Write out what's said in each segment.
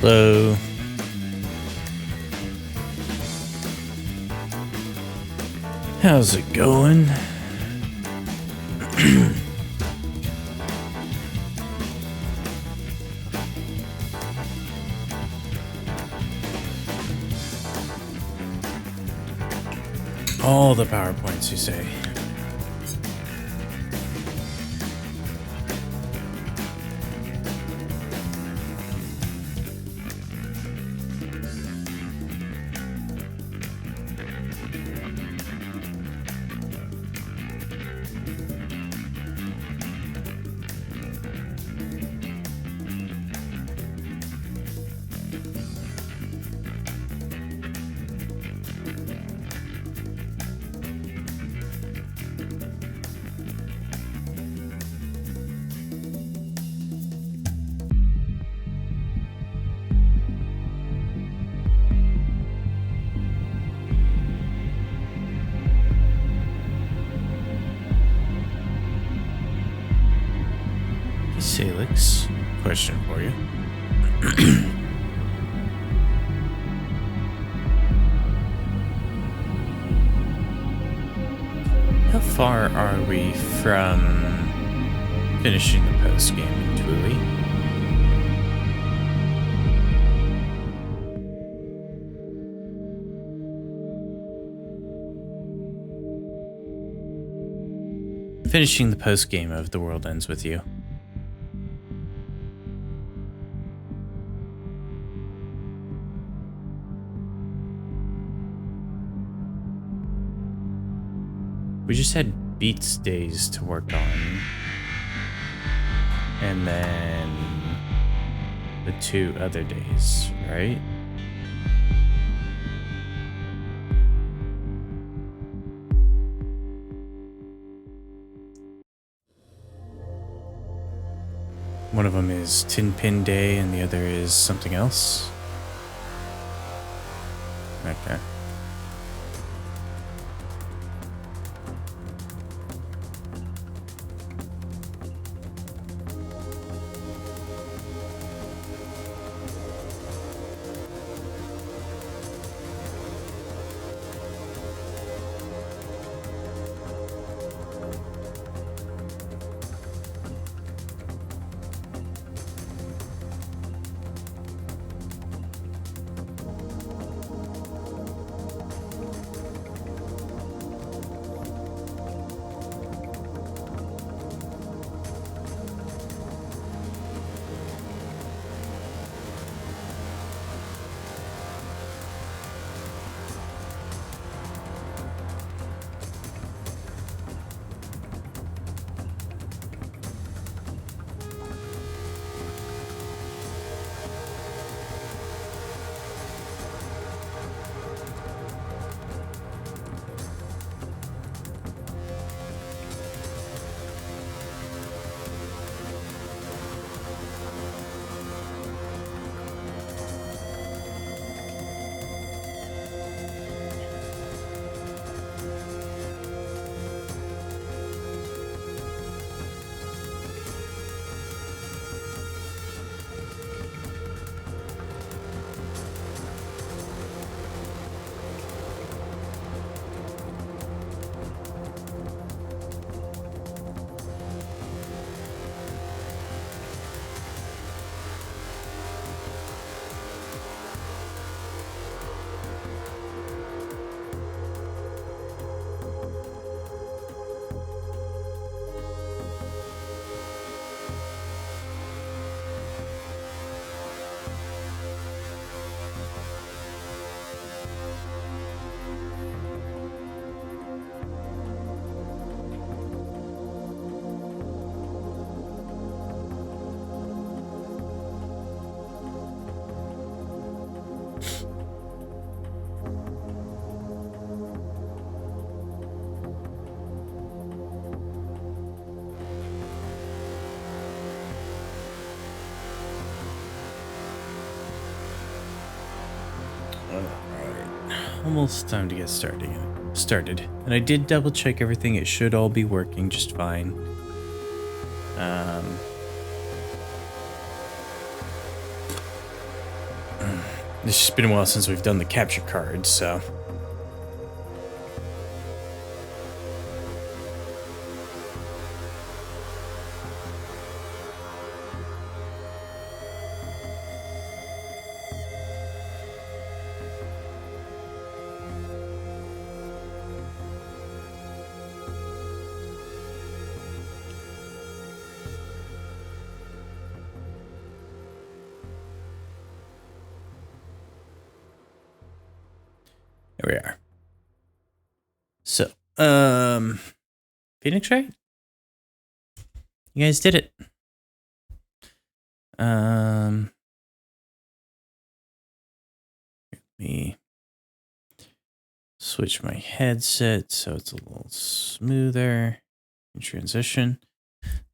Hello. How's it going? All the PowerPoints, you say? Salix, question for you. How far are we from finishing the post game in Twilly? Finishing the post game of The World Ends With You. We just had Beats days to work on. And then the 2 other days, right? One of them is Tin Pin Day and the other is something else. Okay. Almost time to get started. And I did double check everything. It should all be working just fine. It's just been a while since we've done the capture card, so. Here we are. So, Phoenix, right? You guys did it. Let me switch my headset so it's a little smoother in transition.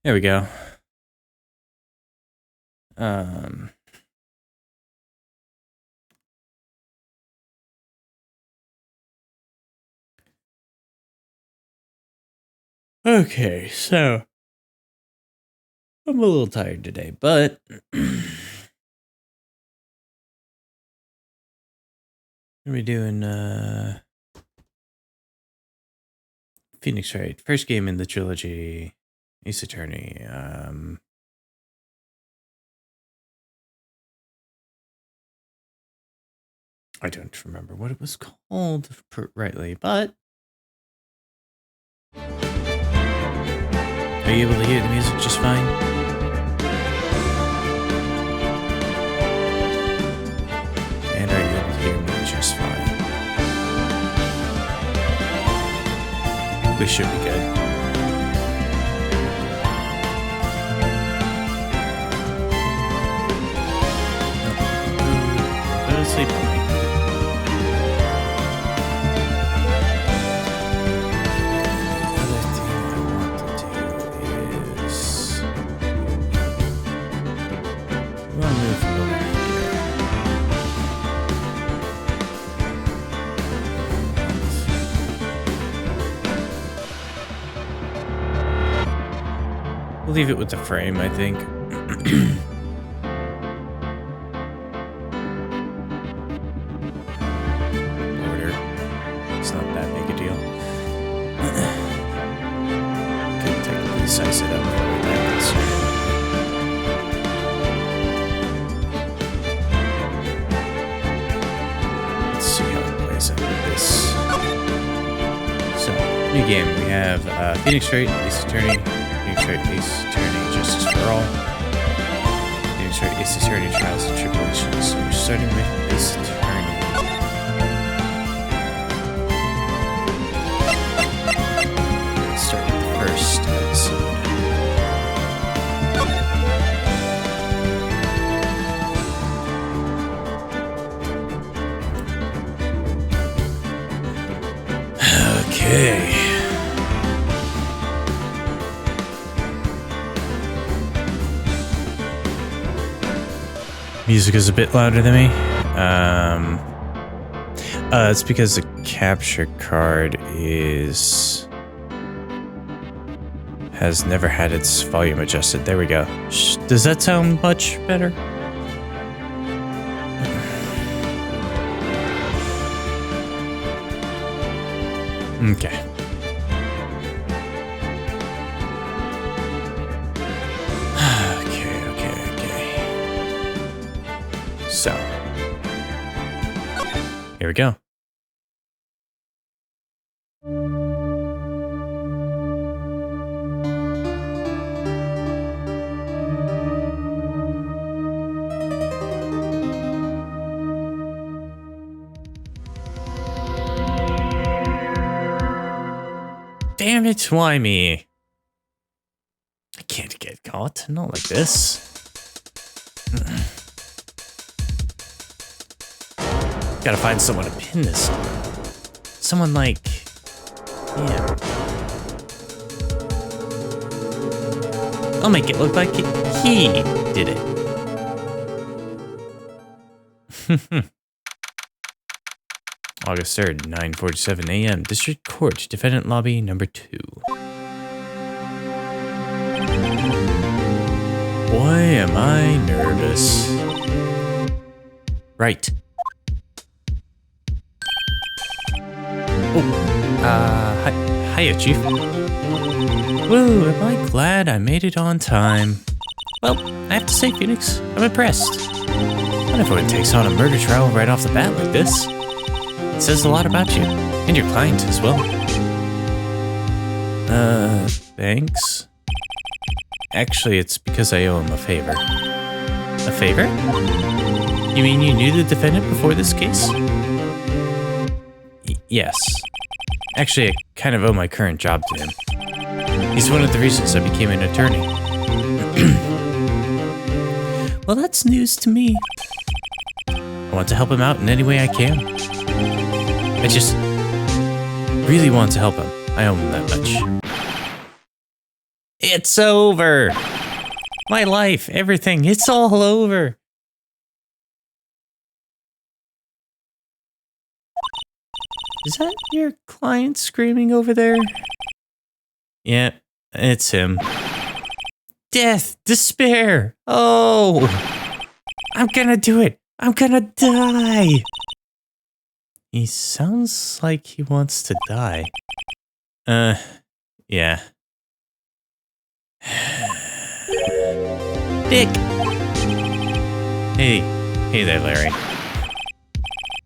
There we go. Okay, so I'm a little tired today, but we're doing Phoenix Wright, first game in the trilogy, Ace Attorney. I don't remember what it was called rightly, but are you able to hear the music just fine? And are you able to hear me just fine? We should be good. Go to sleep. We'll leave it with the frame, I think. Order. It's not that big a deal. Could technically size it up like this. Let's see how it plays out with this. So, new game. We have Phoenix Wright, Ace Attorney. Phoenix Wright, Ace Attorney, Justice for All. Phoenix Wright, Ace Attorney, Trials and Tribulations. So we're starting with Ace Attorney. Let's start with the first episode. Okay. Music is a bit louder than me. It's because the capture card has never had its volume adjusted. There we go. Does that sound much better? Okay. So, here we go. Damn it, why me? I can't get caught. Not like this. Gotta find someone to pin this on. Someone like him. I'll make it look like he did it. August 3rd, 9:47 a.m. District Court, Defendant Lobby number 2. Boy, am I nervous. Right. Hiya, Chief. Woo, am I glad I made it on time. Well, I have to say, Phoenix, I'm impressed. Not everyone takes on a murder trial right off the bat like this. It says a lot about you, and your client as well. Thanks. Actually, it's because I owe him a favor. A favor? You mean you knew the defendant before this case? Yes. Actually, I kind of owe my current job to him. He's one of the reasons I became an attorney. Well, that's news to me. I want to help him out in any way I can. I just really want to help him. I owe him that much. It's over! My life, everything, it's all over! Is that your client screaming over there? Yeah, it's him. Death! Despair! Oh! I'm gonna do it! I'm gonna die! He sounds like he wants to die. Yeah. Dick! Hey there, Larry.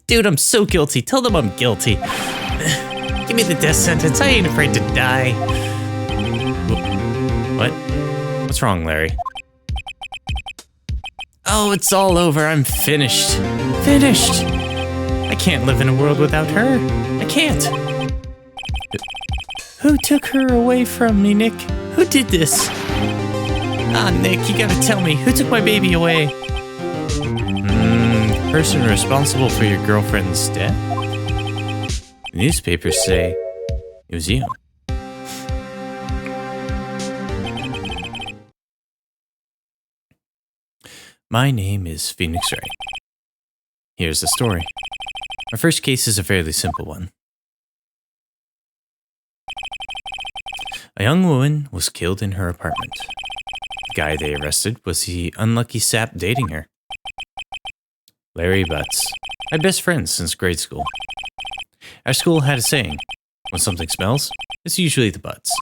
Dude, I'm so guilty. Tell them I'm guilty. Give me the death sentence. I ain't afraid to die. What? What's wrong, Larry? Oh, it's all over. I'm finished. Finished! I can't live in a world without her. I can't. Who took her away from me, Nick? Who did this? Ah, Nick, you gotta tell me. Who took my baby away? The person responsible for your girlfriend's death? The newspapers say it was you. My name is Phoenix Wright. Here's the story. Our first case is a fairly simple one. A young woman was killed in her apartment. The guy they arrested was the unlucky sap dating her. Larry Butts. My best friend since grade school. Our school had a saying, when something smells, it's usually the Butts.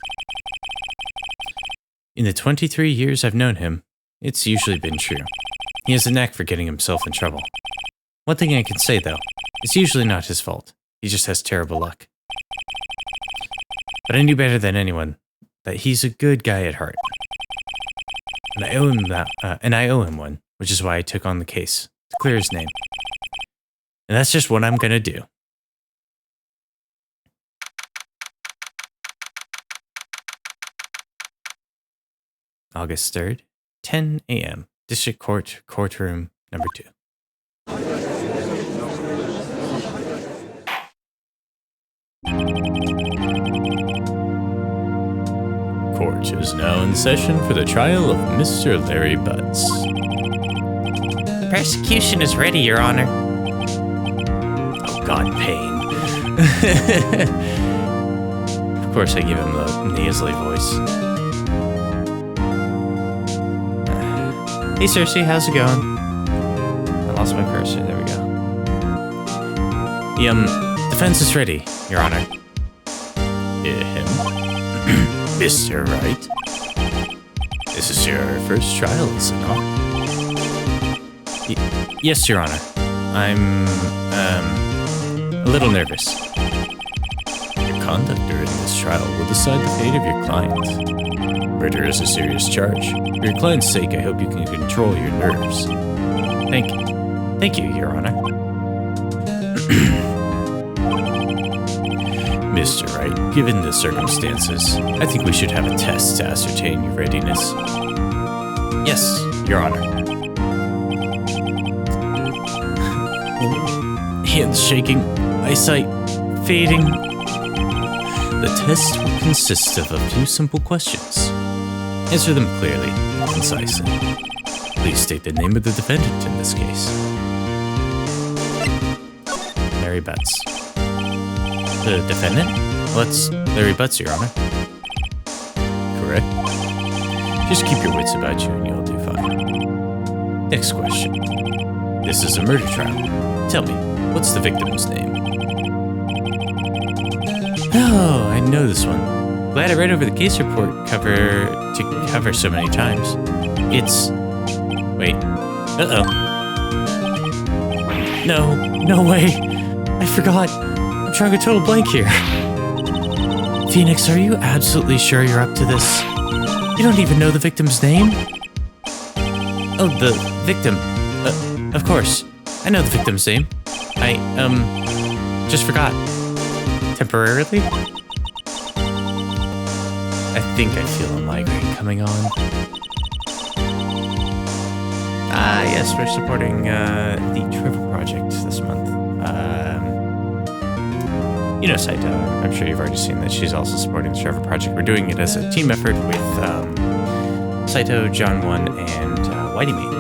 In the 23 years I've known him, it's usually been true. He has a knack for getting himself in trouble. One thing I can say though, it's usually not his fault. He just has terrible luck. But I knew better than anyone that he's a good guy at heart. And I owe him one, which is why I took on the case, to clear his name. And that's just what I'm gonna do. August 3rd, 10 a.m. District Court, courtroom number 2. Court is now in session for the trial of Mr. Larry Butts. The prosecution is ready, Your Honor. Oh, God, pain. Of course, I give him the nasally voice. Hey, Cersei, how's it going? I lost my cursor. There we go. The defense is ready, Your Honor. Him? Mr. Wright? This is your first trial, is it not? Yes, Your Honor. I'm, a little nervous. Your conduct during this trial will decide the fate of your client. Murder is a serious charge. For your client's sake, I hope you can control your nerves. Thank you, Your Honor. Mr. Wright, given the circumstances, I think we should have a test to ascertain your readiness. Yes, Your Honor. Hands shaking, eyesight fading. The test will consist of a few simple questions. Answer them clearly and concisely. Please state the name of the defendant in this case. Larry Butts. The defendant? Well, that's Larry Butts, Your Honor. Correct. Just keep your wits about you and you'll do fine. Next question. This is a murder trial. Tell me, what's the victim's name? Oh, I know this one. Glad I read over the case report to cover so many times. It's... Wait. Uh-oh. No way. I forgot. I'm drawing a total blank here. Phoenix, are you absolutely sure you're up to this? You don't even know the victim's name? Oh, the victim. Of course. I know the victim's name. I, just forgot. Temporarily? I think I feel a migraine coming on. Yes, we're supporting the Trevor Project this month. You know Saito. I'm sure you've already seen that she's also supporting the Trevor Project. We're doing it as a team effort with Saito, John One, and Whitey Mate.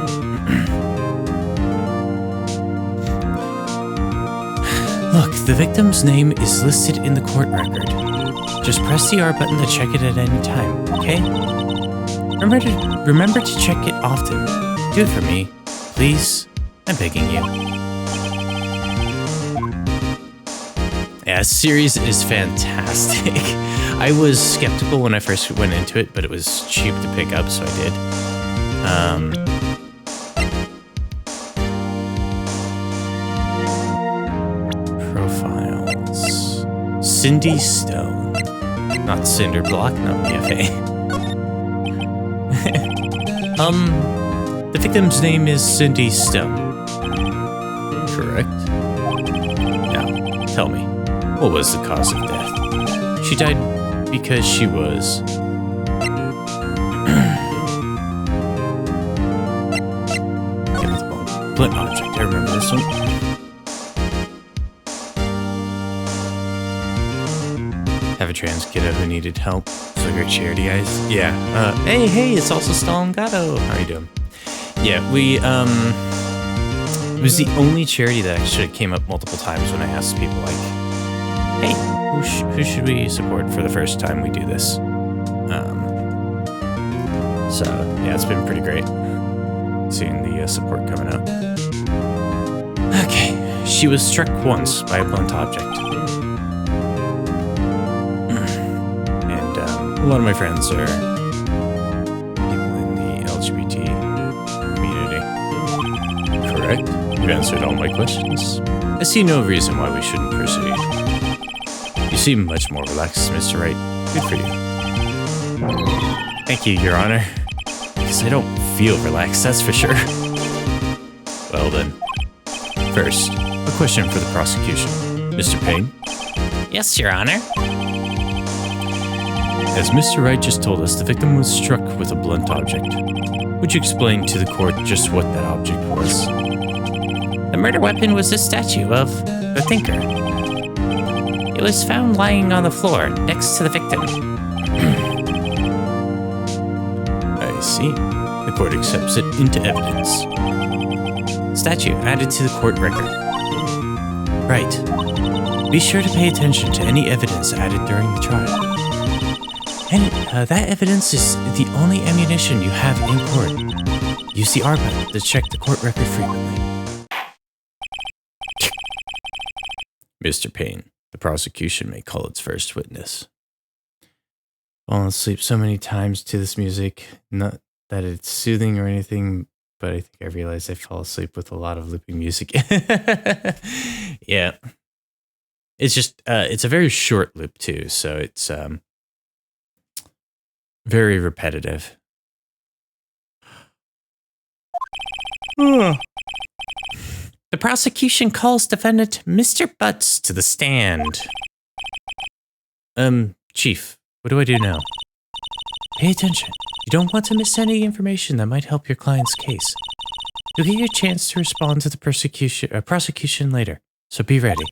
Look, the victim's name is listed in the court record. Just press the R button to check it at any time, okay? Remember to check it often. Do it for me, please. I'm begging you. Yeah, this series is fantastic. I was skeptical when I first went into it, but it was cheap to pick up, so I did. Profiles. Cindy Stone. Not Cinderblock, not BFA. The victim's name is Cindy Stone. Correct? Now, tell me, what was the cause of death? She died because she was... Blunt object, I remember this one. Have a trans kiddo who needed help. So great charity, guys. Yeah. Hey, it's also Stalin Gato. How are you doing? Yeah, we, it was the only charity that actually came up multiple times when I asked people, like, hey, who should we support for the first time we do this? So, yeah, it's been pretty great seeing the support coming up. Okay, she was struck once by a blunt object. And a lot of my friends are people in the LGBT community. Correct? You've answered all my questions. I see no reason why we shouldn't proceed. You seem much more relaxed, Mr. Wright. Good for you. Thank you, Your Honor. Because I don't feel relaxed, that's for sure. Well then. First, a question for the prosecution. Mr. Payne? Yes, Your Honor. As Mr. Wright just told us, the victim was struck with a blunt object. Would you explain to the court just what that object was? The murder weapon was a statue of the Thinker. It was found lying on the floor next to the victim. I see. The court accepts it into evidence. Statue added to the court record. Right. Be sure to pay attention to any evidence added during the trial. And that evidence is the only ammunition you have in court. Use the R button to check the court record frequently. Mr. Payne, the prosecution may call its first witness. Fallen asleep so many times to this music, not that it's soothing or anything, but I think I realized I fall asleep with a lot of looping music. Yeah. It's just, it's a very short loop too, so it's very repetitive. The prosecution calls defendant Mr. Butts to the stand. Chief, what do I do now? Pay attention. You don't want to miss any information that might help your client's case. You'll get your chance to respond to the prosecution later, so be ready.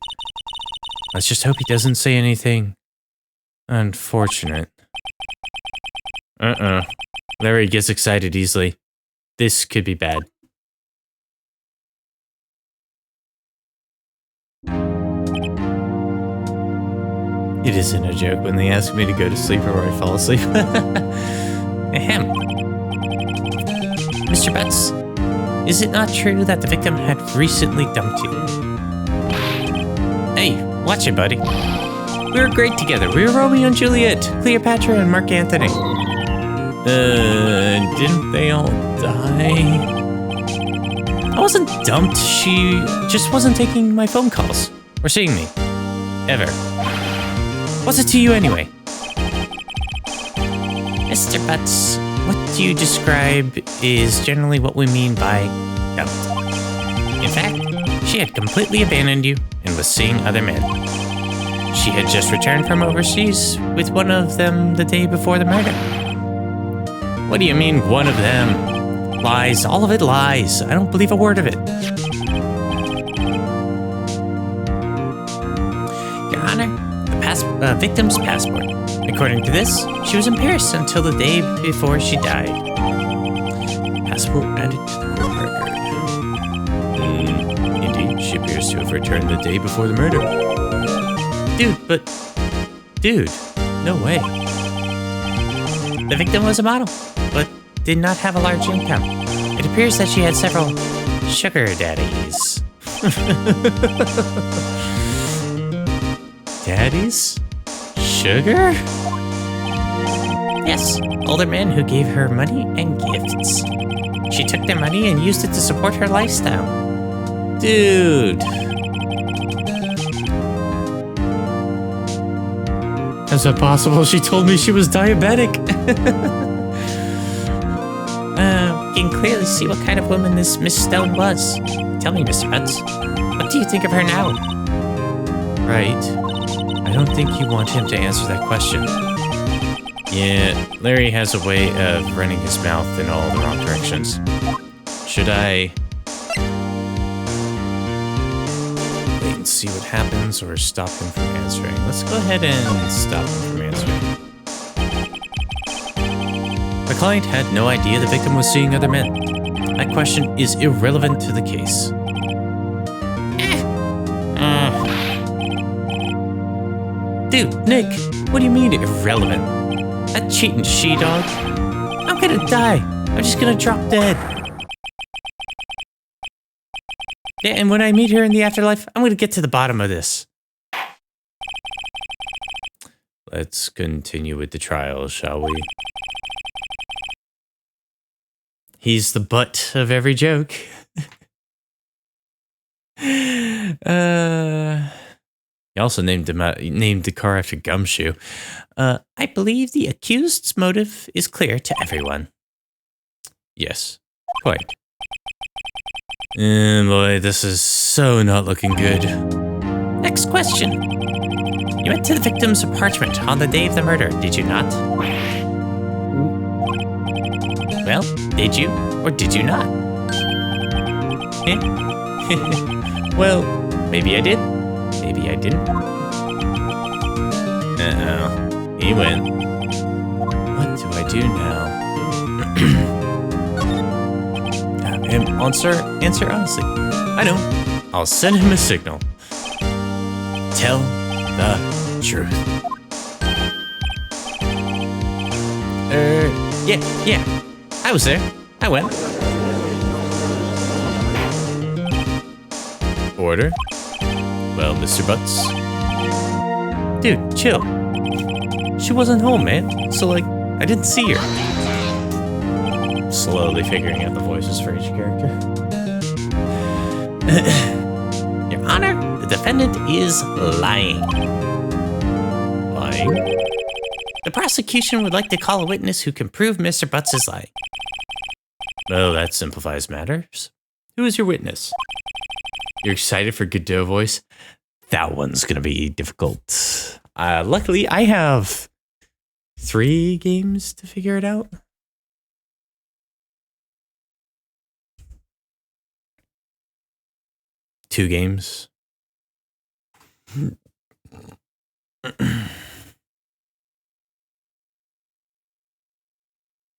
Let's just hope he doesn't say anything unfortunate. Larry gets excited easily. This could be bad. It isn't a joke when they ask me to go to sleep or I fall asleep. Ahem. Mr. Butts, is it not true that the victim had recently dumped you? Hey, watch it, buddy. We were great together. We were Romeo and Juliet, Cleopatra and Mark Antony. Didn't they all die? I wasn't dumped. She just wasn't taking my phone calls or seeing me. Ever. What's it to you anyway? Mr. Butts, what you describe is generally what we mean by dumped. In fact, she had completely abandoned you and was seeing other men. She had just returned from overseas with one of them the day before the murder. What do you mean, one of them? Lies. All of it lies. I don't believe a word of it. Your Honor, the victim's passport. According to this, she was in Paris until the day before she died. Passport added to the court record. Indeed, she appears to have returned the day before the murder. Dude, no way. The victim was a model, but did not have a large income. It appears that she had several sugar daddies. Daddies? Sugar? Yes, older men who gave her money and gifts. She took their money and used it to support her lifestyle. Dude. How's that possible? She told me she was diabetic. You can clearly see what kind of woman this Miss Stone was. Tell me, Mr. Butts, what do you think of her now? Right. I don't think you want him to answer that question. Yeah, Larry has a way of running his mouth in all the wrong directions. Should I wait and see what happens or stop him from answering? Let's go ahead and stop him from answering. The client had no idea the victim was seeing other men. That question is irrelevant to the case. Dude, Nick, what do you mean irrelevant? That cheating she-dog? I'm gonna die. I'm just gonna drop dead. Yeah, and when I meet her in the afterlife, I'm gonna get to the bottom of this. Let's continue with the trial, shall we? He's the butt of every joke. He also named the car after Gumshoe. I believe the accused's motive is clear to everyone. Yes, quite. Boy, this is so not looking good. Next question. You went to the victim's apartment on the day of the murder, did you not? Well, did you or did you not? Well, maybe I did. Maybe I didn't. Uh-oh. He went. What do I do now? Have him answer honestly. I know. I'll send him a signal. Tell the truth. Yeah. I was there. I went. Order. Well, Mr. Butts. Dude, chill. She wasn't home, man. So, I didn't see her. Slowly figuring out the voices for each character. Your Honor, the defendant is lying. Lying? The prosecution would like to call a witness who can prove Mr. Butts is lying. Well, that simplifies matters. Who is your witness? You're excited for Godot voice? That one's gonna be difficult. Luckily, I have 3 games to figure it out. Two games.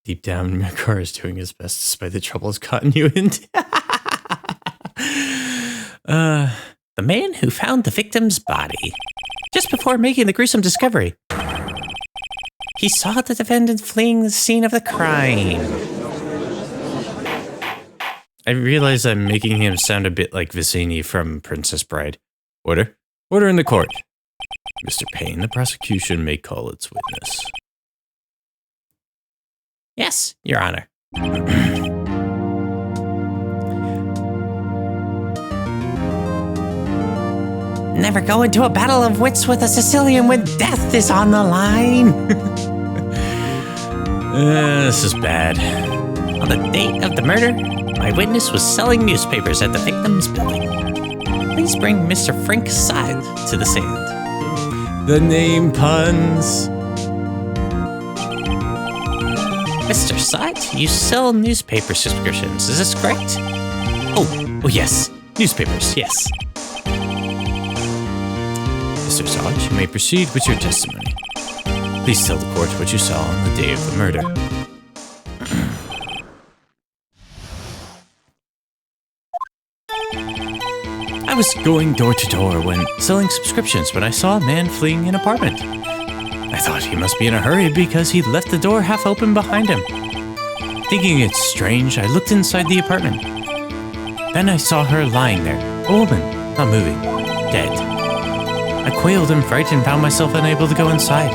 Deep down, my car is doing his best despite the trouble it's gotten you into. The man who found the victim's body just before making the gruesome discovery. He saw the defendant fleeing the scene of the crime. I realize I'm making him sound a bit like Vicini from Princess Bride. Order. Order in the court. Mr. Payne, the prosecution may call its witness. Yes, Your Honor. Never go into a battle of wits with a Sicilian when death is on the line. This is bad. On the date of the murder, my witness was selling newspapers at the victim's building. Please bring Mr. Frank Side to the stand. The name puns. Mr. Side, you sell newspaper subscriptions, is this correct? Oh yes, newspapers, yes. Mr. Side, you may proceed with your testimony. Please tell the court what you saw on the day of the murder. I was going door to door when selling subscriptions when I saw a man fleeing an apartment. I thought he must be in a hurry because he left the door half open behind him. Thinking it's strange, I looked inside the apartment. Then I saw her lying there, a woman, not moving, dead. I quailed and frightened, found myself unable to go inside.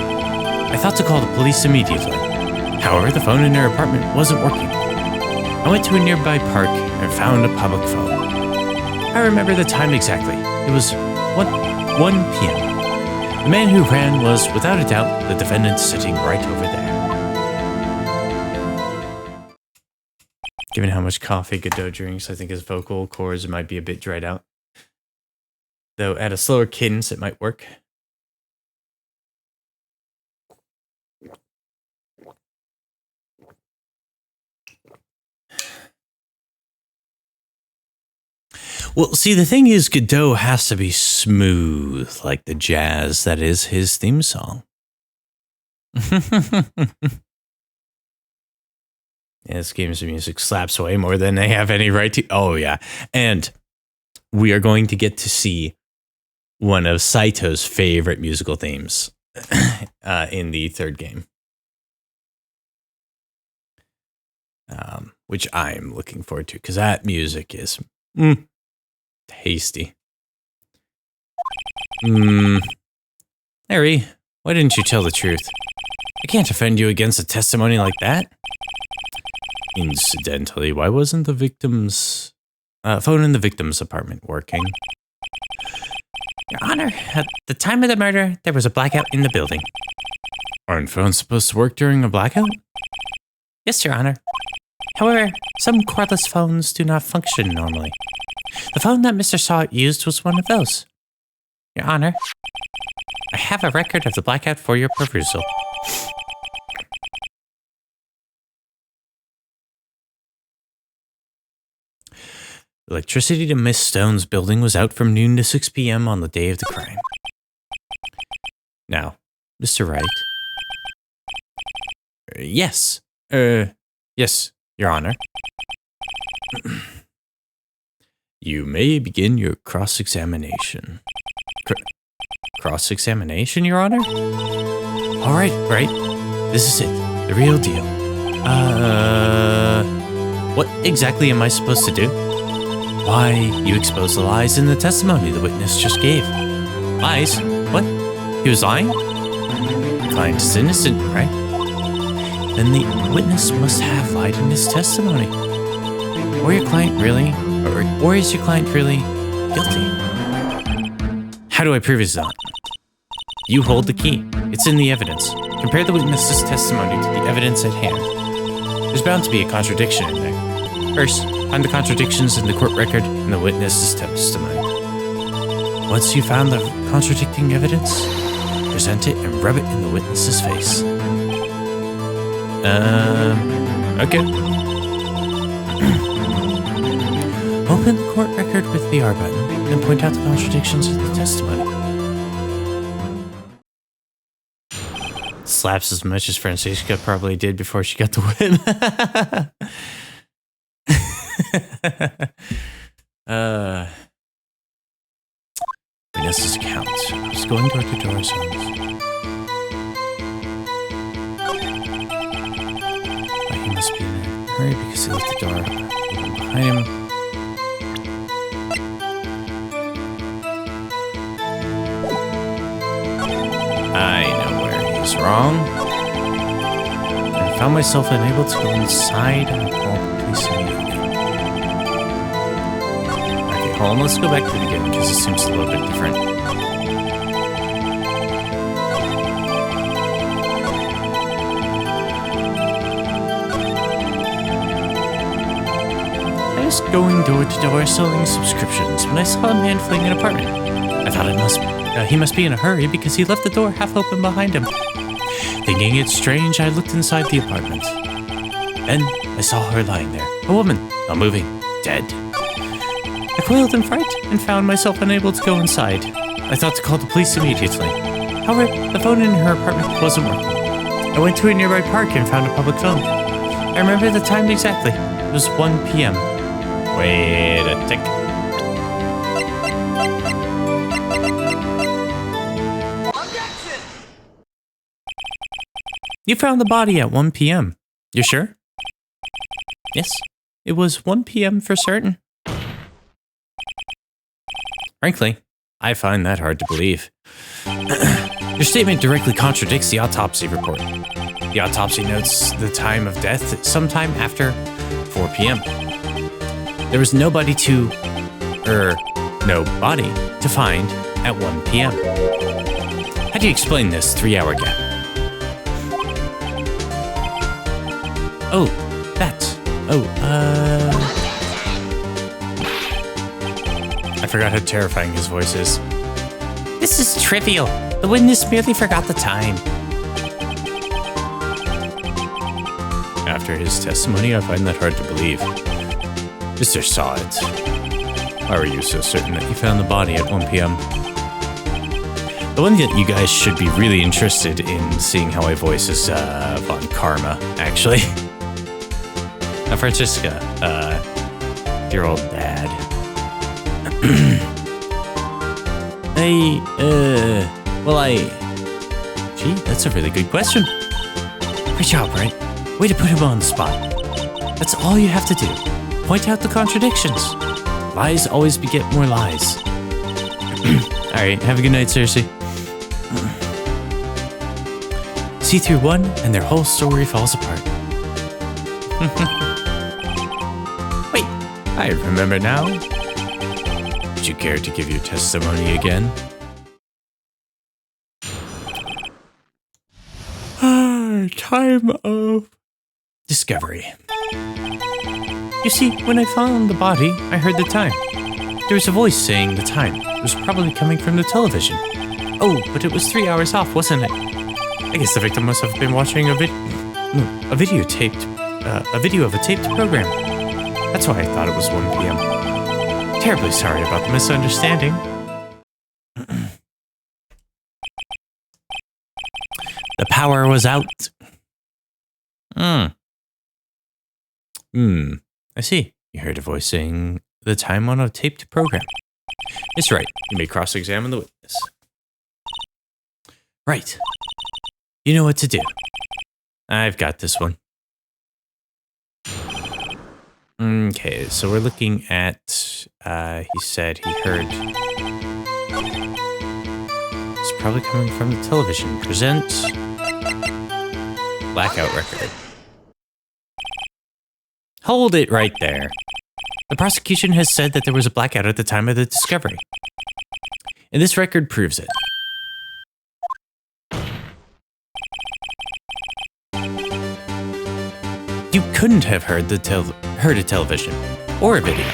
I thought to call the police immediately. However, the phone in her apartment wasn't working. I went to a nearby park and found a public phone. I remember the time exactly. It was 1 p.m. The man who ran was, without a doubt, the defendant sitting right over there. Given how much coffee Godot drinks, I think his vocal cords might be a bit dried out. Though at a slower cadence, it might work. Well, see, the thing is, Godot has to be smooth, like the jazz that is his theme song. Yeah, this game's music slaps way more than they have any right to. Oh, yeah. And we are going to get to see one of Saito's favorite musical themes in the third game. Which I'm looking forward to, because that music is tasty. Harry, why didn't you tell the truth? I can't defend you against a testimony like that. Incidentally, why wasn't the victim's phone in the victim's apartment working? Your Honor, at the time of the murder, there was a blackout in the building. Aren't phones supposed to work during a blackout? Yes, Your Honor. However, some cordless phones do not function normally. The phone that Mr. Saw used was one of those. Your Honor, I have a record of the blackout for your perusal. Electricity to Miss Stone's building was out from noon to 6 p.m. on the day of the crime. Now, Mr. Wright. Yes. Yes, Your Honor. You may begin your cross-examination. Cross-examination, Your Honor? All right. This is it. The real deal. What exactly am I supposed to do? Why, you exposed the lies in the testimony the witness just gave. Lies? What? He was lying? The client is innocent, right? Then the witness must have lied in his testimony. Or your client really, or is your client really guilty? How do I prove he's not? You hold the key. It's in the evidence. Compare the witness's testimony to the evidence at hand. There's bound to be a contradiction in there. First, find the contradictions in the court record and the witness's testimony. Once you found the contradicting evidence, present it and rub it in the witness's face. Okay. Open the court record with the R button, then point out the contradictions in the testimony. Slaps as much as Francisca probably did before she got the whip. Witness's account. He's going door to door zones. He must be in a hurry because he left the door open behind him. I know where he's wrong. I found myself unable to go inside and call the police immediately. Okay, hold on, let's go back to the beginning because it seems a little bit different. I was going door to door selling subscriptions when I saw a man fleeing an apartment. I thought he must be in a hurry because he left the door half open behind him. Thinking it strange, I looked inside the apartment. Then I saw her lying there, a woman, not moving, dead. I quailed in fright and found myself unable to go inside. I thought to call the police immediately. However, the phone in her apartment wasn't working. I went to a nearby park and found a public phone. I remember the time exactly. It was 1 p.m. Wait a tick. You found the body at 1 p.m. You sure? Yes, it was 1 p.m. for certain. Frankly, I find that hard to believe. Your statement directly contradicts the autopsy report. The autopsy notes the time of death sometime after 4 p.m. There was no body to find at 1 p.m. How do you explain this 3-hour gap? Oh, that. I forgot how terrifying his voice is. This is trivial. The witness merely forgot the time. After his testimony, I find that hard to believe. Mr. Sawit, why were you so certain that you found the body at 1 p.m.? The one that you guys should be really interested in seeing how I voice is Von Karma, actually. Now, Francisca, dear old dad. Gee, that's a really good question. Great job, right? Way to put him on the spot. That's all you have to do. Point out the contradictions. Lies always beget more lies. Alright, have a good night, Cersei. See through one, and their whole story falls apart. Wait, I remember now. Would you care to give your testimony again? Time of discovery. You see, when I found the body, I heard the time. There was a voice saying the time. It was probably coming from the television. Oh, but it was 3 hours off, wasn't it? I guess the victim must have been watching a video of a taped program. That's why I thought it was 1 p.m. Terribly sorry about the misunderstanding. The power was out. I see. You heard a voice saying the time on a taped program. It's right. You may cross-examine the witness. Right. You know what to do. I've got this one. Okay, so we're looking at, he said he heard. It's probably coming from the television. Present blackout record. Hold it right there. The prosecution has said that there was a blackout at the time of the discovery. And this record proves it. You couldn't have heard a television or a video.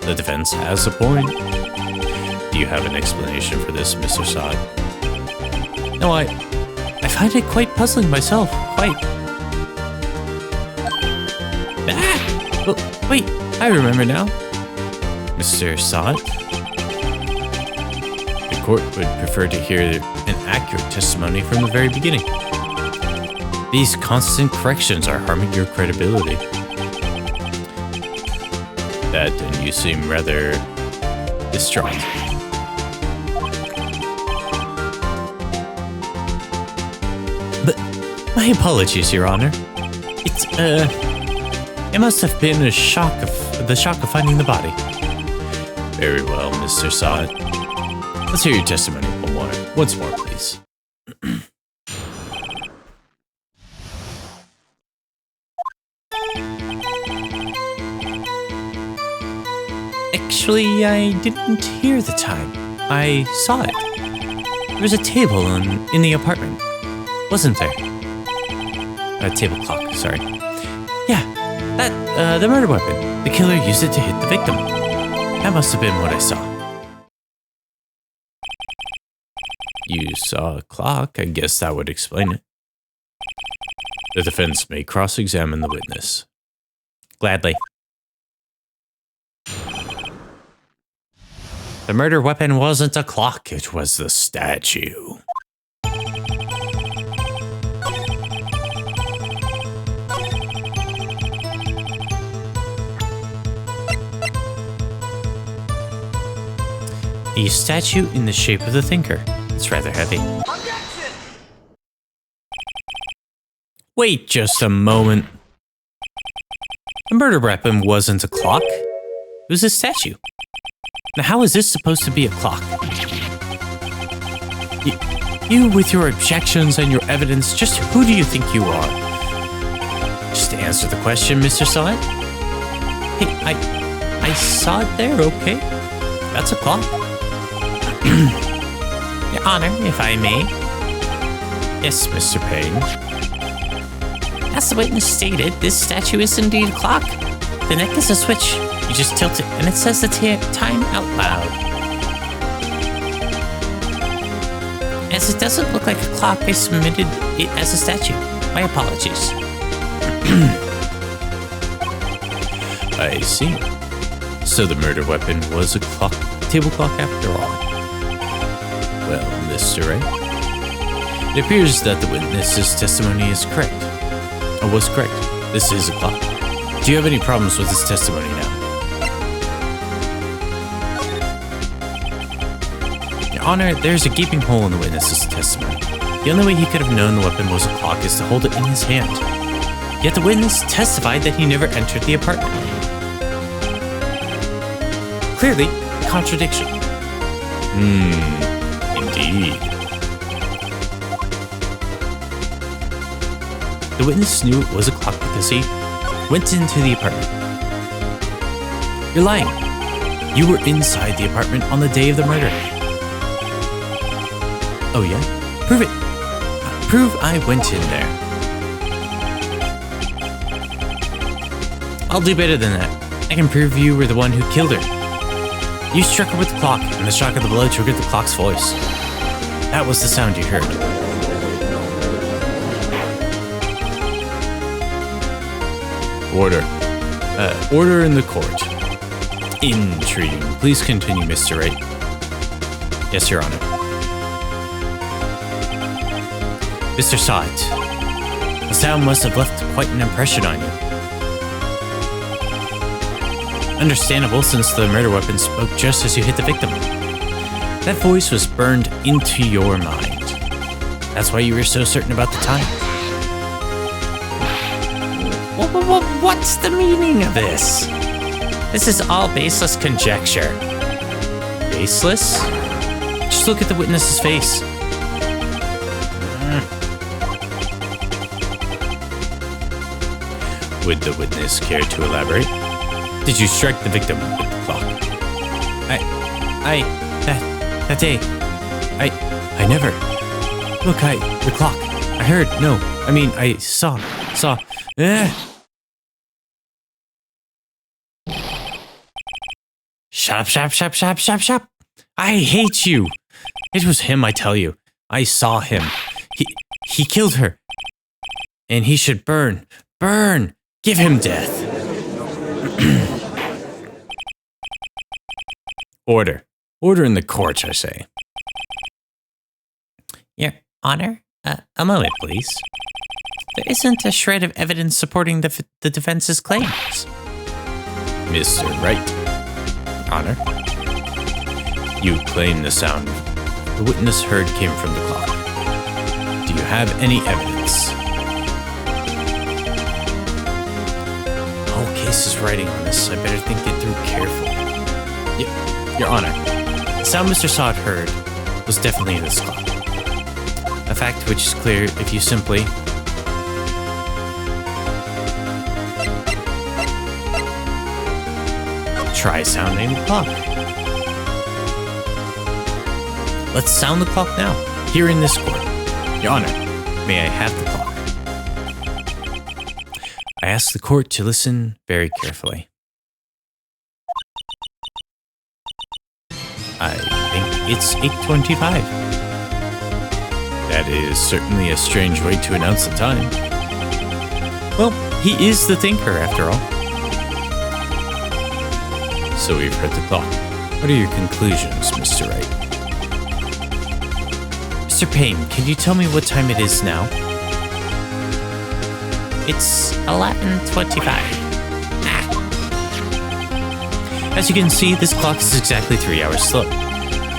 The defense has a point. Do you have an explanation for this, Mr. Sod? No, I find it quite puzzling myself. Quite. Oh, wait, I remember now. Mr. Sod? The court would prefer to hear an accurate testimony from the very beginning. These constant corrections are harming your credibility. That and you seem rather distraught. But my apologies, Your Honor. It must have been the shock of finding the body. Very well, Mr. Sod. Let's hear your testimony once more, please. Actually, I didn't hear the time. I saw it. There was a table in the apartment, wasn't there? A table clock, sorry. Yeah, the murder weapon. The killer used it to hit the victim. That must have been what I saw. You saw a clock? I guess that would explain it. The defense may cross-examine the witness. Gladly. The murder weapon wasn't a clock, it was the statue. A statue in the shape of the thinker. It's rather heavy. Objection! Wait just a moment. The murder weapon wasn't a clock. It was a statue. Now how is this supposed to be a clock? You with your objections and your evidence, just who do you think you are? Just answer the question, Mr. Sod. Hey, I saw it there, okay? That's a clock. Your Honor, if I may. Yes, Mr. Payne. As the witness stated, this statue is indeed a clock. The neck is a switch. You just tilt it, and it says the time out loud. As it doesn't look like a clock, I submitted it as a statue. My apologies. I see. So the murder weapon was a clock, table clock after all. Well, Mr. Wright, it appears that the witness's testimony is correct. Or was correct. This is a clock. Do you have any problems with his testimony now? Your Honor, there's a gaping hole in the witness's testimony. The only way he could have known the weapon was a clock is to hold it in his hand. Yet the witness testified that he never entered the apartment. Clearly, a contradiction. Indeed. The witness knew it was a clock because he went into the apartment. You're lying. You were inside the apartment on the day of the murder. Oh yeah? Prove it. Prove I went in there. I'll do better than that. I can prove you were the one who killed her. You struck her with the clock, and the shock of the blow triggered the clock's voice. That was the sound you heard. Order. Order in the court. Intriguing. Please continue, Mr. Wright. Yes, Your Honor. Mr. Sod, the sound must have left quite an impression on you. Understandable, since the murder weapon spoke just as you hit the victim. That voice was burned into your mind. That's why you were so certain about the time. What's the meaning of this? This is all baseless conjecture. Baseless? Just look at the witness's face. Would the witness care to elaborate? Did you strike the victim with the clock? That day, I never. Look, the clock. I heard, no, I mean, I saw. Shut up. I hate you. It was him, I tell you. I saw him. He killed her. And he should burn. Give him death. Order. Order in the court, I say. Your Honor, a moment, please. There isn't a shred of evidence supporting the defense's claims. Mr. Wright. Honor. You claim the sound the witness heard came from the clock. Do you have any evidence? The whole case is writing on this. I better think it through carefully. Your Honor, the sound Mr. Sod heard was definitely this clock. A fact which is clear if you simply try sounding the clock. Let's sound the clock now, here in this court. Your Honor, may I have the clock? I ask the court to listen very carefully. I think it's 8:25. That is certainly a strange way to announce the time. Well, he is the thinker, after all. So we've heard the clock. What are your conclusions, Mr. Wright? Mr. Payne, can you tell me what time it is now? It's 11:25. As you can see, this clock is exactly 3 hours slow.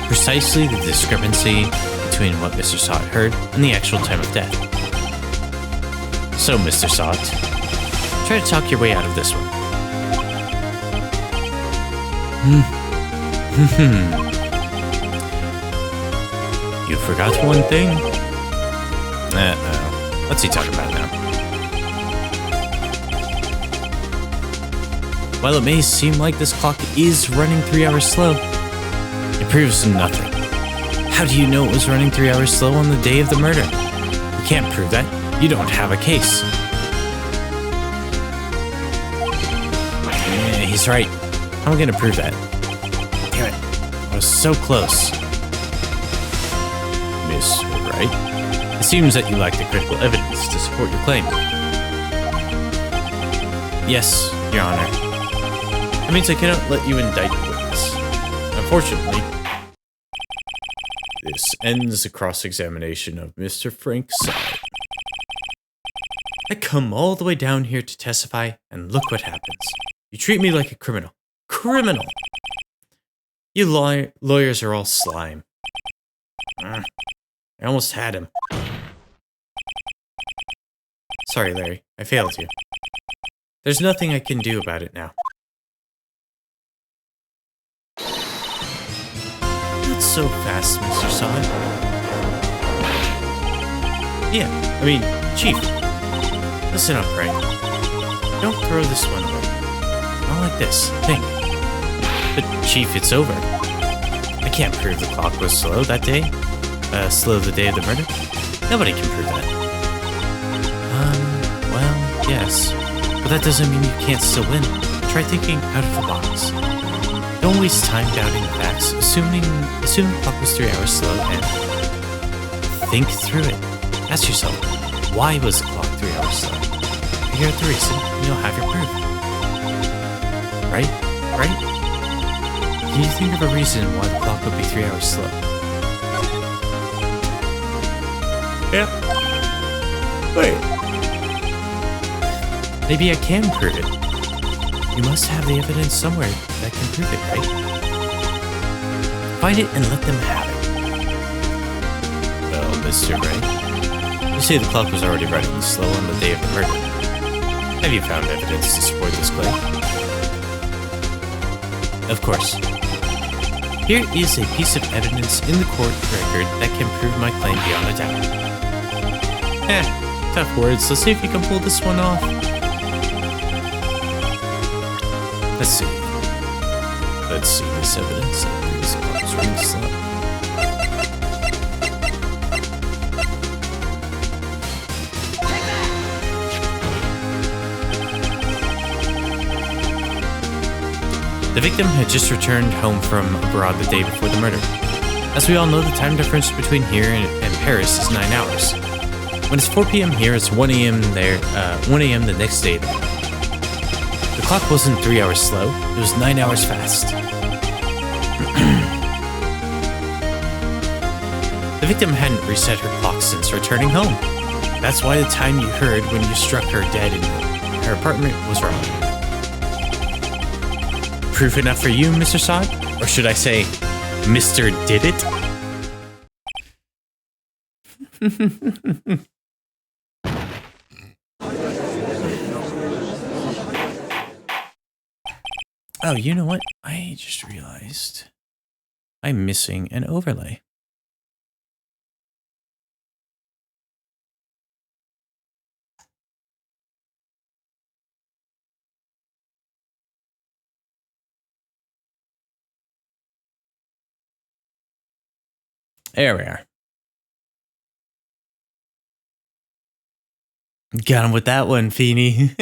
Precisely the discrepancy between what Mr. Sot heard and the actual time of death. So, Mr. Sot, try to talk your way out of this one. You forgot one thing? Uh-oh. What's he talking about now? While it may seem like this clock is running 3 hours slow, it proves nothing. How do you know it was running 3 hours slow on the day of the murder? You can't prove that. You don't have a case. Yeah, he's right. How am I going to prove that? Damn it. I was so close. Miss Wright, it seems that you lack the critical evidence to support your claim. Yes, Your Honor. That means I cannot let you indict the witness. Unfortunately, this ends the cross-examination of Mr. Frank Sod. I come all the way down here to testify, and look what happens. You treat me like a criminal. Criminal! You lawyers are all slime. I almost had him. Sorry, Larry. I failed you. There's nothing I can do about it now. Not so fast, Mr. Sod. Yeah, I mean, Chief. Listen up, Frank. Don't throw this one away. Not like this. Think. But, Chief, it's over. I can't prove the clock was slow that day. Slow the day of the murder? Nobody can prove that. Well, yes. But that doesn't mean you can't still win. Try thinking out of the box. Don't waste time doubting the facts, assume the clock was 3 hours slow, and think through it. Ask yourself, why was the clock 3 hours slow? Figure out the reason, and you'll have your proof. Right? Right? Can you think of a reason why the clock would be 3 hours slow? Yeah. Wait. Maybe I can prove it. You must have the evidence somewhere that can prove it, right? Find it and let them have it. Well, Mr. Wright, you say the clock was already running slow on the day of the murder. Have you found evidence to support this claim? Of course. Here is a piece of evidence in the court record that can prove my claim beyond a doubt. Tough words. Let's see if you can pull this one off. Let's see this evidence that proves the clock was running slow. The victim had just returned home from abroad the day before the murder. As we all know, the time difference between here and Paris is 9 hours. When it's 4 p.m. here, it's 1 a.m. there, 1 a.m. the next day there. The clock wasn't 3 hours slow, it was 9 hours fast. The victim hadn't reset her clock since returning home. That's why the time you heard when you struck her dead in her apartment was wrong. Proof enough for you, Mr. Sod? Or should I say, Mr. Did It? Oh, you know what? I just realized I'm missing an overlay. There we are. Got him with that one, Feeny.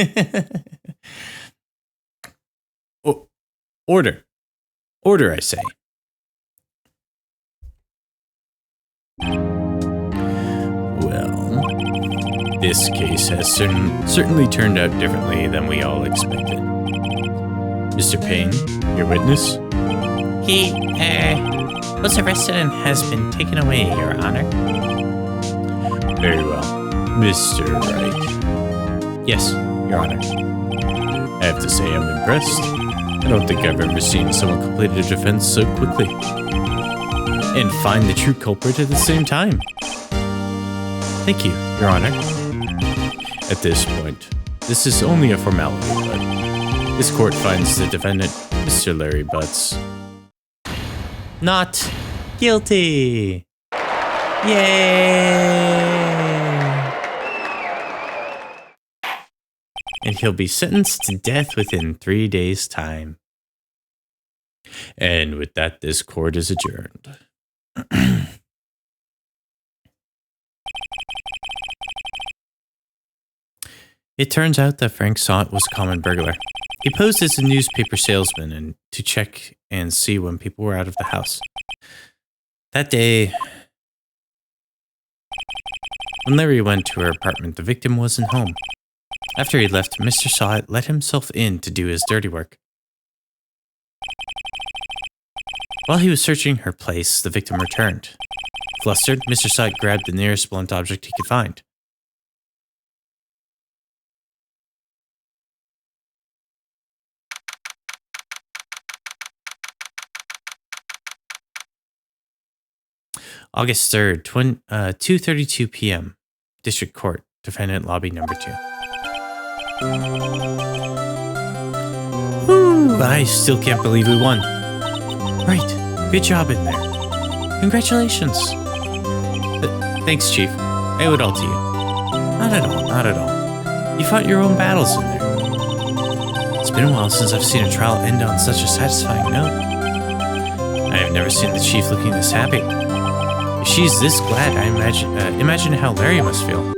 Order. Order, I say. Well, this case has certainly turned out differently than we all expected. Mr. Payne, your witness? He, was arrested and has been taken away, Your Honor. Very well. Mr. Wright. Yes, Your Honor. I have to say I'm impressed. I don't think I've ever seen someone complete a defense so quickly. And find the true culprit at the same time. Thank you, Your Honor. At this point, this is only a formality, but this court finds the defendant, Mr. Larry Butts, not guilty. Yay! And he'll be sentenced to death within 3 days' time. And with that, this court is adjourned. It turns out that Frank Sott was a common burglar. He posed as a newspaper salesman and to check and see when people were out of the house. That day, when Larry went to her apartment, the victim wasn't home. After he left, Mr. Sott let himself in to do his dirty work. While he was searching her place, the victim returned. Flustered, Mr. Sott grabbed the nearest blunt object he could find. August 3rd, 2:32 p.m. District Court, Defendant Lobby Number 2. Whew, I still can't believe we won. Right, good job in there. Congratulations. Thanks, Chief. I owe it all to you. Not at all, not at all. You fought your own battles in there. It's been a while since I've seen a trial end on such a satisfying note. I have never seen the Chief looking this happy. If she's this glad, I imagine how Larry must feel.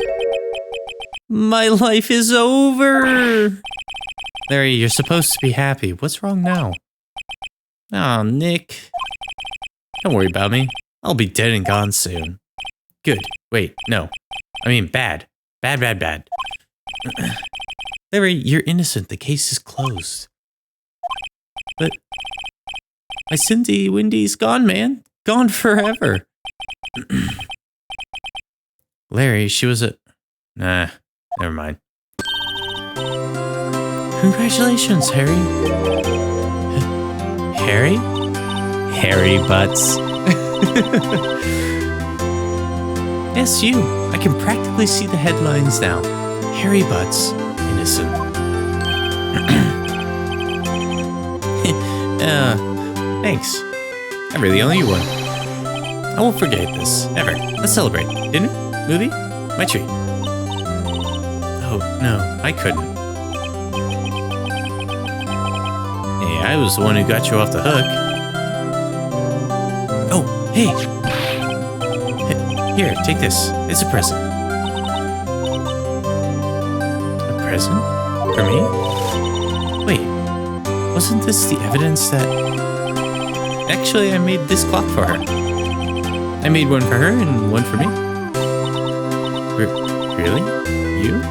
My life is over! Larry, you're supposed to be happy. What's wrong now? Oh, Nick. Don't worry about me. I'll be dead and gone soon. Good. Wait, no. I mean bad. Bad. Larry, you're innocent. The case is closed. But my Cindy Windy's gone, man. Gone forever. Larry, she was a... Nah, never mind. Congratulations, Harry. Harry? Harry Butts. Yes, you. I can practically see the headlines now. Harry Butts, innocent. Thanks. I really owe you one. I won't forget this, ever. Let's celebrate. Dinner? Movie? My treat. Oh, no, I couldn't. Hey, I was the one who got you off the hook. Oh, hey! Here, take this. It's a present. A present? For me? Wait, wasn't this the evidence that... Actually, I made this clock for her. I made one for her and one for me. Really? You?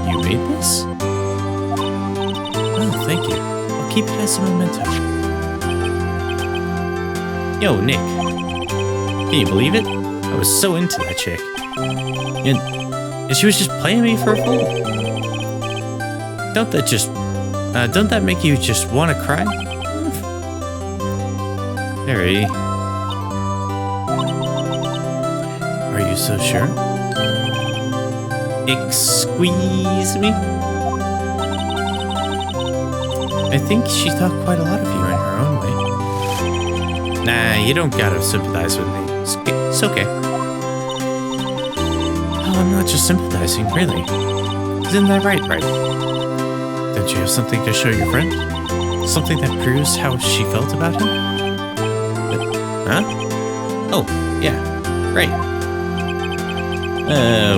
You made this? Oh, thank you. I'll keep it as a memento. Yo, Nick. Can you believe it? I was so into that chick. And she was just playing me for a fool. Don't that make you just want to cry? Harry. Are you so sure? Excuse me? I think she thought quite a lot of you in her own way. Nah, you don't gotta sympathize with me. It's okay. Oh, I'm not just sympathizing, really. Isn't that right? Don't you have something to show your friend? Something that proves how she felt about him? Huh? Oh, yeah, right.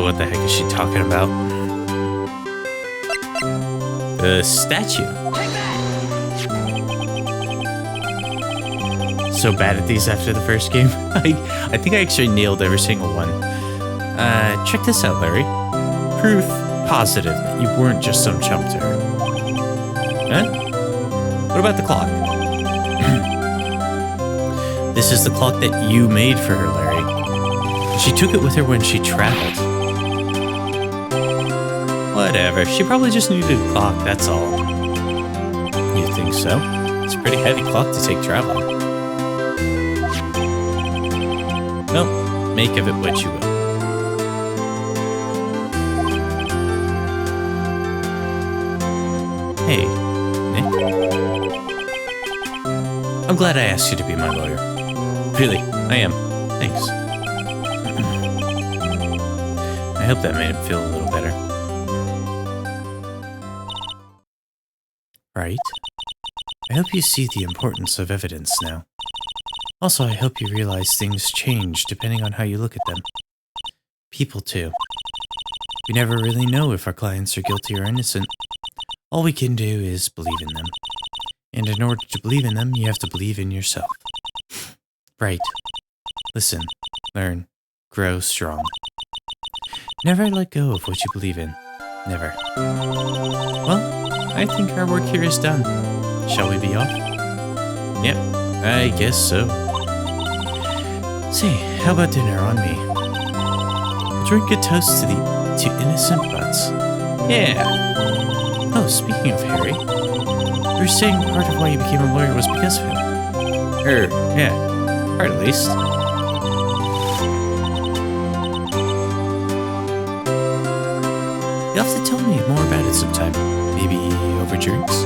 What the heck is she talking about? The statue. So bad at these after the first game. I think I actually nailed every single one. Check this out, Larry. Proof positive that you weren't just some chump to her. Huh? What about the clock? This is the clock that you made for her, Larry. She took it with her when she traveled. Whatever, she probably just needed a clock, that's all. You think so? It's a pretty heavy clock to take traveling. Well, make of it what you will. Hey, Nick? I'm glad I asked you to be my lawyer. Really, I am. Thanks. I hope that made him feel a little better. Right? I hope you see the importance of evidence now. Also, I hope you realize things change depending on how you look at them. People, too. We never really know if our clients are guilty or innocent. All we can do is believe in them. And in order to believe in them, you have to believe in yourself. Right. Listen, learn, grow strong. Never let go of what you believe in. Never. Well, I think our work here is done. Shall we be off? Yep, I guess so. Say, how about dinner on me? Drink a toast to innocent butts. Yeah. Oh, speaking of Harry, you were saying part of why you became a lawyer was because of him. Yeah, part at least. You'll have to tell me more about it sometime. Maybe over drinks?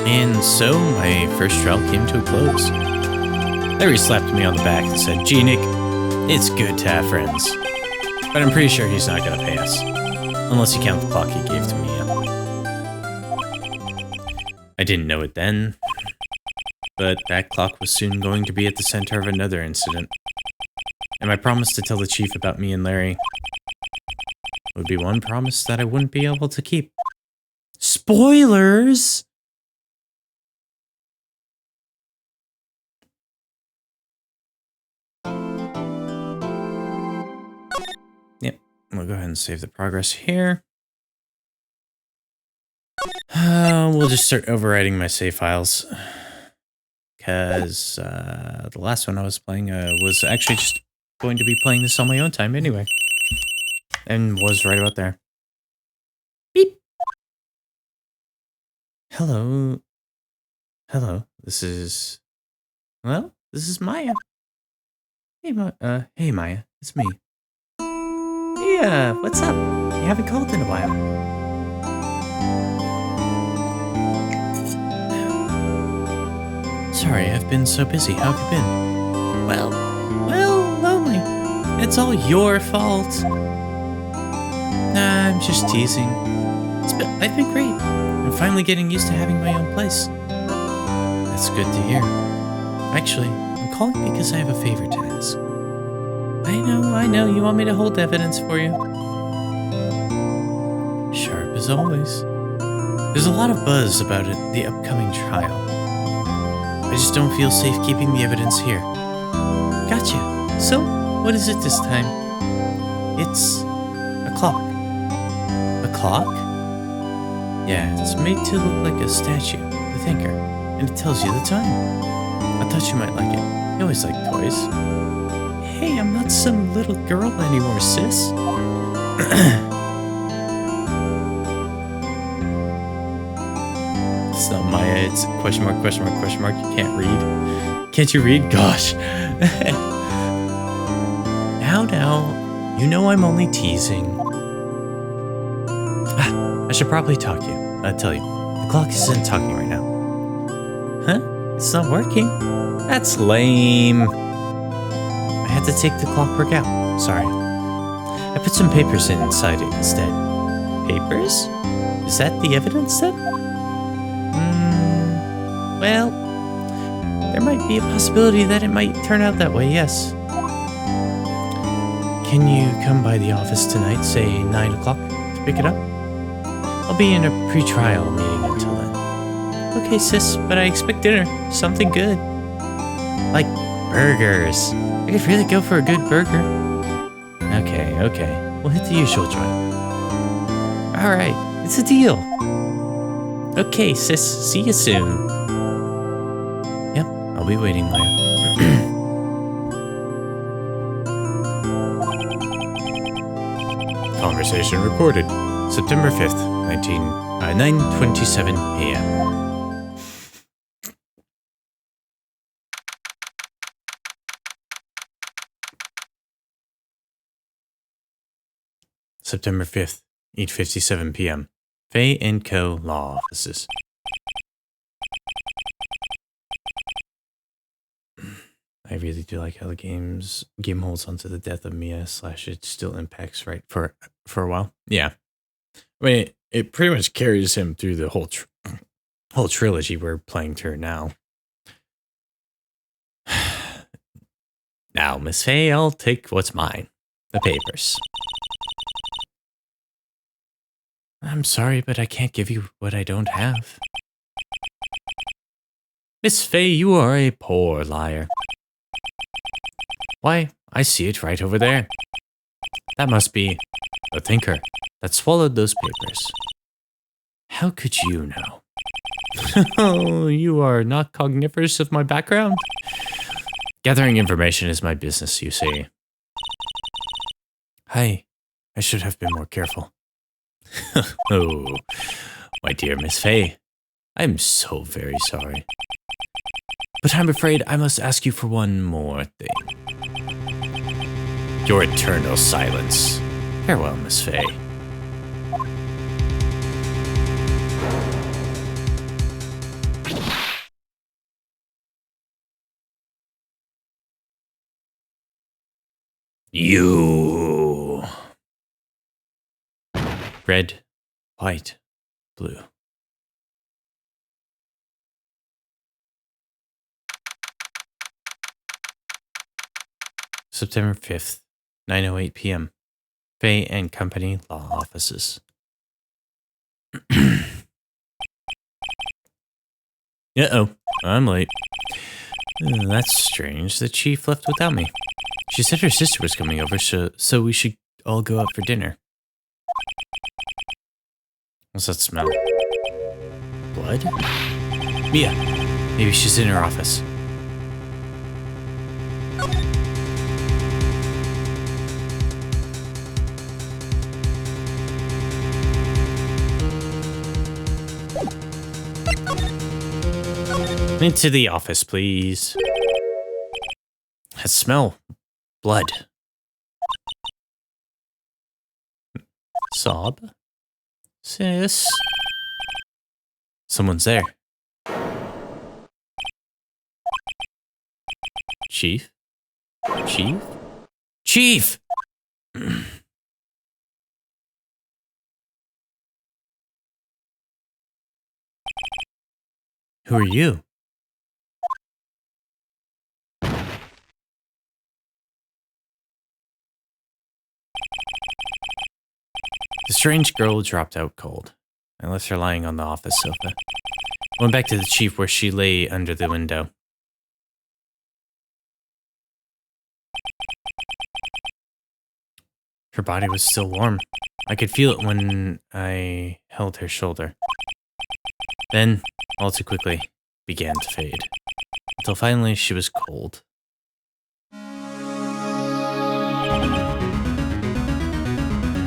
And so, my first trial came to a close. Larry slapped me on the back and said, "Gee, Nick, it's good to have friends." But I'm pretty sure he's not gonna pay us. Unless you count the clock he gave to Mia. I didn't know it then, but that clock was soon going to be at the center of another incident. And my promise to tell the chief about me and Larry would be one promise that I wouldn't be able to keep. Spoilers! Yep, we'll go ahead and save the progress here. We'll just start overwriting my save files. Because the last one I was playing was actually just going to be playing this on my own time anyway. And was right about there. Beep! Hello. Hello, this is... Well, this is Maya. Hey, hey Maya, it's me. Yeah, what's up? You haven't called in a while. Sorry, I've been so busy. How have you been? Well, lonely. It's all your fault. Nah, I'm just teasing. I've been great. I'm finally getting used to having my own place. That's good to hear. Actually, I'm calling because I have a favor to ask. I know, you want me to hold evidence for you. Sharp as always. There's a lot of buzz about the upcoming trial. I just don't feel safe keeping the evidence here. Gotcha. So, what is it this time? It's a clock. A clock? Yeah, it's made to look like a statue, the thinker, and it tells you the time. I thought you might like it. You always like toys. Hey, I'm not some little girl anymore, sis. It's not Maya, it's question mark, question mark, question mark. You can't read. Can't you read? Gosh. Now, you know I'm only teasing. I should probably tell you. The clock isn't talking right now. Huh? It's not working? That's lame. I had to take the clockwork out. Sorry. I put some papers inside it instead. Papers? Is that the evidence then? Well, there might be a possibility that it might turn out that way, yes. Can you come by the office tonight, say 9 o'clock, to pick it up? I'll be in a pre-trial meeting until then. Okay, sis, but I expect dinner. Something good. Like burgers. I could really go for a good burger. Okay. We'll hit the usual joint. Alright, it's a deal. Okay, sis, see you soon. Yep, I'll be waiting, Leia. Conversation recorded. September 5th, 9:27 a.m. September 5th, 8:57 p.m. Faye & Co. Law Offices. I really do like how the game holds onto the death of Mia / it still impacts right for a while. Yeah. I mean, it pretty much carries him through the whole trilogy we're playing through now. Now, Miss Faye, I'll take what's mine. The papers. I'm sorry, but I can't give you what I don't have. Miss Faye, you are a poor liar. Why, I see it right over there. That must be the thinker that swallowed those papers. How could you know? Oh, you are not cognivorous of my background? Gathering information is my business, you see. Hi, I should have been more careful. Oh, my dear Miss Faye, I am so very sorry. But I'm afraid I must ask you for one more thing. Your eternal silence. Farewell, Miss Faye. You. Red, white, blue. September 5th, 9:08 p.m. Faye & Company Law Offices. Uh-oh, I'm late. That's strange. The chief left without me. She said her sister was coming over, so we should all go out for dinner. What's that smell? Blood? Mia, maybe she's in her office. Into the office, please. That smell. Blood. Sob? Sis? Someone's there. Chief? Chief? Chief! Who are you? The strange girl dropped out cold. I left her lying on the office sofa. Went back to the chief where she lay under the window. Her body was still warm. I could feel it when I held her shoulder. Then, all too quickly, began to fade. Until finally she was cold.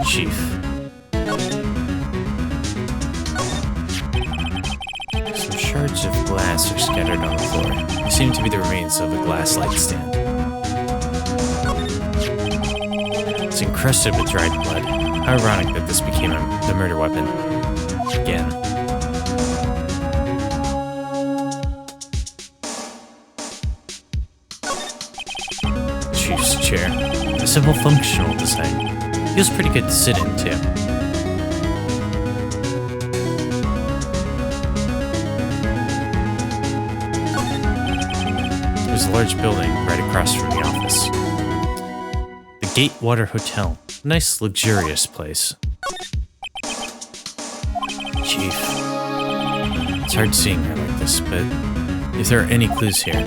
Chief. Some shards of glass are scattered on the floor. They seem to be the remains of a glass light stand. It's encrusted with dried blood. How ironic that this became the murder weapon. again. Chief's chair. A simple functional design. Feels pretty good to sit in, too. There's a large building right across from the office. The Gatewater Hotel. Nice, luxurious place. Chief. It's hard seeing her like this, but if there are any clues here,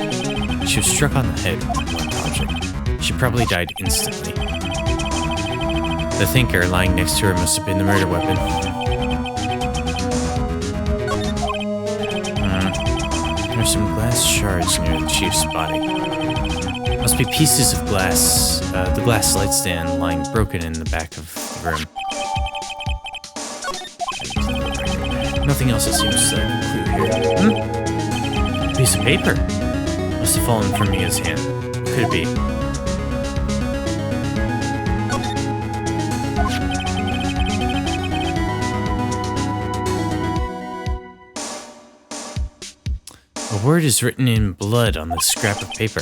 she was struck on the head with a blunt object. She probably died instantly. The thinker lying next to her must have been the murder weapon. There's some glass shards near the chief's body. Must be pieces of glass, the glass light stand lying broken in the back of the room. Nothing else that seems like a clue here. A piece of paper. Must have fallen from Mia's hand. What could it be? A word is written in blood on this scrap of paper.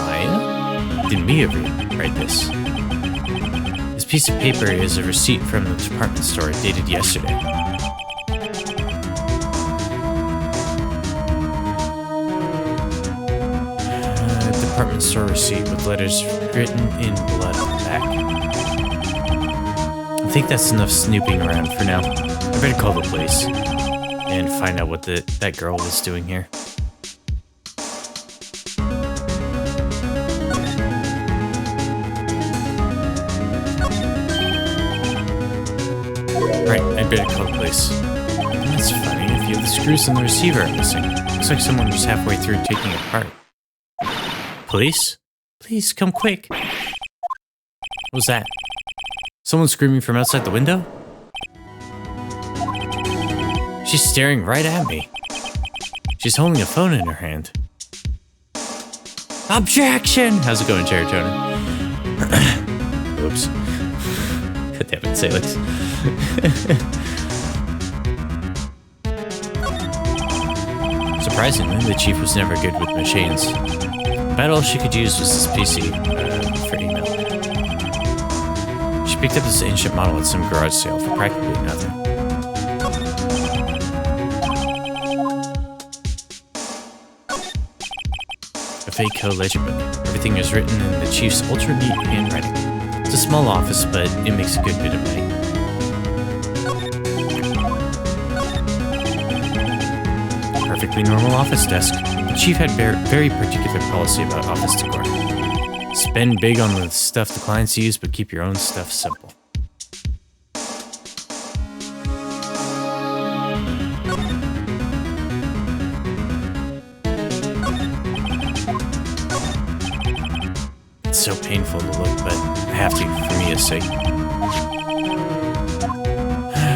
Maya? Did Mia write this? This piece of paper is a receipt from the department store dated yesterday. Department store receipt with letters written in blood on the back. I think that's enough snooping around for now. I better call the police and find out what that girl was doing here. Right, I better call the police. That's funny, a few of the screws in the receiver are missing. Looks like someone was halfway through taking it apart. Police? Please, come quick. What was that? Someone screaming from outside the window? She's staring right at me. She's holding a phone in her hand. Objection! How's it going, Serotonin? Oops. God damn it, Salix. Surprisingly, the chief was never good with machines. About all she could use was this PC for email. She picked up this ancient model at some garage sale for practically nothing. A fake code ledger book. Everything is written in the chief's ultra-neat handwriting. It's a small office, but it makes a good bit of money. Perfectly normal office desk. The chief had very particular policy about office decor. Spend big on the stuff the clients use, but keep your own stuff simple. It's so painful to look, but I have to for Mia's sake.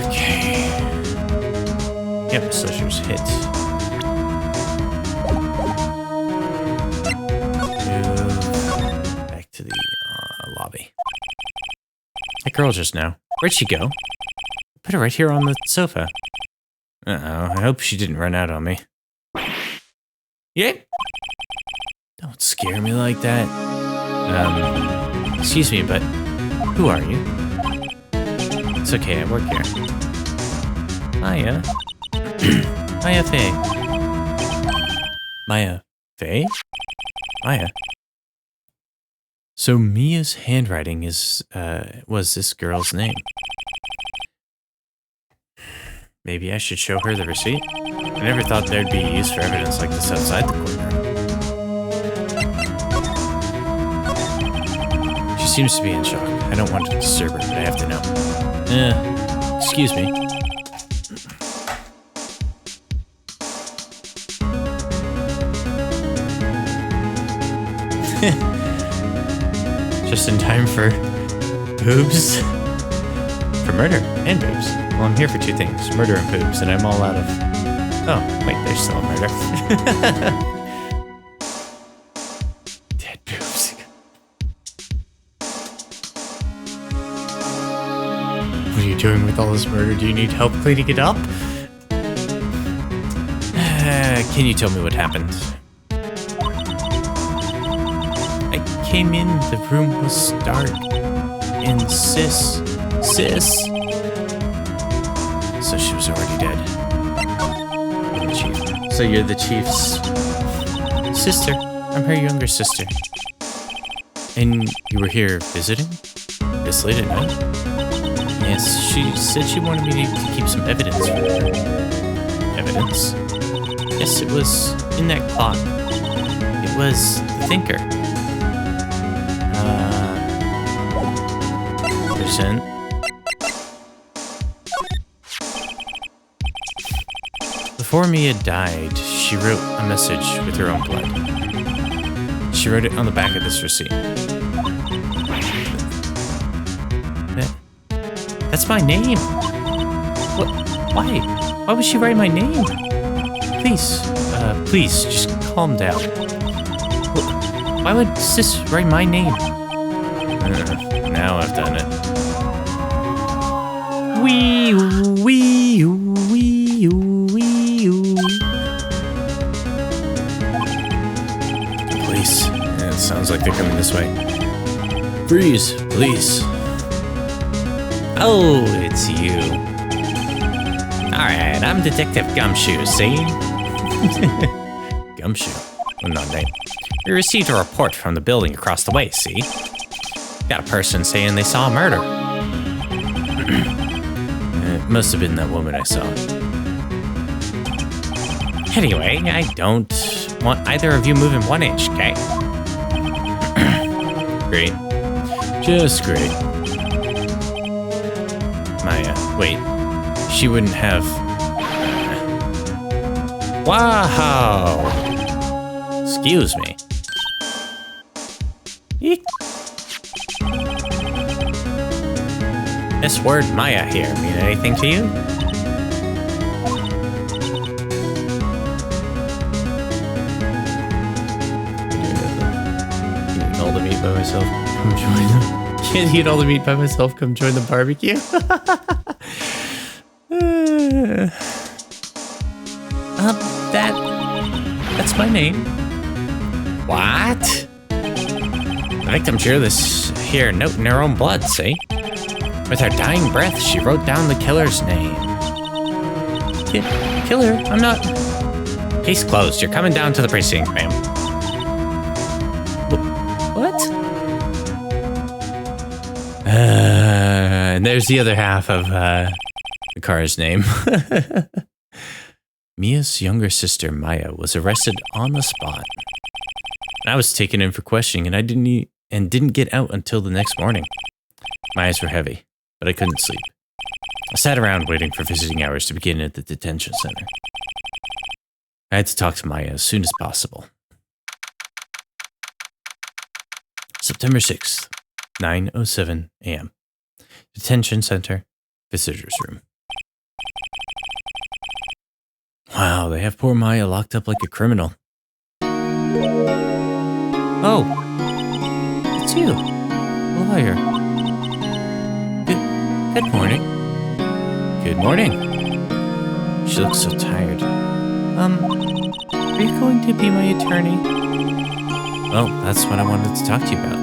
Okay. Yep, so she was hit. Back to the lobby. That girl just now. Where'd she go? Put her right here on the sofa. Uh-oh, I hope she didn't run out on me. Yeah? Don't scare me like that. Excuse me, but who are you? It's okay, I work here. Maya? Maya Faye. Maya Faye? Maya? So Mia's handwriting was this girl's name. Maybe I should show her the receipt? I never thought there'd be use for evidence like this outside the courtroom. She seems to be in shock. I don't want to disturb her, but I have to know. Excuse me. Just in time for boobs? For murder and boobs. Well, I'm here for two things, murder and boobs, and I'm all out of... Oh, wait, there's still a murder. Dead boobs. are you doing with all this murder? Do you need help cleaning it up? Can you tell me what happened? I came in, the room was dark. And sis. So she was already dead. I'm the chief. So you're the chief's sister. I'm her younger sister. And you were here visiting? This late at night? Yes, she said she wanted me to keep some evidence for her. Evidence? Yes, it was in that clock. It was the thinker. Percent. Before Mia died, she wrote a message with her own blood. She wrote it on the back of this receipt. That's my name. What? Why? Why would she write my name? Please, just calm down. Why would sis write my name? Now I've done it. Wee wee wee wee. Police. Yeah, it sounds like they're coming this way. Freeze, police. Oh, it's you. Alright, I'm Detective Gumshoe, see? Gumshoe? Well, not name. We received a report from the building across the way, see? Got a person saying they saw a murder. It must have been that woman I saw. Anyway, I don't want either of you moving 1 inch, okay? Great. Just great. Maya, wait. She wouldn't have... Wow! Excuse me. Eek. This word Maya here mean anything to you? Can eat all the meat by myself? Come join them. Can't eat all the meat by myself. Come join the barbecue. That's my name. What? The victim drew this here note in her own blood, see? With her dying breath, she wrote down the killer's name. Killer? I'm not... Case closed. You're coming down to the precinct, ma'am. What? And there's the other half of the car's name. Mia's younger sister, Maya, was arrested on the spot. I was taken in for questioning, and I didn't get out until the next morning. My eyes were heavy, but I couldn't sleep. I sat around waiting for visiting hours to begin at the detention center. I had to talk to Maya as soon as possible. September 6th, 9:07 a.m. Detention center, visitors room. Wow, they have poor Maya locked up like a criminal. Oh, it's you, lawyer. Good morning. Good morning. She looks so tired. Are you going to be my attorney? Well, that's what I wanted to talk to you about.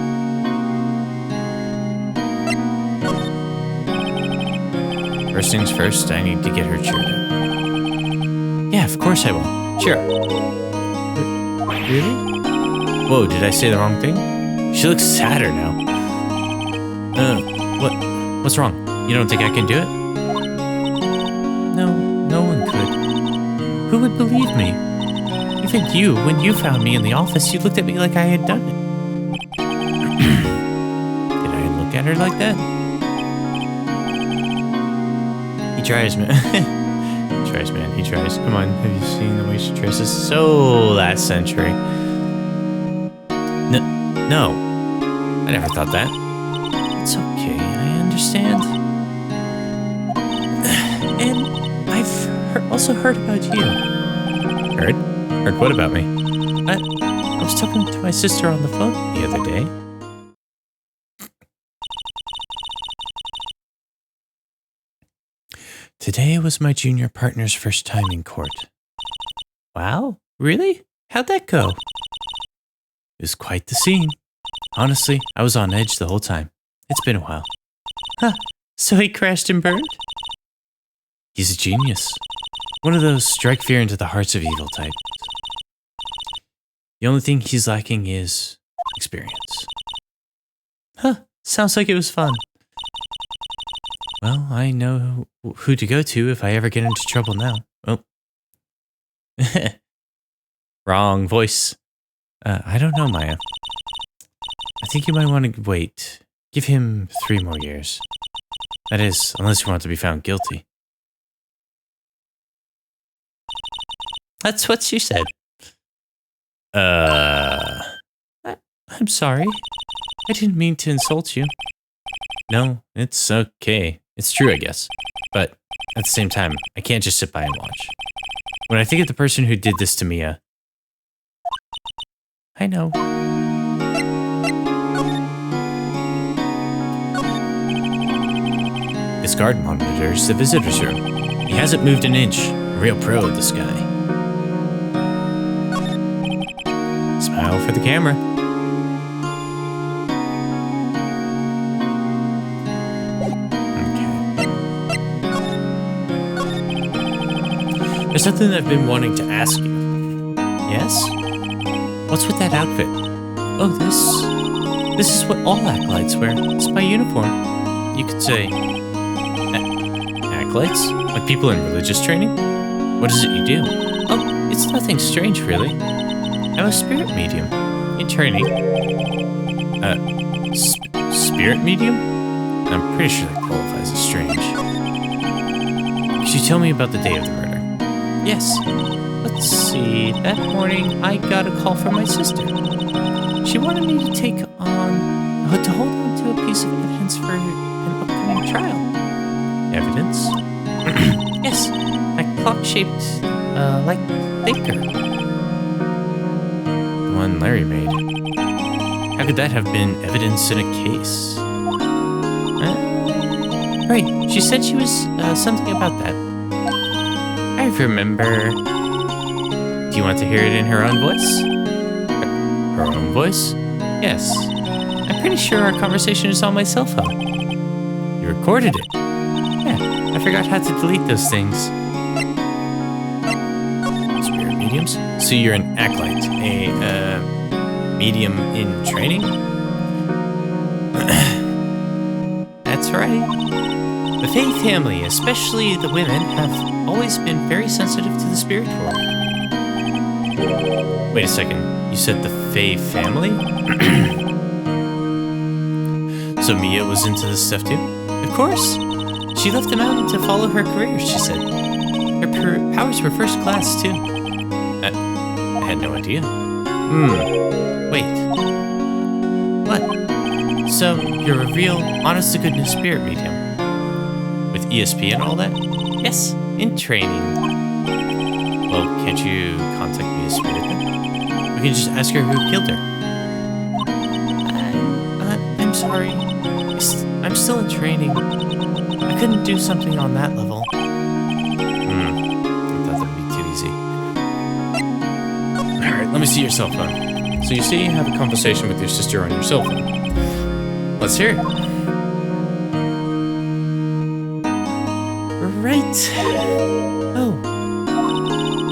First things first, I need to get her cheered up. Yeah, of course I will. Cheer up. Really? Whoa, did I say the wrong thing? She looks sadder now. What's wrong? You don't think I can do it? No one could. Who would believe me? Even you, when you found me in the office, you looked at me like I had done it. Did I look at her like that? He tries, man. He tries. Come on, have you seen the way she dresses? So last century. No. I never thought that. It's okay, I understand. And I've also heard about you. Heard? Heard what about me? I was talking to my sister on the phone the other day. Today was my junior partner's first time in court. Wow, really? How'd that go? It was quite the scene. Honestly, I was on edge the whole time. It's been a while. Huh, so he crashed and burned? He's a genius. One of those strike fear into the hearts of evil types. The only thing he's lacking is experience. Huh, sounds like it was fun. Well, I know who to go to if I ever get into trouble now. Oh. Wrong voice. I don't know, Maya. I think you might want to wait. Give him 3 more years. That is, unless you want to be found guilty. That's what she said. I'm sorry. I didn't mean to insult you. No, it's okay. It's true, I guess. But at the same time, I can't just sit by and watch. When I think of the person who did this to Mia... I know. This guard monitors the visitor's room. He hasn't moved an inch. A real pro, this guy. Smile for the camera. There's something I've been wanting to ask you. Yes? What's with that outfit? Oh, this is what all acolytes wear. It's my uniform. You could say... acolytes? Like people in religious training? What is it you do? Oh, it's nothing strange, really. I'm a spirit medium. In training. Spirit medium? I'm pretty sure that qualifies as strange. Could you tell me about the day of the murder? Yes. Let's see. That morning, I got a call from my sister. She wanted me to hold on to a piece of evidence for an upcoming trial. Evidence? Yes. A clock shaped, like thinker. The one Larry made. How could that have been evidence in a case? Right. She said she was, something about that. I remember. Do you want to hear it in her own voice? Her own voice? Yes. I'm pretty sure our conversation is on my cell phone. You recorded it? Yeah, I forgot how to delete those things. Spirit mediums? So you're an acolyte, a, medium in training? That's right. The Fae family, especially the women, have always been very sensitive to the spirit world. Wait a second, you said the Fae family? So Mia was into this stuff too? Of course! She left the mountain to follow her career, she said. Her powers were first class too. I had no idea. Wait. What? So, you're a real, honest-to-goodness spirit medium? With ESP and all that? Yes, in training. Well, can't you contact me as spirit then? We can just ask her who killed her. I'm sorry. I'm still in training. I couldn't do something on that level. I thought that'd be too easy. Alright, let me see your cell phone. So you say you have a conversation with your sister on your cell phone. Let's hear it. Right. Oh.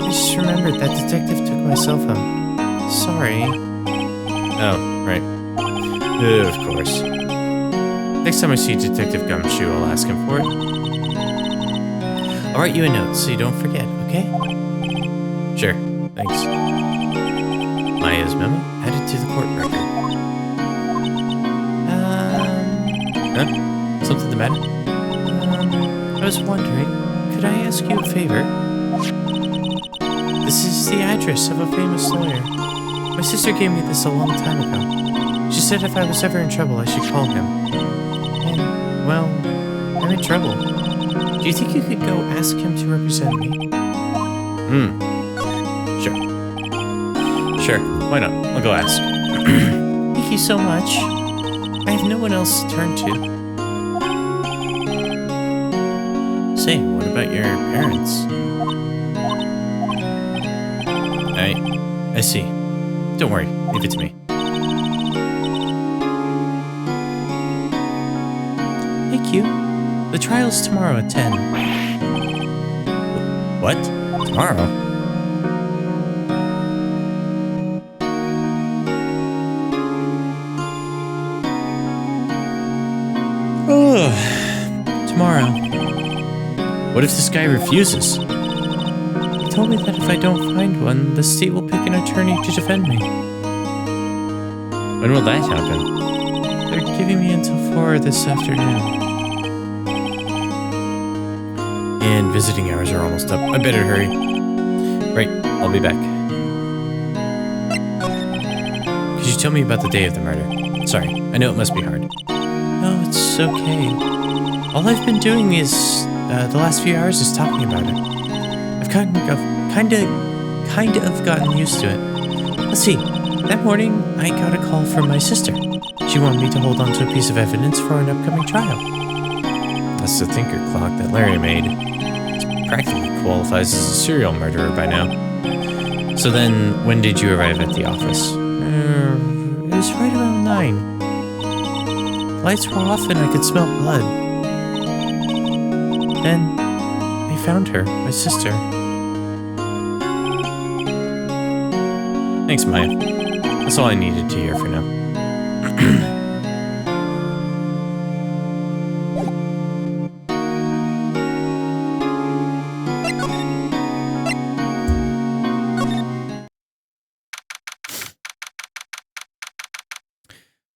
I just remembered that detective took my cell phone. Sorry. Oh, right. Of course. Next time I see Detective Gumshoe, I'll ask him for it. I'll write you a note so you don't forget, okay? Sure, thanks. Maya's memo added to the court record. Huh? Something the matter? I was wondering, could I ask you a favor? This is the address of a famous lawyer. My sister gave me this a long time ago. She said if I was ever in trouble, I should call him. And, well, I'm in trouble. Do you think you could go ask him to represent me? Sure. Sure, why not? I'll go ask. Thank you so much. I have no one else to turn to. say, what about your parents? I see. Don't worry, leave it to me. Hey, Q. The trial's tomorrow at 10. What? Tomorrow? Oh, tomorrow. What if this guy refuses? He told me that if I don't find one, the state will pick an attorney to defend me. When will that happen? They're giving me until 4 this afternoon. And visiting hours are almost up. I better hurry. Right, I'll be back. Could you tell me about the day of the murder? Sorry, I know it must be hard. No, it's okay. All I've been doing is, the last few hours is talking about it. I've kind of gotten used to it. Let's see, that morning I got a call from my sister. She wanted me to hold on to a piece of evidence for an upcoming trial. That's the thinker clock that Larry made. It practically qualifies as a serial murderer by now. So then, when did you arrive at the office? It was right around 9. The lights were off and I could smell blood. Then, I found her, my sister. Thanks, Maya. That's all I needed to hear for now.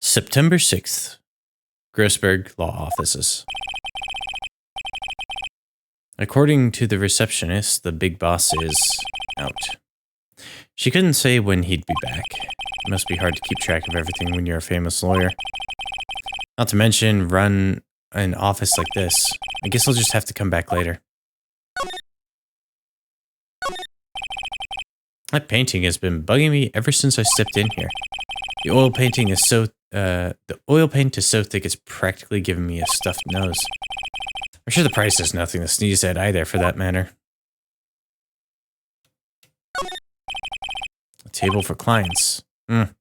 September 6th. Grossberg Law Offices. According to the receptionist, the big boss is out. She couldn't say when he'd be back. It must be hard to keep track of everything when you're a famous lawyer. Not to mention, run an office like this. I guess I'll just have to come back later. That painting has been bugging me ever since I stepped in here. The oil paint is so thick it's practically giving me a stuffed nose. I'm sure the price is nothing to sneeze at either, for that matter. A table for clients. An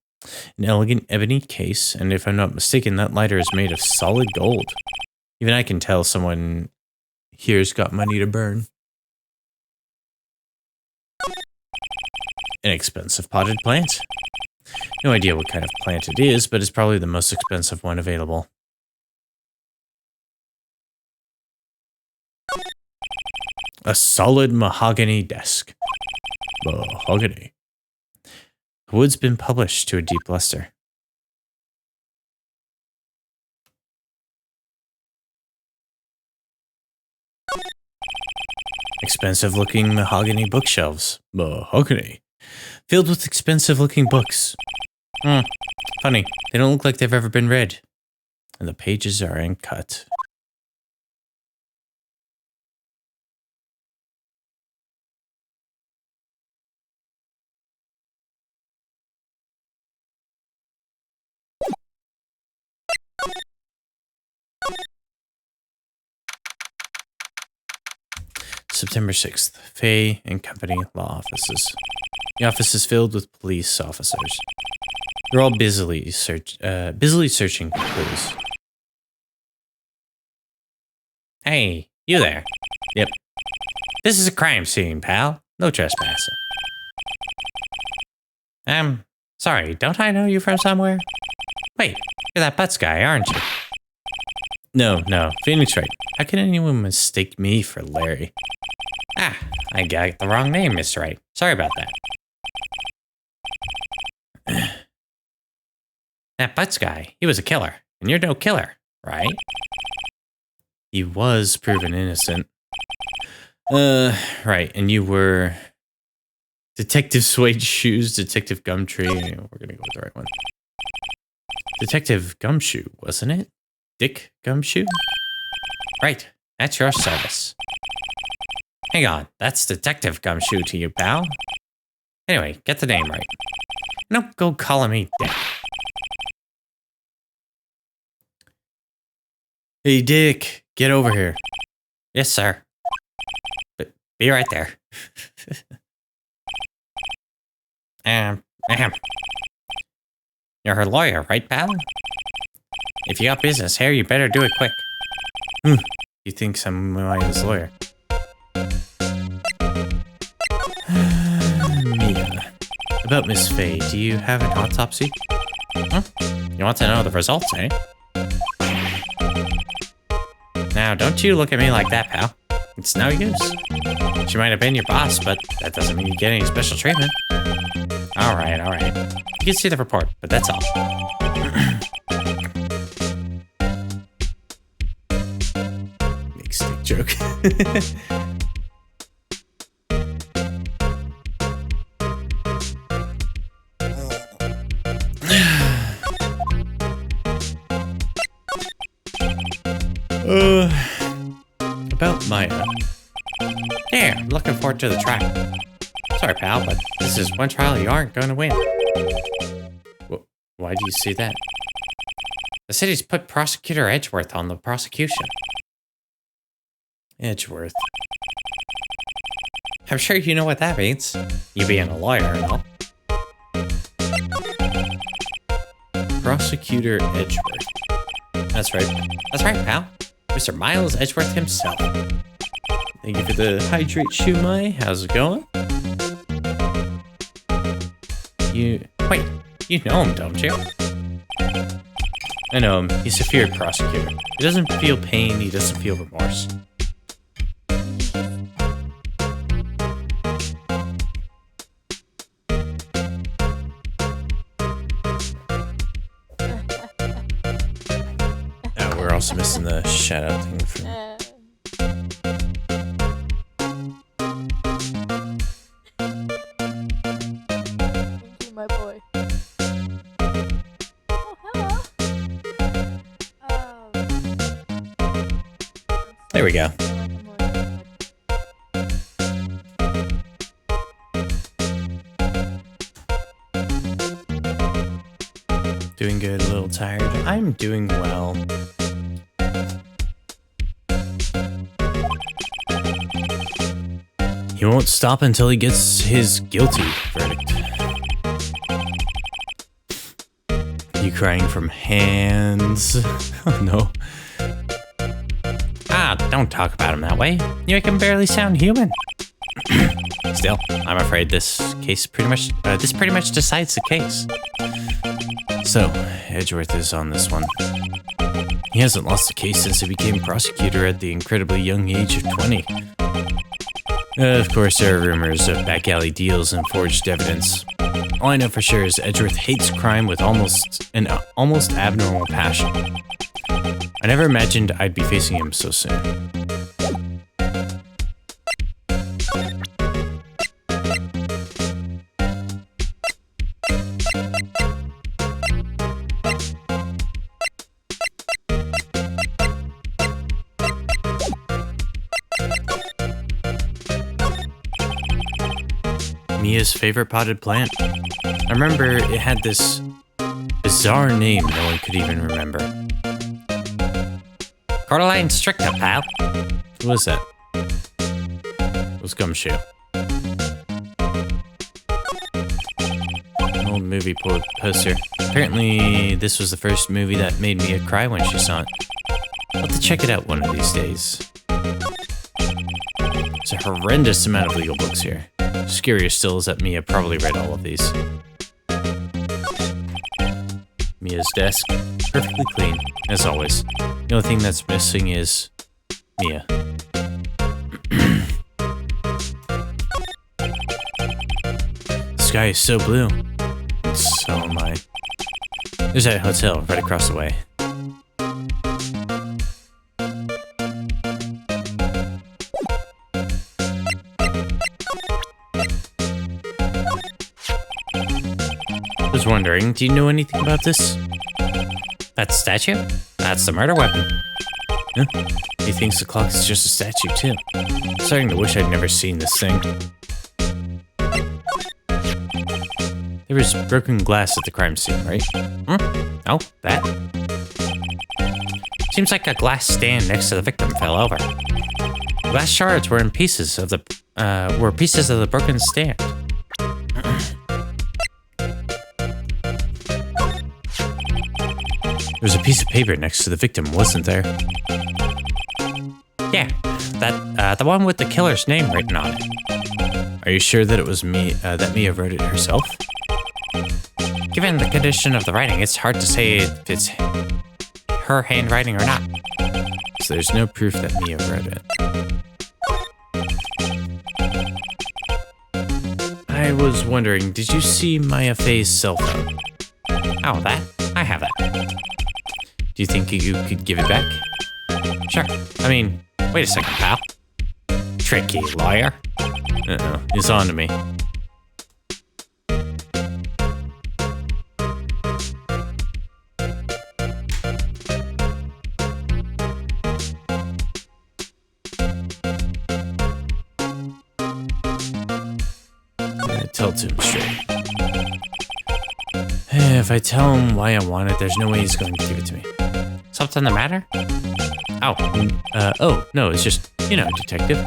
elegant ebony case, and if I'm not mistaken, that lighter is made of solid gold. Even I can tell someone here's got money to burn. An expensive potted plant. No idea what kind of plant it is, but it's probably the most expensive one available. A solid mahogany desk. Mahogany. The wood's been polished to a deep luster. Expensive-looking mahogany bookshelves. Mahogany. Filled with expensive-looking books. Funny, they don't look like they've ever been read. And the pages are uncut. September 6th. Fay and Company Law Offices. The office is filled with police officers. They're all busily searching for clues. Hey, you there. Yep. This is a crime scene, pal. No trespassing. Sorry, don't I know you from somewhere? Wait, you're that Butts guy, aren't you? No, Phoenix Wright. How can anyone mistake me for Larry? Ah, I got the wrong name, Mr. Wright. Sorry about that. That Butts guy, he was a killer, and you're no killer, right? He was proven innocent. Right, and you were Detective Suede Shoes, Detective Gumtree. We're gonna go with the right one. Detective Gumshoe, wasn't it? Dick Gumshoe? Right, that's your service. Hang on, that's Detective Gumshoe to you, pal. Anyway, get the name right. Don't go calling me Dick. Hey, Dick, get over here. Yes, sir. Be right there. Ahem. You're her lawyer, right, pal? If you got business here, you better do it quick. He thinks I'm Maya's lawyer. Mia. About Miss Faye, do you have an autopsy? You want to know the results, eh? Now, don't you look at me like that, pal. It's no use. She might have been your boss, but that doesn't mean you get any special treatment. Alright. You can see the report, but that's all. Big stick joke. About Maya. Yeah, I'm looking forward to the trial. Sorry, pal, but this is one trial you aren't going to win. Why do you say that? The city's put Prosecutor Edgeworth on the prosecution. Edgeworth. I'm sure you know what that means. You being a lawyer and all. Prosecutor Edgeworth. That's right, pal. Mr. Miles Edgeworth himself. Thank you for the hydrate shumai. How's it going? Wait, you know him, don't you? I know him. He's a feared prosecutor. He doesn't feel pain, he doesn't feel remorse. We're also missing the shout-out thing from... Thank you, my boy. Oh, hello. There we go. Doing good, a little tired. I'm doing well. He won't stop until he gets his guilty verdict. You crying from hands? Oh no. Don't talk about him that way. You make him barely sound human. Still, I'm afraid this pretty much decides the case. So, Edgeworth is on this one. He hasn't lost a case since he became prosecutor at the incredibly young age of 20. Of course, there are rumors of back alley deals and forged evidence. All I know for sure is Edgeworth hates crime with an almost abnormal passion. I never imagined I'd be facing him so soon. Mia's favorite potted plant. I remember it had this bizarre name no one could even remember. Coraline Stricta, pal. Who was that? It was Gumshoe. An old movie poster. Apparently, this was the first movie that made Mia cry when she saw it. I'll have to check it out one of these days. There's a horrendous amount of legal books here. Scarier still is that Mia probably read all of these. Mia's desk, perfectly clean, as always. The only thing that's missing is Mia. The sky is so blue. And so am I. There's that hotel right across the way. I was wondering, do you know anything about this? That statue? That's the murder weapon. Huh? He thinks the clock is just a statue, too. I'm starting to wish I'd never seen this thing. There was broken glass at the crime scene, right? Oh, that? Seems like a glass stand next to the victim fell over. Glass shards were in pieces of the were pieces of the broken stand. There was a piece of paper next to the victim, wasn't there? Yeah, the one with the killer's name written on it. Are you sure that it was me, that Mia wrote it herself? Given the condition of the writing, it's hard to say if it's her handwriting or not. So there's no proof that Mia wrote it. I was wondering, did you see Maya Fey's cell phone? Oh, that? I have that. Do you think you could give it back? Sure. I mean, wait a second, pal. Tricky lawyer. Uh-oh, he's on to me. Tell it to him straight. If I tell him why I want it, there's no way he's going to give it to me. Something the matter? Oh, no, it's just, detective.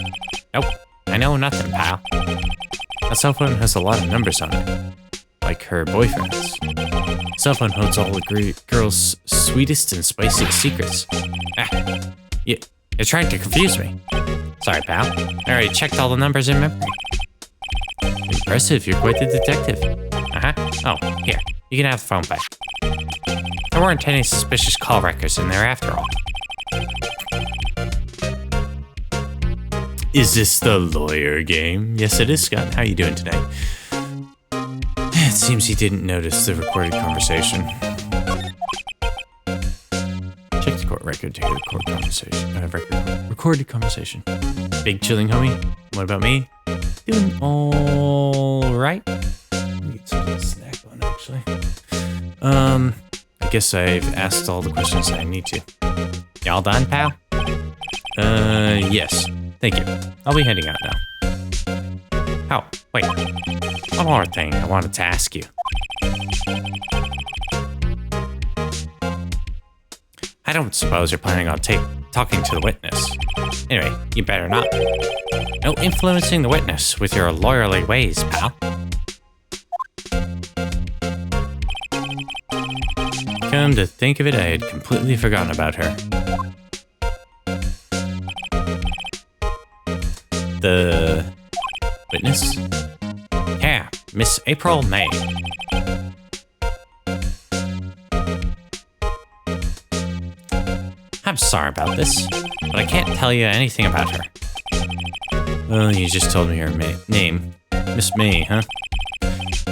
Nope, I know nothing, pal. That cell phone has a lot of numbers on it, like her boyfriend's. Cell phone holds all the girl's sweetest and spiciest secrets. You're trying to confuse me. Sorry, pal. I already checked all the numbers in memory. Impressive, you're quite the detective. Oh, here, you can have the phone back. There weren't any suspicious call records in there after all. Is this the lawyer game? Yes, it is, Scott. How are you doing today? It seems he didn't notice the recorded conversation. Check the court record to hear the court conversation. Recorded conversation. Big chilling, homie. What about me? Doing all right. Need some snack on, actually. I guess I've asked all the questions I need to. Y'all done, pal? Yes. Thank you. I'll be heading out now. Oh, wait. One more thing I wanted to ask you. I don't suppose you're planning on talking to the witness. Anyway, you better not. No influencing the witness with your lawyerly ways, pal. Come to think of it, I had completely forgotten about her. The witness? Yeah, Miss April May. I'm sorry about this, but I can't tell you anything about her. Well, you just told me her name. Miss May, huh?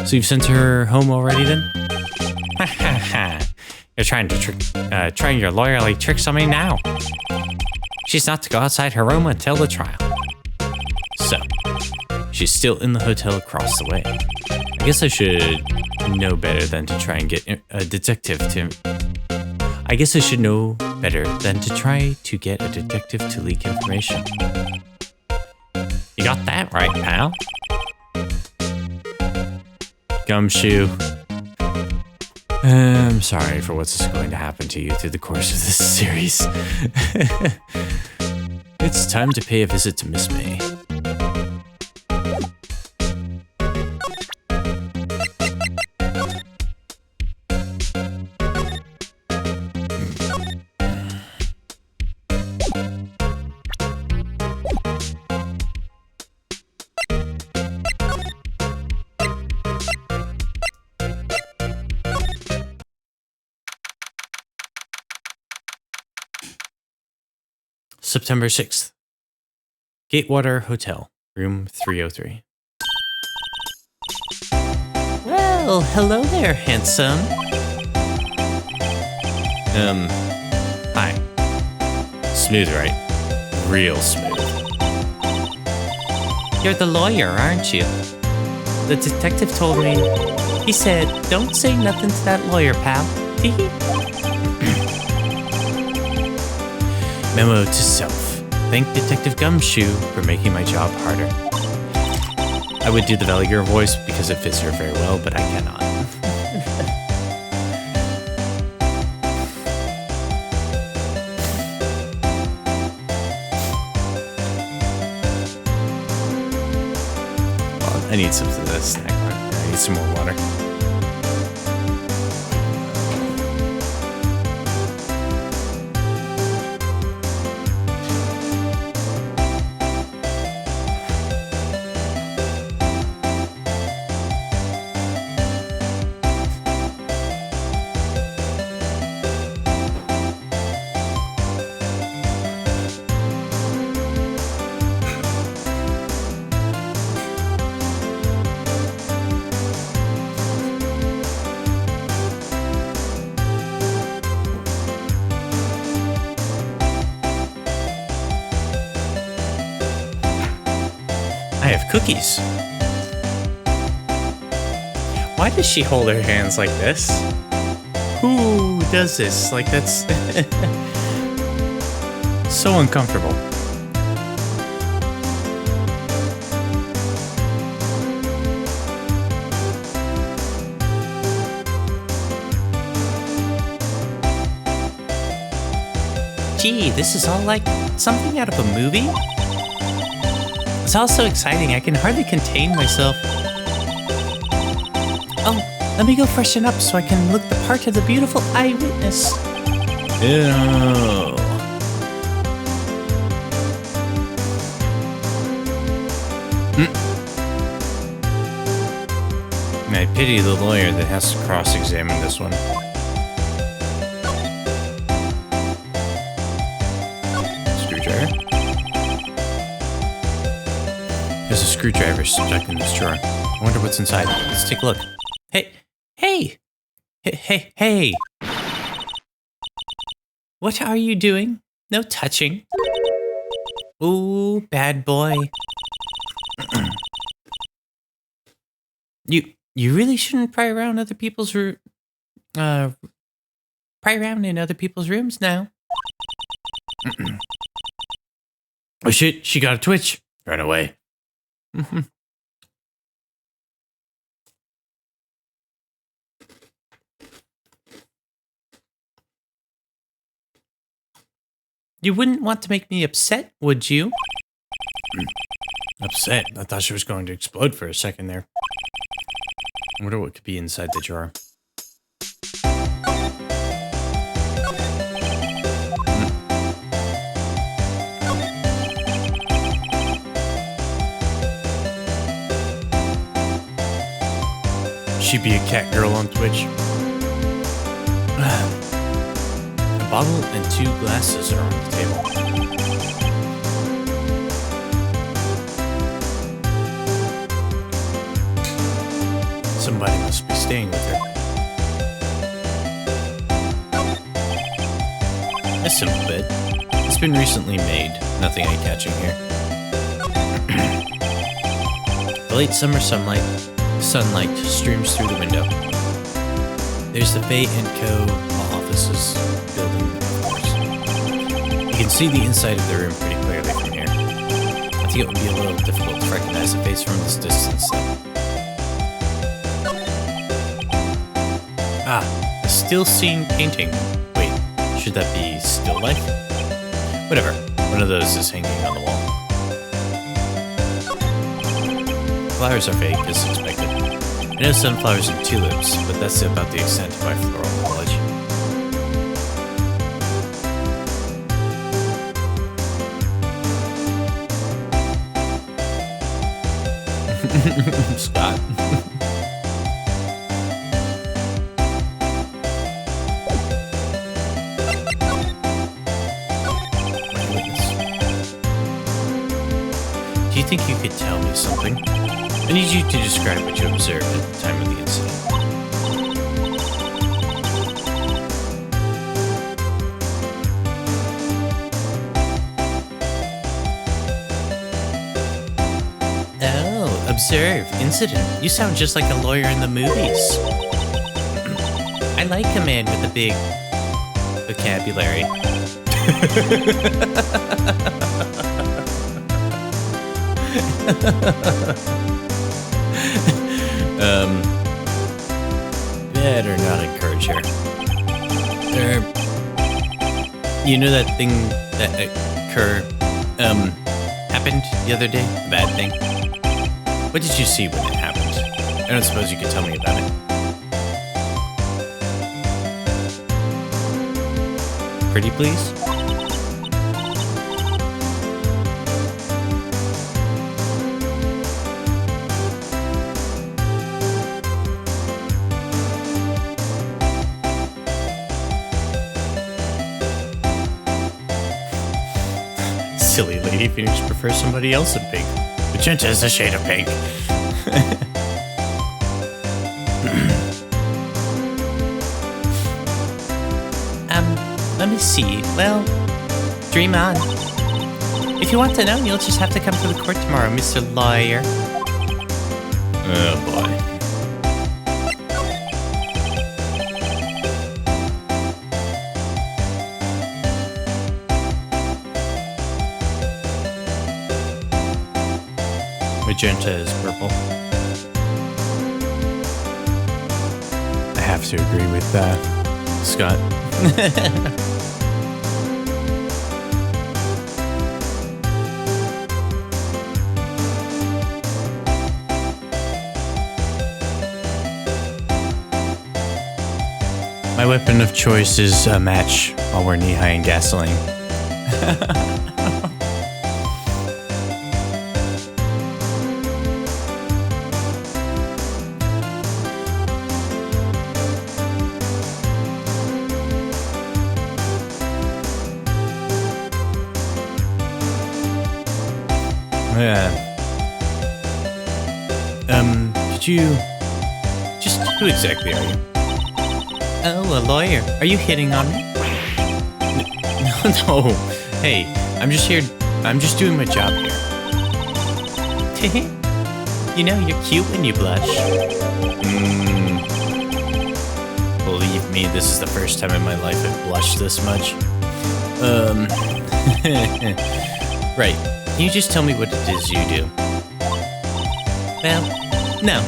So you've sent her home already then? Ha ha ha. You're trying your lawyerly tricks on me now. She's not to go outside her room until the trial. So, she's still in the hotel across the way. I guess I should know better than to try and get a detective to... I guess I should know better than to try to get a detective to leak information. You got that right, pal. Gumshoe. I'm sorry for what's going to happen to you through the course of this series. It's time to pay a visit to Miss May. September 6th. Gatewater Hotel, room 303. Well, hello there, handsome. Hi. Smooth, right? Real smooth. You're the lawyer, aren't you? The detective told me. He said, don't say nothing to that lawyer, pal. Memo to self. Thank Detective Gumshoe for making my job harder. I would do the Valiger voice because it fits her very well, but I cannot. I need some of this snack bar. I need some more water. I have cookies. Why does she hold her hands like this? Who does this? Like, that's so uncomfortable. Gee, this is all like something out of a movie? It's all so exciting, I can hardly contain myself. Oh, let me go freshen up so I can look the part of the beautiful eyewitness. Ew. I pity the lawyer that has to cross-examine this one. Screwdriver? There's a screwdriver stuck in this drawer. I wonder what's inside. Let's take a look. Hey! Hey! Hey! What are you doing? No touching. Ooh, bad boy. You really shouldn't pry around other people's pry around in other people's rooms now. Oh shit, she got a twitch. Run away. You wouldn't want to make me upset, would you? Upset? I thought she was going to explode for a second there. I wonder what could be inside the jar. She'd be a cat girl on Twitch. A bottle and 2 glasses are on the table. Somebody must be staying with her. A simple bed. It's been recently made. Nothing eye-catching here. The late summer sunlight streams through the window. There's the Bay & Co. offices building, of course. You can see the inside of the room pretty clearly from here. I think it would be a little difficult to recognize the face from this distance, though. Ah, a still scene painting. Wait, should that be still life? Whatever, one of those is hanging on the wall. Flowers are fake, as expected. I know sunflowers and tulips, but that's about the extent of my floral knowledge. Scott. Do you think you could tell me something? I need you to describe what you observed at the time of the incident. Oh, observe, incident. You sound just like a lawyer in the movies. I like a man with a big vocabulary. Better not encourage her. You know that thing that happened the other day? The bad thing? What did you see when it happened? I don't suppose you could tell me about it. Pretty please? Silly Lady Phoenix prefers somebody else in pink. Magenta is a shade of pink. Let me see. Well, dream on. If you want to know, you'll just have to come to the court tomorrow, Mr. Lawyer. Oh boy. Magenta is purple. I have to agree with Scott. My weapon of choice is a match while we're knee-high in gasoline. Could you... Just who exactly are you? Oh, a lawyer. Are you hitting on me? No. Hey, I'm just here... I'm just doing my job here. You know, you're cute when you blush. Believe me, this is the first time in my life I've blushed this much. Right. Can you just tell me what it is you do? Well, no.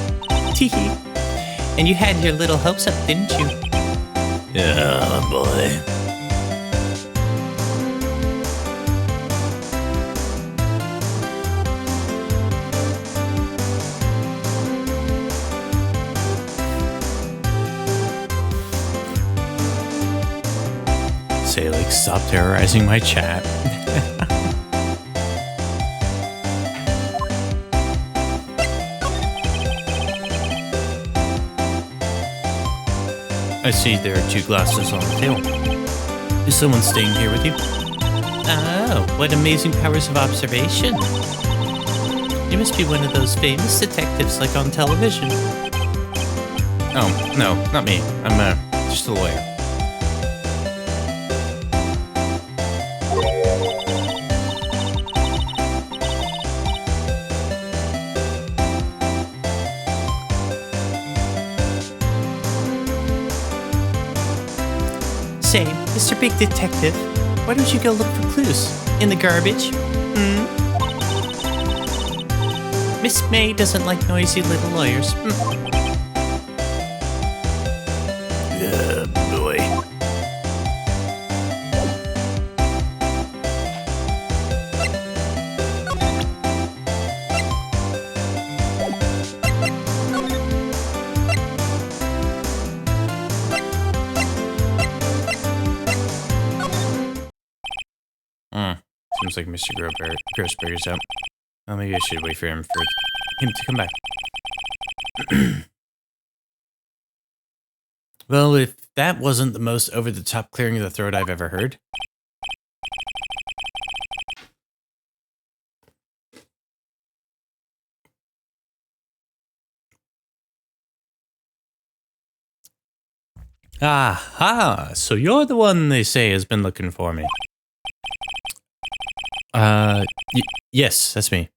Teehee. And you had your little hopes up, didn't you? Oh, boy. Say, like, stop terrorizing my chat. I see there are 2 glasses on the table. Is someone staying here with you? Oh, what amazing powers of observation. You must be one of those famous detectives like on television. Oh, no, not me. I'm just a lawyer. Say, Mr. Big Detective, why don't you go look for clues? In the garbage? Miss May doesn't like noisy little lawyers. Boy. Seems like Mr. Grossberger's out. Well, maybe I should wait for him to come back. Well, if that wasn't the most over-the-top clearing of the throat I've ever heard. Aha! So you're the one they say has been looking for me. Yes, that's me.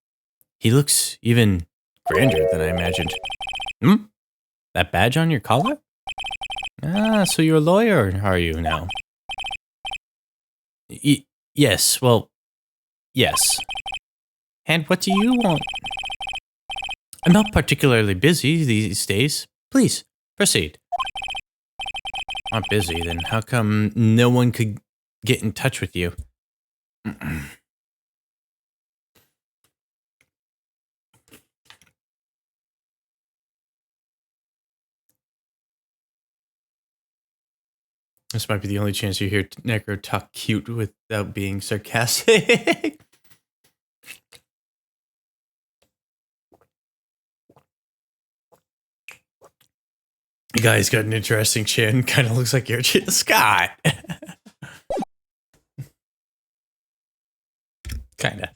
He looks even grander than I imagined. That badge on your collar? Ah, so you're a lawyer, are you now? Yes, well, yes. And what do you want? I'm not particularly busy these days. Please, proceed. Not busy, then how come no one could get in touch with you? This might be the only chance you hear Necro talk cute without being sarcastic. You guys got an interesting chin. Kind of looks like your chin, Scott. Kinda.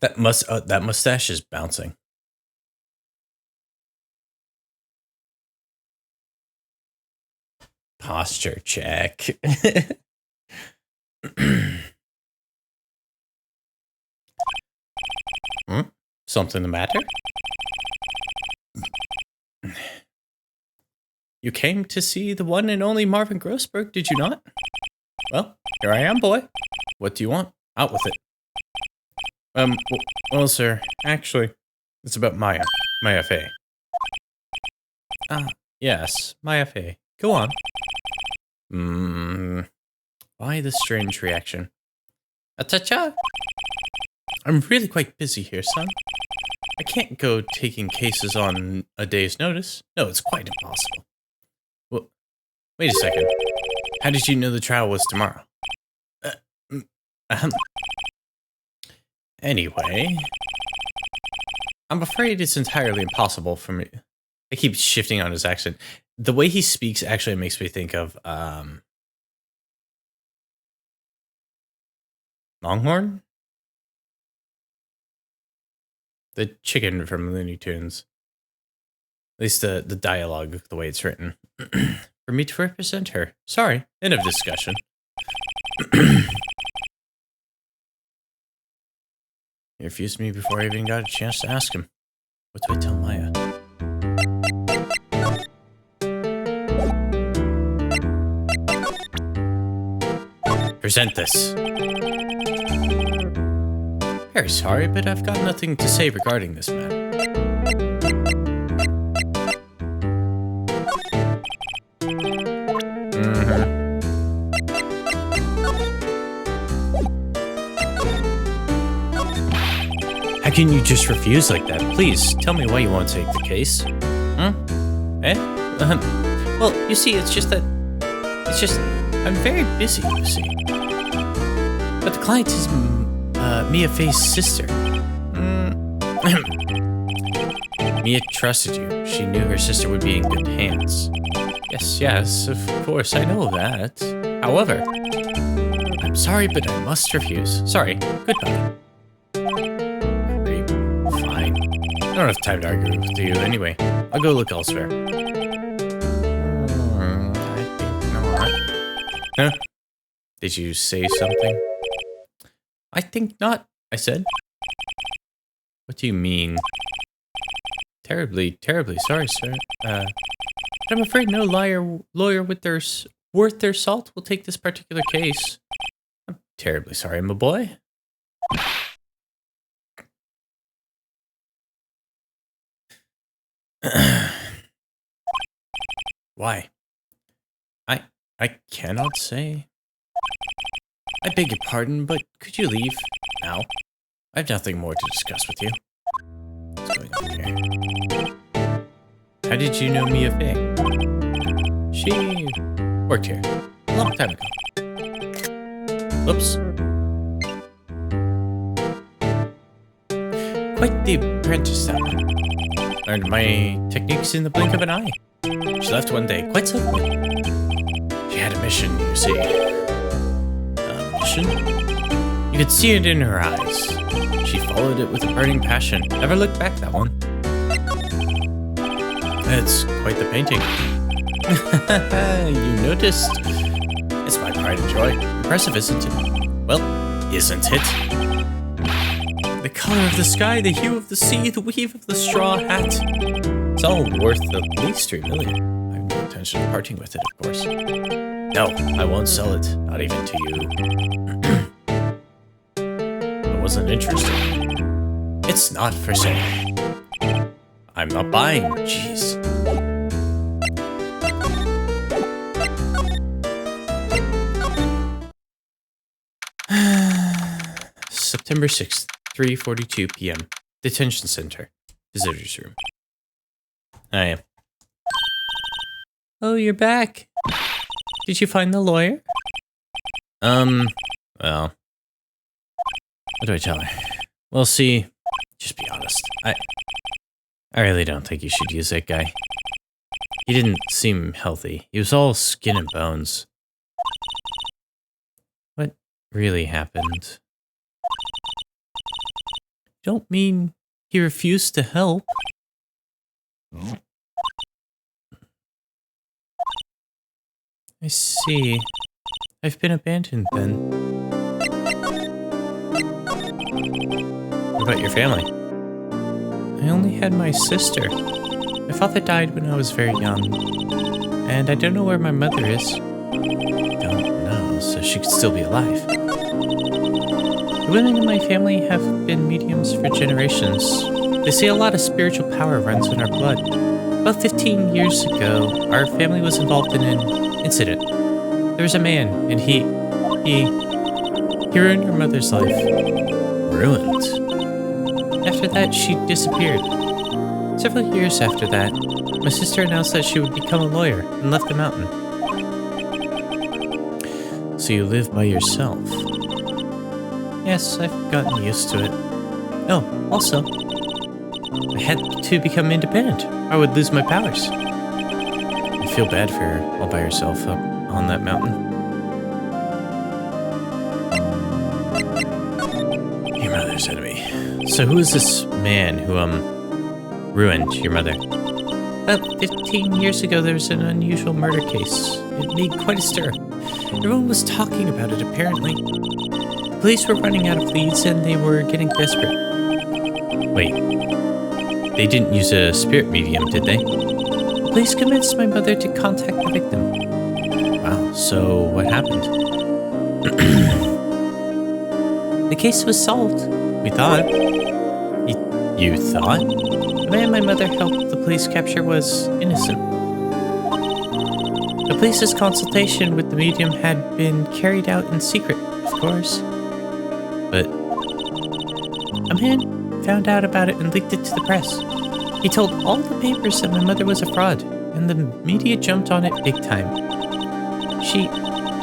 That mustache is bouncing. Posture check. Something the matter? You came to see the one and only Marvin Grossberg, did you not? Well, here I am, boy. What do you want? Out with it. Well, sir, actually, it's about Maya. Maya Fey. Ah, yes, Maya Fey. Go on. Why this strange reaction? Acha-cha! I'm really quite busy here, son. I can't go taking cases on a day's notice. No, it's quite impossible. Well, wait a second. How did you know the trial was tomorrow? Anyway, I'm afraid it's entirely impossible for me. I keep shifting on his accent. The way he speaks actually makes me think of Longhorn? The chicken from Looney Tunes. At least the dialogue, the way it's written. For me to represent her. Sorry, end of discussion. He refused me before I even got a chance to ask him. What do I tell Maya? Present this. Very sorry, but I've got nothing to say regarding this matter. How can you just refuse like that? Please, tell me why you want to take the case. Eh? Well, you see, it's just, I'm very busy, you see. But the client is Mia Fey's sister. Mia trusted you. She knew her sister would be in good hands. Yes, of course, I know that. However, I'm sorry, but I must refuse. Sorry, goodbye. Fine. I don't have time to argue with you anyway. I'll go look elsewhere. I think not. Huh? Did you say something? I think not, I said. What do you mean? Terribly sorry, sir. But I'm afraid no lawyer worth their salt will take this particular case. I'm terribly sorry, my boy. Why? I cannot say. I beg your pardon, but could you leave now? I have nothing more to discuss with you. What's going on here? How did you know Mia Fey? She worked here a long time ago. Oops. Quite the apprentice, that one. Learned my techniques in the blink of an eye. She left one day, quite suddenly. She had a mission, you see. You could see it in her eyes. She followed it with a burning passion. Never looked back, that one. It's quite the painting. You noticed? It's my pride and joy. Impressive, isn't it? Well, isn't it? The color of the sky, the hue of the sea, the weave of the straw hat. It's all worth at least 3 million. I have no intention of parting with it, of course. No, I won't sell it. Not even to you. I wasn't interested. It's not for sale. I'm not buying. Jeez. September 6th. 3:42 p.m. Detention Center. Visitors room. I am. Oh, you're back. Did you find the lawyer? Well, what do I tell her? Well, see, just be honest. I really don't think you should use that guy. He didn't seem healthy. He was all skin and bones. What really happened? Don't mean he refused to help. I see. I've been abandoned then. What about your family? I only had my sister. My father died when I was very young. And I don't know where my mother is. Don't know, so she could still be alive. The women in my family have been mediums for generations. They say a lot of spiritual power runs in our blood. About 15 years ago, our family was involved in an incident. There was a man, and he ruined her mother's life. Ruined? After that, she disappeared. Several years after that, my sister announced that she would become a lawyer and left the mountain. So you live by yourself? Yes, I've gotten used to it. Oh, also, I had to become independent. I would lose my powers. I feel bad for her all by herself up on that mountain. Your mother's enemy. So who is this man who, ruined your mother? About 15 years ago, there was an unusual murder case. It made quite a stir. Everyone was talking about it, apparently. The police were running out of leads and they were getting desperate. Wait. They didn't use a spirit medium, did they? The police convinced my mother to contact the victim. Wow, so what happened? The case was solved, we thought. You thought? The man my mother helped the police capture was innocent. The police's consultation with the medium had been carried out in secret, of course. But a man found out about it and leaked it to the press. He told all the papers that my mother was a fraud, and the media jumped on it big time.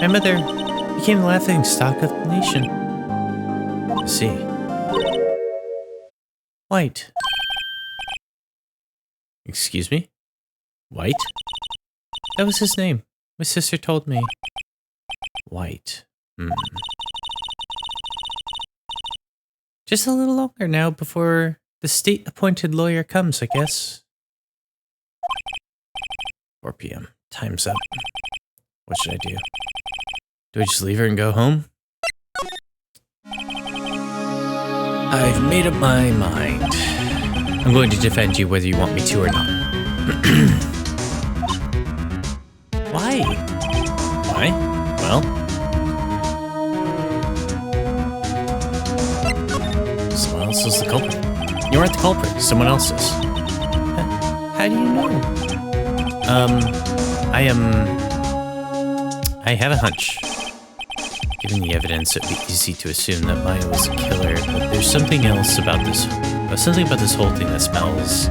My mother, became the laughingstock of the nation. I see. White. Excuse me? White? That was his name. My sister told me. White. Just a little longer now before the state-appointed lawyer comes, I guess. 4 p.m. Time's up. What should I do? Do I just leave her and go home? I've made up my mind. I'm going to defend you whether you want me to or not. Why? Why? Well... someone else is the culprit. You aren't the culprit. Someone else is. How do you know? I have a hunch. Given the evidence, it'd be easy to assume that Maya was the killer, but there's something else about this. Something about this whole thing that smells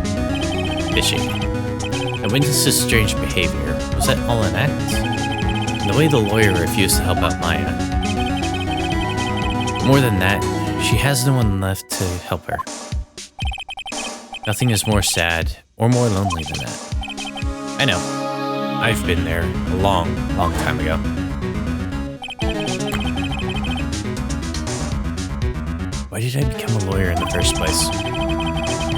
fishy. I witnessed this strange behavior. Was that all an act? And the way the lawyer refused to help out Maya. More than that, she has no one left to help her. Nothing is more sad or more lonely than that. I know. I've been there a long, long time ago. Why did I become a lawyer in the first place?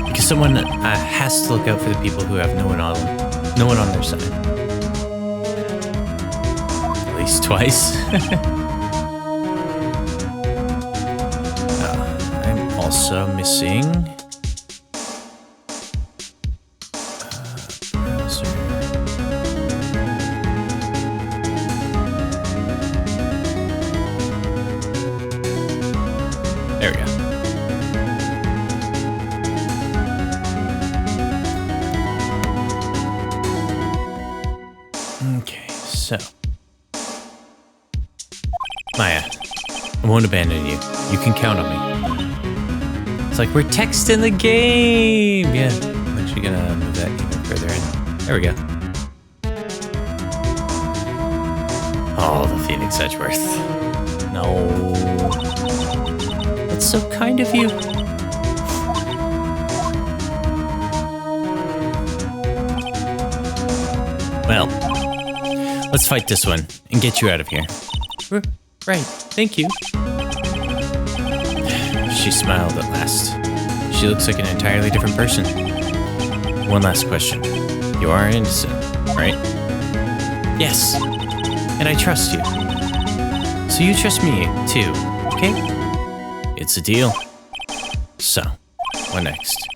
Because someone has to look out for the people who have no one on their side. At least twice. I'm also missing... browser. There we go. Okay, so... Maya, I won't abandon you. You can count on me. It's like we're texting the game. Yeah, I'm actually gonna move that even further in. There we go. Oh, the Phoenix Edgeworth. No. That's so kind of you. Well, let's fight this one and get you out of here. Right, thank you. She smiled at last. She looks like an entirely different person. One last question. You are innocent, right? Yes. And I trust you. So you trust me, too, okay? It's a deal. So, what next?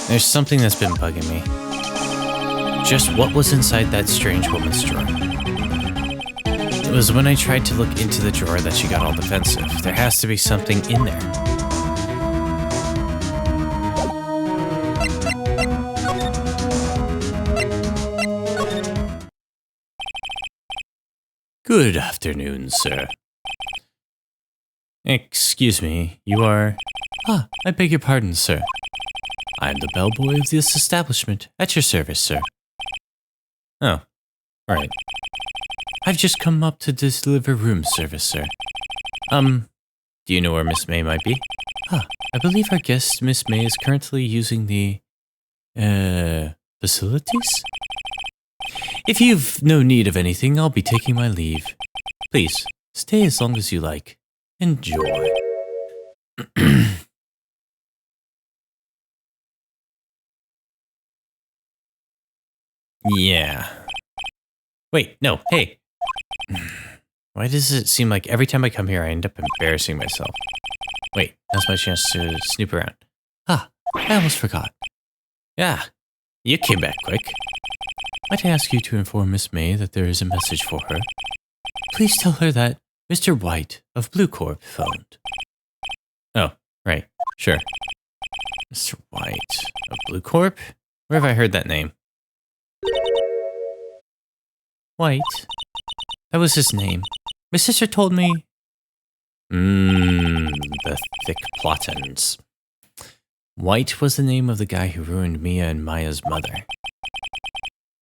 There's something that's been bugging me. Just what was inside that strange woman's drawer? It was when I tried to look into the drawer that she got all defensive. There has to be something in there. Good afternoon, sir. Excuse me, you are... Ah, I beg your pardon, sir. I'm the bellboy of this establishment. At your service, sir. Oh, right. I've just come up to deliver room service, sir. Do you know where Miss May might be? Ah, I believe our guest, Miss May, is currently using the... facilities? If you've no need of anything, I'll be taking my leave. Please, stay as long as you like. Enjoy. Yeah. Wait, no, hey. Why does it seem like every time I come here I end up embarrassing myself? Wait, now's my chance to snoop around. Ah, I almost forgot. Yeah, you came back quick. Might I ask you to inform Miss May that there is a message for her? Please tell her that Mr. White of Blue Corp phoned. Oh, right, sure. Mr. White of Blue Corp? Where have I heard that name? White? That was his name. My sister told me... the thick plottins. White was the name of the guy who ruined Mia and Maya's mother.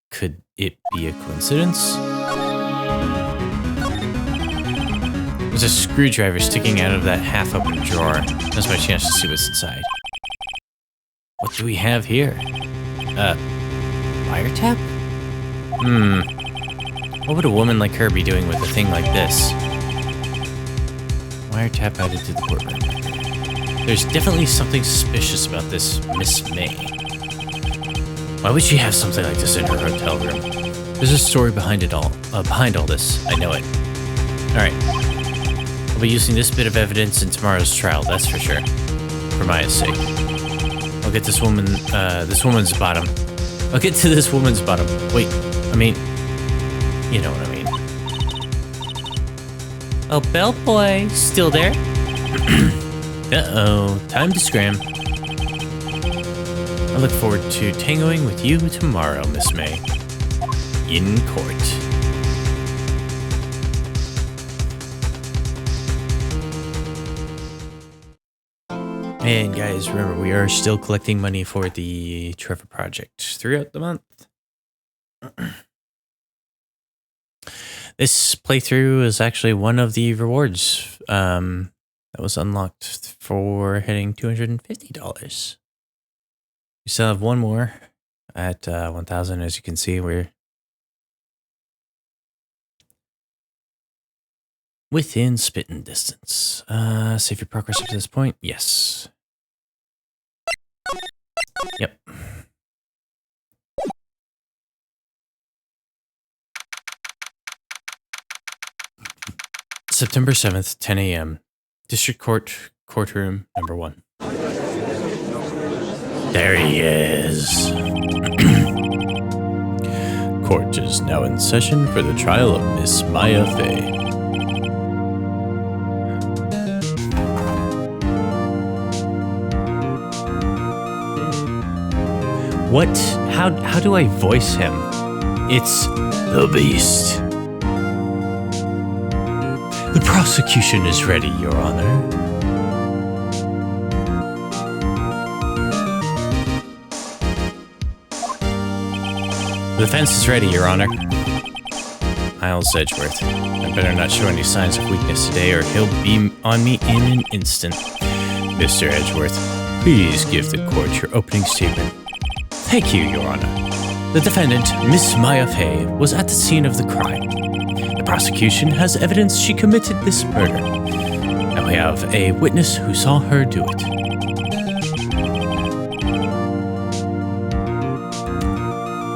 Could it be a coincidence? There's a screwdriver sticking out of that half-open drawer. That's my chance to see what's inside. What do we have here? Wiretap? What would a woman like her be doing with a thing like this? Wiretap added to the courtroom. There's definitely something suspicious about this Miss May. Why would she have something like this in her hotel room? There's a story behind it all. Behind all this. I know it. Alright. I'll be using this bit of evidence in tomorrow's trial, that's for sure. For Maya's sake. I'll get this woman's bottom. I'll get to this woman's bottom. Wait, I mean... You know what I mean. Oh, bellboy, still there? Uh-oh, time to scram. I look forward to tangoing with you tomorrow, Miss May. In court. And guys, remember, we are still collecting money for the Trevor Project throughout the month. This playthrough is actually one of the rewards that was unlocked for hitting $250. We still have one more at 1,000. As you can see, we're within spitting distance. Save your progress up to this point. Yes. Yep. September 7th, 10 a.m. District Court, courtroom number 1. There he is. Court is now in session for the trial of Miss Maya Fey. What? How do I voice him? It's the Beast. The prosecution is ready, Your Honor. The defense is ready, Your Honor. Miles Edgeworth. I better not show any signs of weakness today or he'll be on me in an instant. Mr. Edgeworth, please give the court your opening statement. Thank you, Your Honor. The defendant, Miss Maya Fey, was at the scene of the crime. The prosecution has evidence she committed this murder. And we have a witness who saw her do it.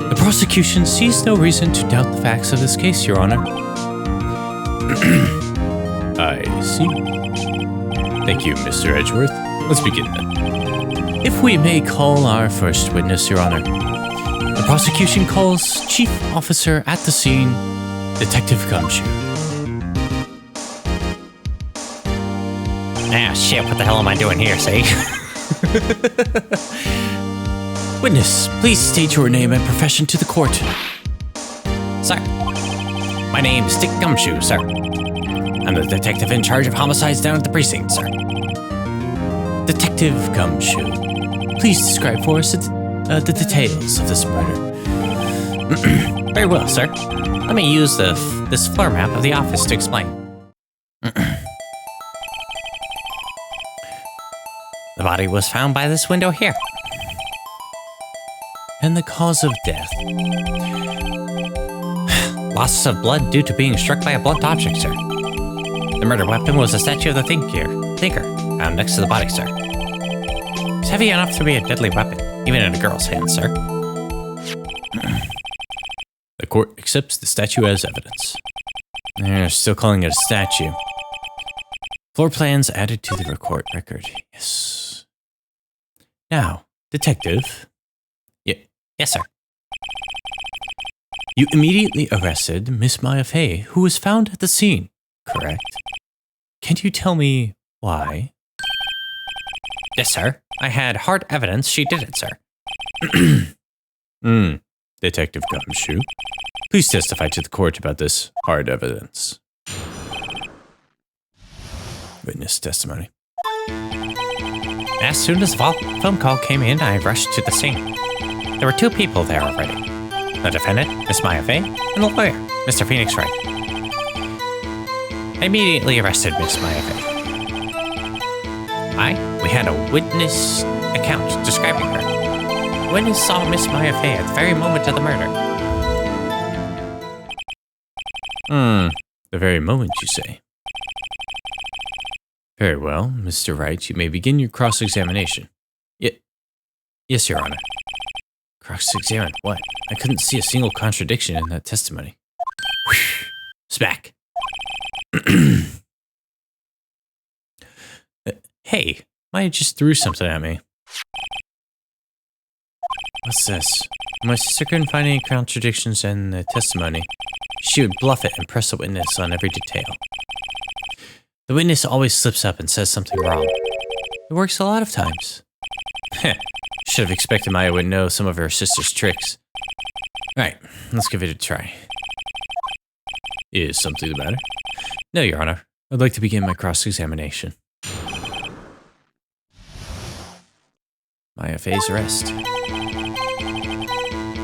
The prosecution sees no reason to doubt the facts of this case, Your Honor. I see. Thank you, Mr. Edgeworth. Let's begin then. If we may call our first witness, Your Honor. The prosecution calls Chief Officer at the scene, Detective Gumshoe. Ah, shit, what the hell am I doing here, see? Witness, please state your name and profession to the court. Sir, my name's Dick Gumshoe, sir. I'm the detective in charge of homicides down at the precinct, sir. Detective Gumshoe, please describe for us the details of this murder. Very well, sir. Let me use this floor map of the office to explain. The body was found by this window here. And the cause of death? Loss of blood due to being struck by a blunt object, sir. The murder weapon was a statue of the thinker, found next to the body, sir. It's heavy enough to be a deadly weapon, even in a girl's hand, sir. The court accepts the statue as evidence. They're still calling it a statue. Floor plans added to the court record. Yes. Now, detective. Yes, sir. You immediately arrested Miss Maya Fey, who was found at the scene, correct? Can you tell me why? Yes, sir. I had hard evidence she did it, sir. Detective Gumshoe, please testify to the court about this hard evidence. Witness testimony. As soon as the phone call came in, I rushed to the scene. There were two people there already. The defendant, Miss Maya Fey, and the lawyer, Mr. Phoenix Wright. I immediately arrested Miss Maya Fey. We had a witness account describing her. The witness saw Miss Maya Fey at the very moment of the murder. The very moment, you say? Very well, Mr. Wright, you may begin your cross-examination. Yes, Your Honor. Cross-examine what? I couldn't see a single contradiction in that testimony. Whoosh! Smack! Hey, Maya just threw something at me. What's this? When my sister couldn't find any contradictions in the testimony, she would bluff it and press the witness on every detail. The witness always slips up and says something wrong. It works a lot of times. Should have expected Maya would know some of her sister's tricks. Alright, let's give it a try. Is something the matter? No, Your Honor. I'd like to begin my cross-examination. Maya Fey's arrest.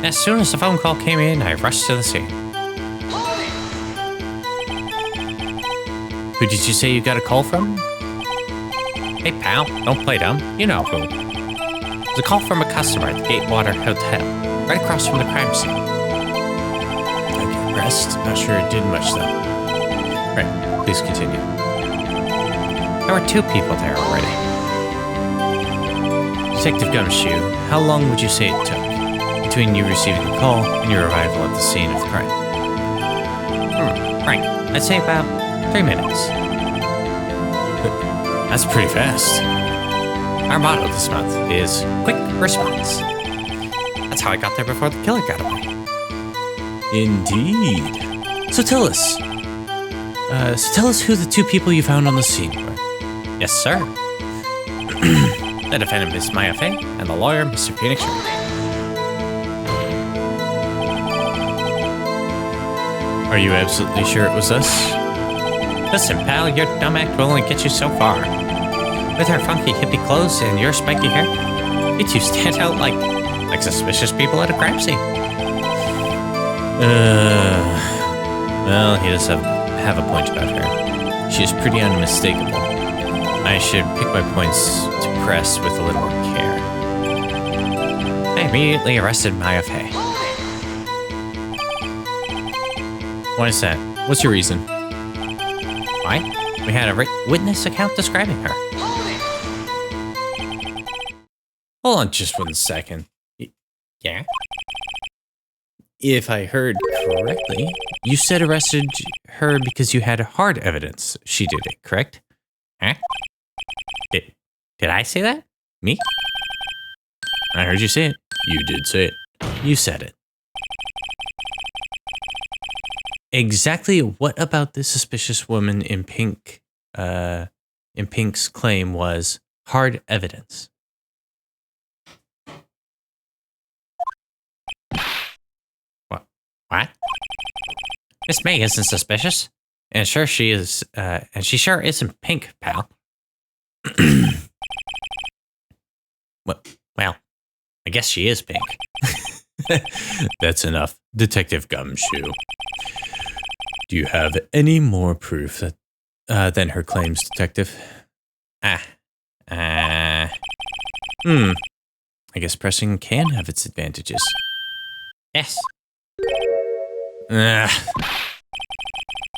As soon as the phone call came in, I rushed to the scene. Who did you say you got a call from? Hey, pal, don't play dumb. You know who. It was a call from a customer at the Gatewater Hotel, right across from the crime scene. I got arrested. Not sure it did much, though. Right, please continue. There were two people there already. Detective Gumshoe, how long would you say it took between you receiving the call and your arrival at the scene of the crime? Right, I'd say about 3 minutes. That's pretty fast. Our motto this month is quick response. That's how I got there before the killer got away. Indeed. So tell us who the two people you found on the scene were. Yes, sir. The defendant, Miss Maya Fey, and the lawyer, Mr. Phoenix Wright. Are you absolutely sure it was us? Listen, pal, your dumb act will only get you so far. With her funky hippie clothes and your spiky hair, you two stand out like suspicious people at a crime scene. Well, he does have a point about her. She is pretty unmistakable. I should pick my points to press with a little more care. I immediately arrested Maya Fey. Why is that? What's your reason? Why? We had a witness account describing her. Hold on just 1 second. Yeah? If I heard correctly, you said arrested her because you had hard evidence she did it, correct? Huh? Did I say that? Me? I heard you say it. You did say it. You said it. Exactly what about this suspicious woman in pink, in pink's claim was hard evidence? What? Miss May isn't suspicious. And sure she is, and she sure isn't pink, pal. Well, I guess she is pink. That's enough, Detective Gumshoe. Do you have any more proof that, than her claims, Detective? I guess pressing can have its advantages. Yes.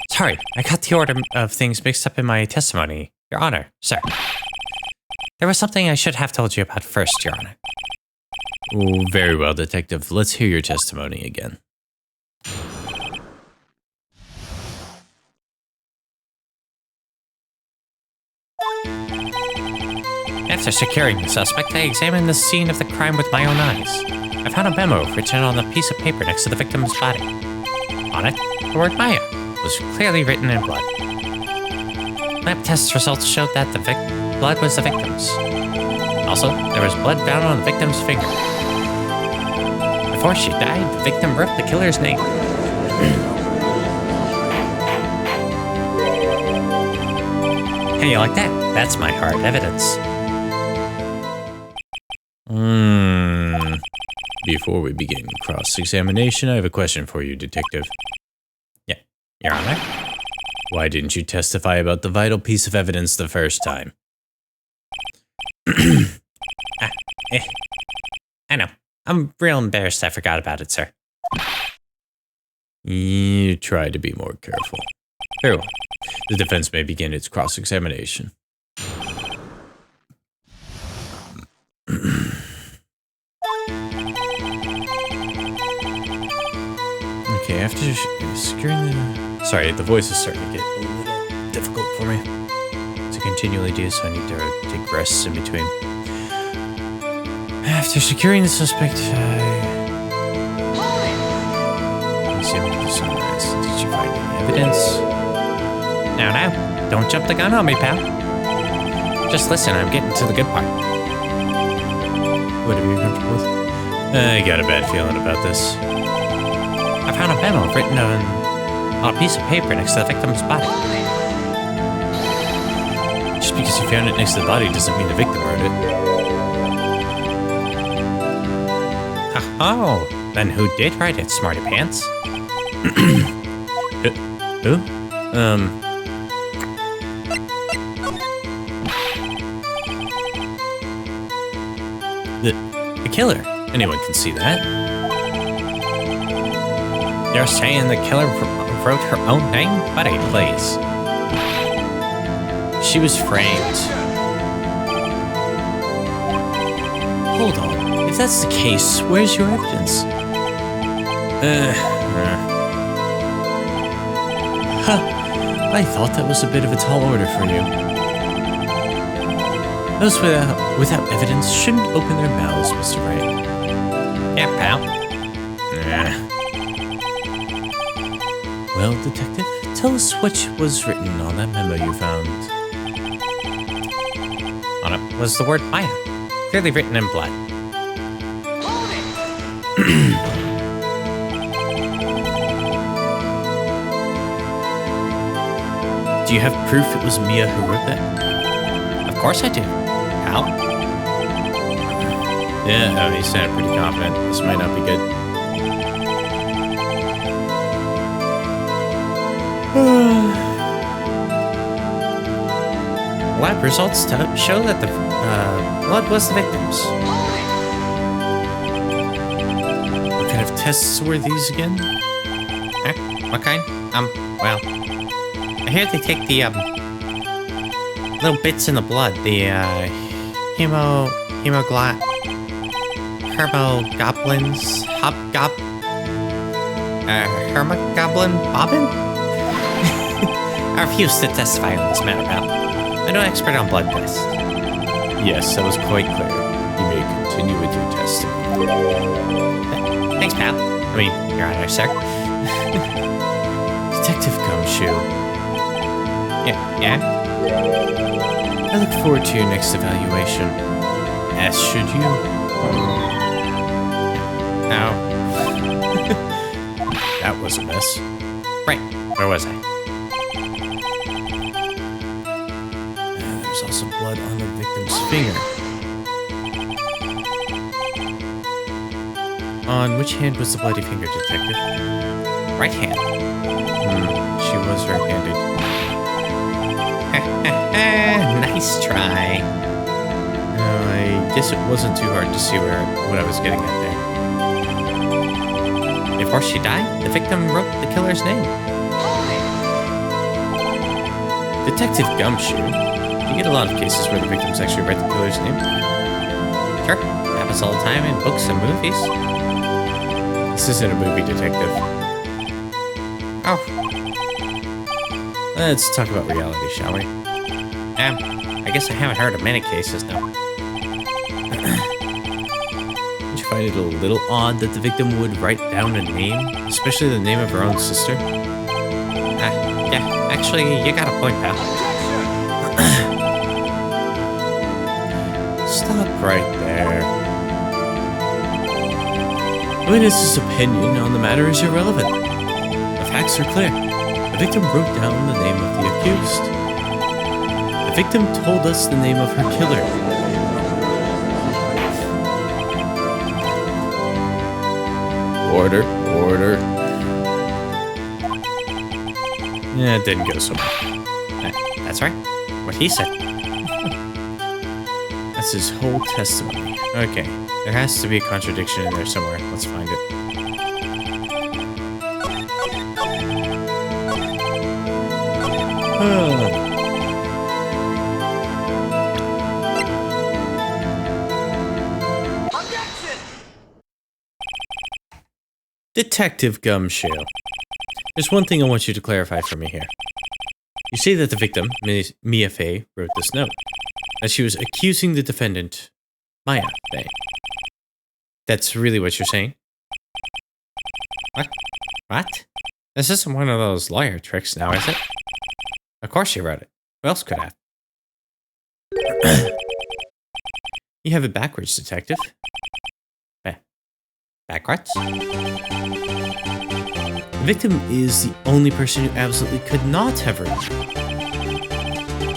Sorry, I got the order of things mixed up in my testimony, Your Honor, sir. There was something I should have told you about first, Your Honor. Oh, very well, Detective. Let's hear your testimony again. After securing the suspect, I examined the scene of the crime with my own eyes. I found a memo written on a piece of paper next to the victim's body. On it, the word Maya was clearly written in blood. Lab test results showed that the blood was the victim's. Also, there was blood found on the victim's finger. Before she died, the victim wrote the killer's name. How you like that? That's my hard evidence. Before we begin cross-examination, I have a question for you, Detective. Yeah, Your Honor? Why didn't you testify about the vital piece of evidence the first time? I know. I'm real embarrassed I forgot about it, sir. You try to be more careful. Very well. The defense may begin its cross-examination. Okay, after securing the... Sorry, the voice is starting to get a little difficult for me to continually do, so I need to take rests in between. After securing the suspect, let's see what the summarize. Did you find any evidence? Now, don't jump the gun on me, pal. Just listen, I'm getting to the good part. Whatever you're comfortable with. I got a bad feeling about this. I found a memo written on a piece of paper next to the victim's body. Just because you found it next to the body doesn't mean the victim wrote it. Oh, then who did write it, smarty pants? Who? The killer. Anyone can see that. You're saying the killer wrote her own name? Buddy, please. She was framed. Hold on. If that's the case, where's your evidence? I thought that was a bit of a tall order for you. Those without evidence shouldn't open their mouths, Mr. Ray. Yeah, pal. Well, Detective, tell us what was written on that memo you found. On it was the word Maya, clearly written in blood. Do you have proof it was Mia who wrote that? Of course I do. Pal. Yeah, you sound pretty confident. This might not be good. results show that the blood was the victim's. What kind of tests were these again? Huh? What kind? Well, I hear they take the, little bits in the blood, the, hermogoblins, hermogoblin bobbin? I refuse to testify on this matter, pal. I'm no expert on blood tests. Yes, that was quite clear. You may continue with your testimony. Thanks, pal. I mean, Your Honor, sir. Detective Gumshoe, Yeah? I look forward to your next evaluation. As should you. No. That was a mess. Right. Where was I? There's also blood on the victim's finger. On which hand was the bloody finger, Detective? Right hand. She was right-handed. Nice try. I guess it wasn't too hard to see what I was getting at there. Before she died, the victim wrote the killer's name. Detective Gumshoe, you get a lot of cases where the victims actually write the killer's name. Sure, happens all the time in books and movies. This isn't a movie, Detective. Oh, Let's talk about reality, shall we? I guess I haven't heard of many cases, though. Did you find it a little odd that the victim would write down a name, especially the name of her own sister? Yeah, actually, you got a point, pal. Stop right there. The witness's opinion on the matter is irrelevant. The facts are clear. The victim wrote down the name of the accused. The victim told us the name of her killer. Order. Yeah, it didn't go so well. That's right. What he said. That's his whole testimony. Okay, there has to be a contradiction in there somewhere. Let's find it. Detective Gumshoe. There's one thing I want you to clarify for me here. You say that the victim, Mia Fey, wrote this note. That she was accusing the defendant, Maya Fey. That's really what you're saying? What? This isn't one of those lawyer tricks now, is it? Of course she wrote it. Who else could have? You have it backwards, Detective. Backwards? The victim is the only person who absolutely could not have written.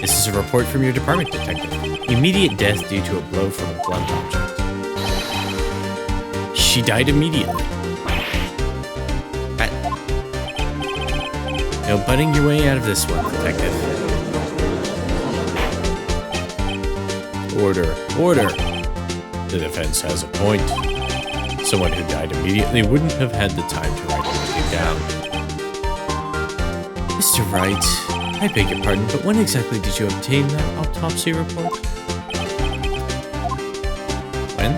This is a report from your department, Detective. Immediate death due to a blow from a blunt object. She died immediately. No butting your way out of this one, Detective. Order. The defense has a point. Someone who died immediately wouldn't have had the time to write anything down. Mr. Wright, I beg your pardon, but when exactly did you obtain that autopsy report? When?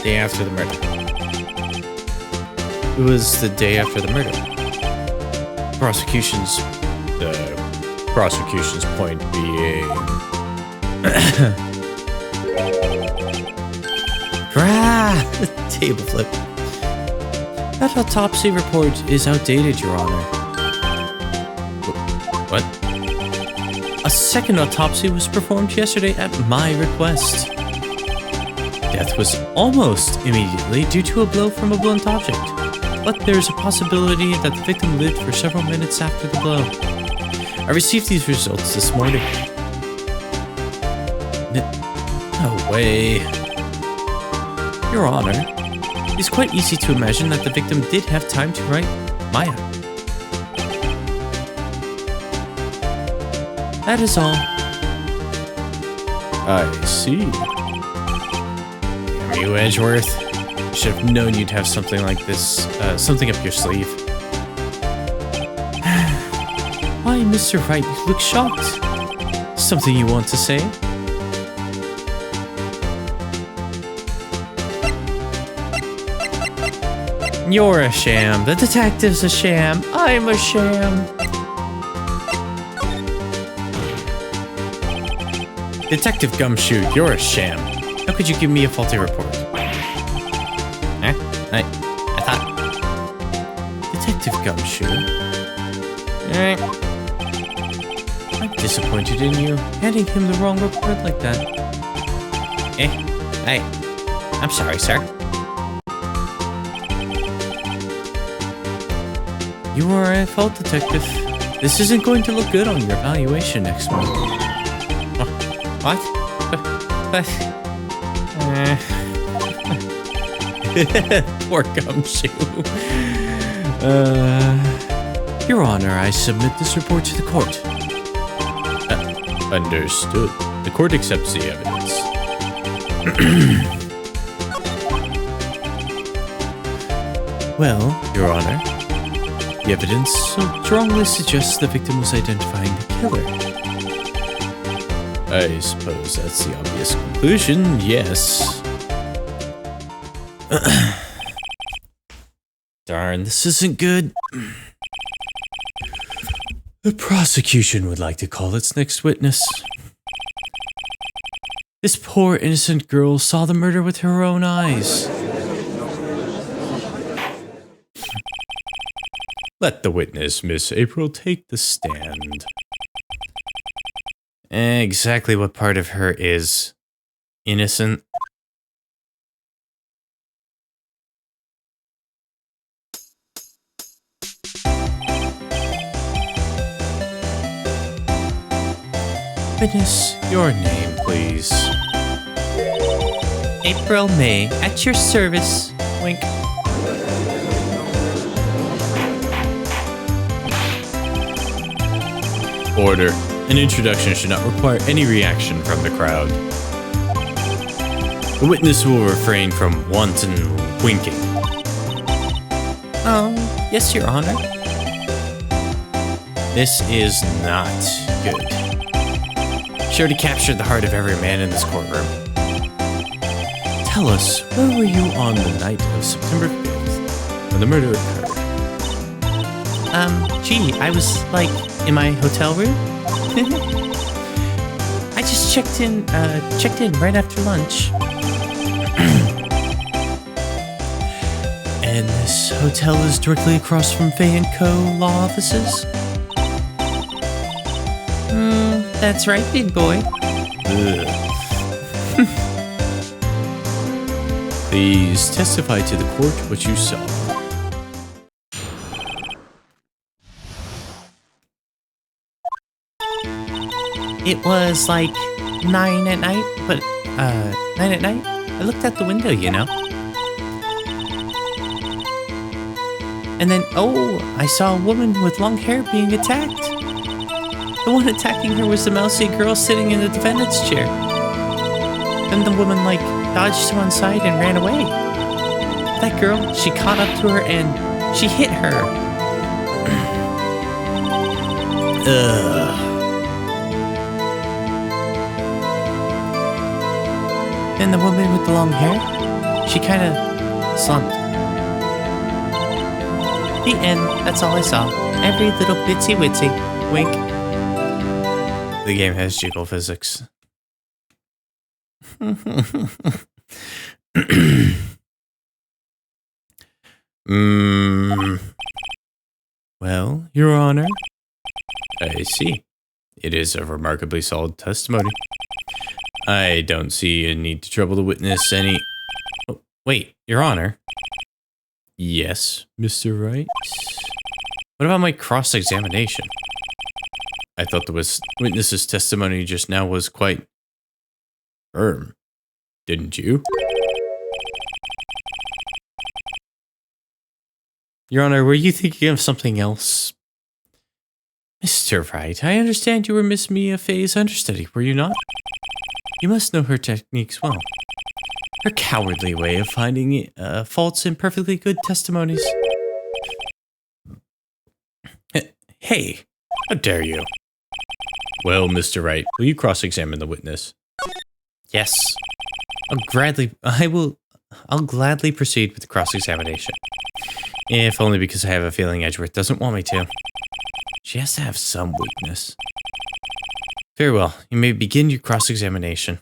Day after the murder. It was the day after the murder. Prosecution's point being... Table flip. That autopsy report is outdated, Your Honor. What? A second autopsy was performed yesterday at my request. Death was almost immediately due to a blow from a blunt object, but there's a possibility that the victim lived for several minutes after the blow. I received these results this morning. No way. Your Honor, it's quite easy to imagine that the victim did have time to write Maya. That is all. I see. Are you Edgeworth? I should have known you'd have something like this, something up your sleeve. Why, Mr. Wright, you look shocked. Something you want to say? You're a sham. The detective's a sham. I'm a sham. Detective Gumshoe, you're a sham. How could you give me a faulty report? Eh? I thought... Detective Gumshoe? I'm disappointed in you, handing him the wrong report like that. I'm sorry, sir. You are at fault, Detective. This isn't going to look good on your evaluation next month. What? Poor Gumshoe. Your Honor, I submit this report to the court. Understood. The court accepts the evidence. Well, Your Honor, the evidence strongly suggests the victim was identifying the killer. I suppose that's the obvious conclusion, yes. Darn, this isn't good. The prosecution would like to call its next witness. This poor innocent girl saw the murder with her own eyes. Let the witness, Miss April, take the stand. Exactly what part of her is innocent? Witness, your name, please. April May, at your service. Wink. Order. An introduction should not require any reaction from the crowd. The witness will refrain from wanton winking. Oh, yes, Your Honor. This is not good. Sure to capture the heart of every man in this courtroom. Tell us, where were you on the night of September 5th when the murder occurred? Gee, I was, like, in my hotel room. I just checked in right after lunch. And this hotel is directly across from Fay & Co. law offices? That's right, big boy. Please testify to the court what you saw. It was like 9 at night, but 9 at night? I looked out the window, you know. And then, I saw a woman with long hair being attacked. The one attacking her was the mousy girl sitting in the defendant's chair. Then the woman, like, dodged to one side and ran away. That girl, she caught up to her and she hit her. Then the woman with the long hair, she kind of slumped. The end, that's all I saw. Every little bitsy witsy. Wink. The game has jiggle physics. Well, Your Honor, I see. It is a remarkably solid testimony. I don't see a need to trouble the witness any... Oh, wait, Your Honor. Yes, Mr. Wright? What about my cross-examination? I thought the witness's testimony just now was quite firm. Didn't you? Your Honor, were you thinking of something else? Mr. Wright, I understand you were Miss Mia Fey's understudy, were you not? You must know her techniques well. Her cowardly way of finding faults in perfectly good testimonies. Hey, how dare you? Well, Mr. Wright, will you cross-examine the witness? Yes. I'll gladly proceed with the cross-examination. If only because I have a feeling Edgeworth doesn't want me to. She has to have some weakness. Very well, you may begin your cross-examination.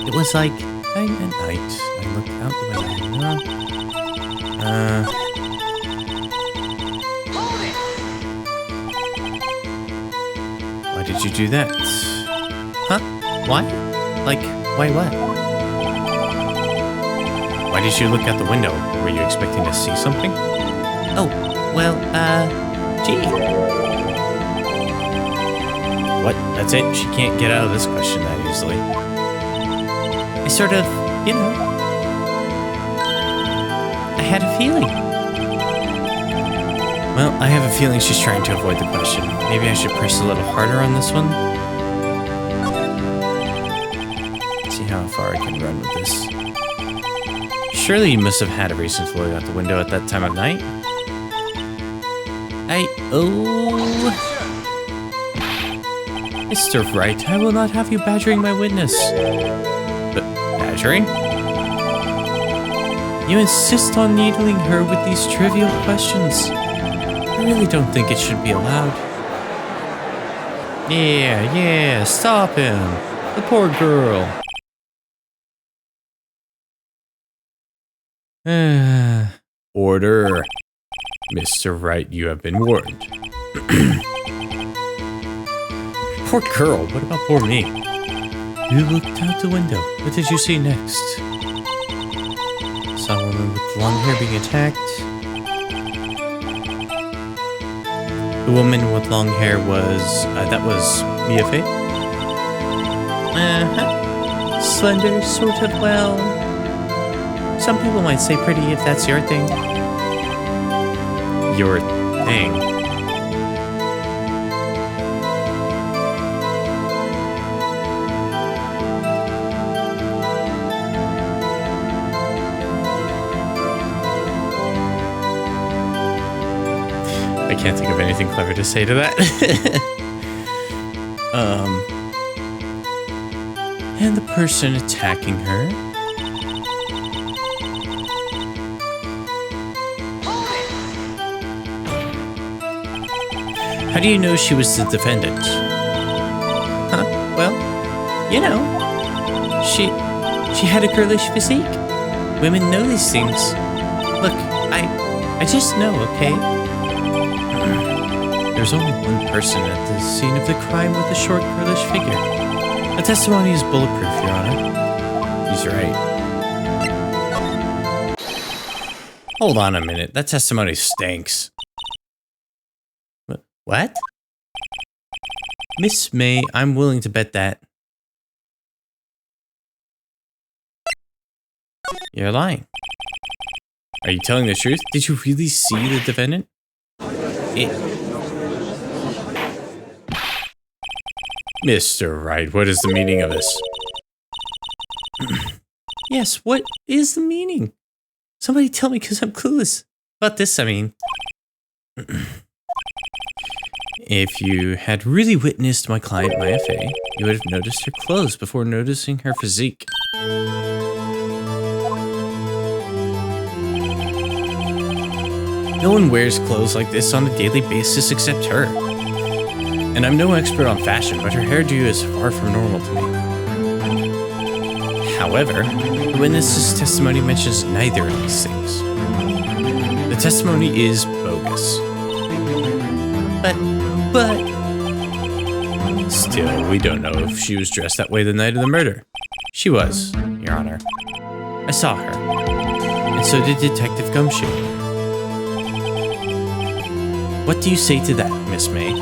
It was like 9 at night. I looked out the window. Why did you do that? Huh? Why? Like, why what? Why did you look out the window? Were you expecting to see something? Oh, well, gee. What? That's it? She can't get out of this question that easily. I sort of, you know, I had a feeling. Well, I have a feeling she's trying to avoid the question. Maybe I should press a little harder on this one. See how far I can run with this. Surely you must have had a reason to look out the window at that time of night. Mr. Wright, I will not have you badgering my witness. But badgering? You insist on needling her with these trivial questions. I really don't think it should be allowed. Yeah, stop him. The poor girl. Order. Mr. Wright, you have been warned. Poor girl, what about poor me? You looked out the window. What did you see next? Saw a woman with long hair being attacked. The woman with long hair was, that was Mia Fey? Slender, sort of, well... Some people might say pretty if that's your thing. Your thing? I can't think of anything clever to say to that. And the person attacking her. How do you know she was the defendant? Huh? Well, you know, she had a girlish physique. Women know these things. Look, I just know, okay? There's only one person at the scene of the crime with a short, girlish figure. The testimony is bulletproof, Your Honor. He's right. Hold on a minute. That testimony stinks. What? Miss May, I'm willing to bet that. You're lying. Are you telling the truth? Did you really see the defendant? Mr. Wright, what is the meaning of this? Yes, what is the meaning? Somebody tell me, because I'm clueless. About this, I mean. If you had really witnessed my client, Mia Fey, you would have noticed her clothes before noticing her physique. No one wears clothes like this on a daily basis except her. And I'm no expert on fashion, but her hairdo is far from normal to me. However, the witness's testimony mentions neither of these things. The testimony is bogus. But still, we don't know if she was dressed that way the night of the murder. She was, Your Honor. I saw her. And so did Detective Gumshoe. What do you say to that, Miss May?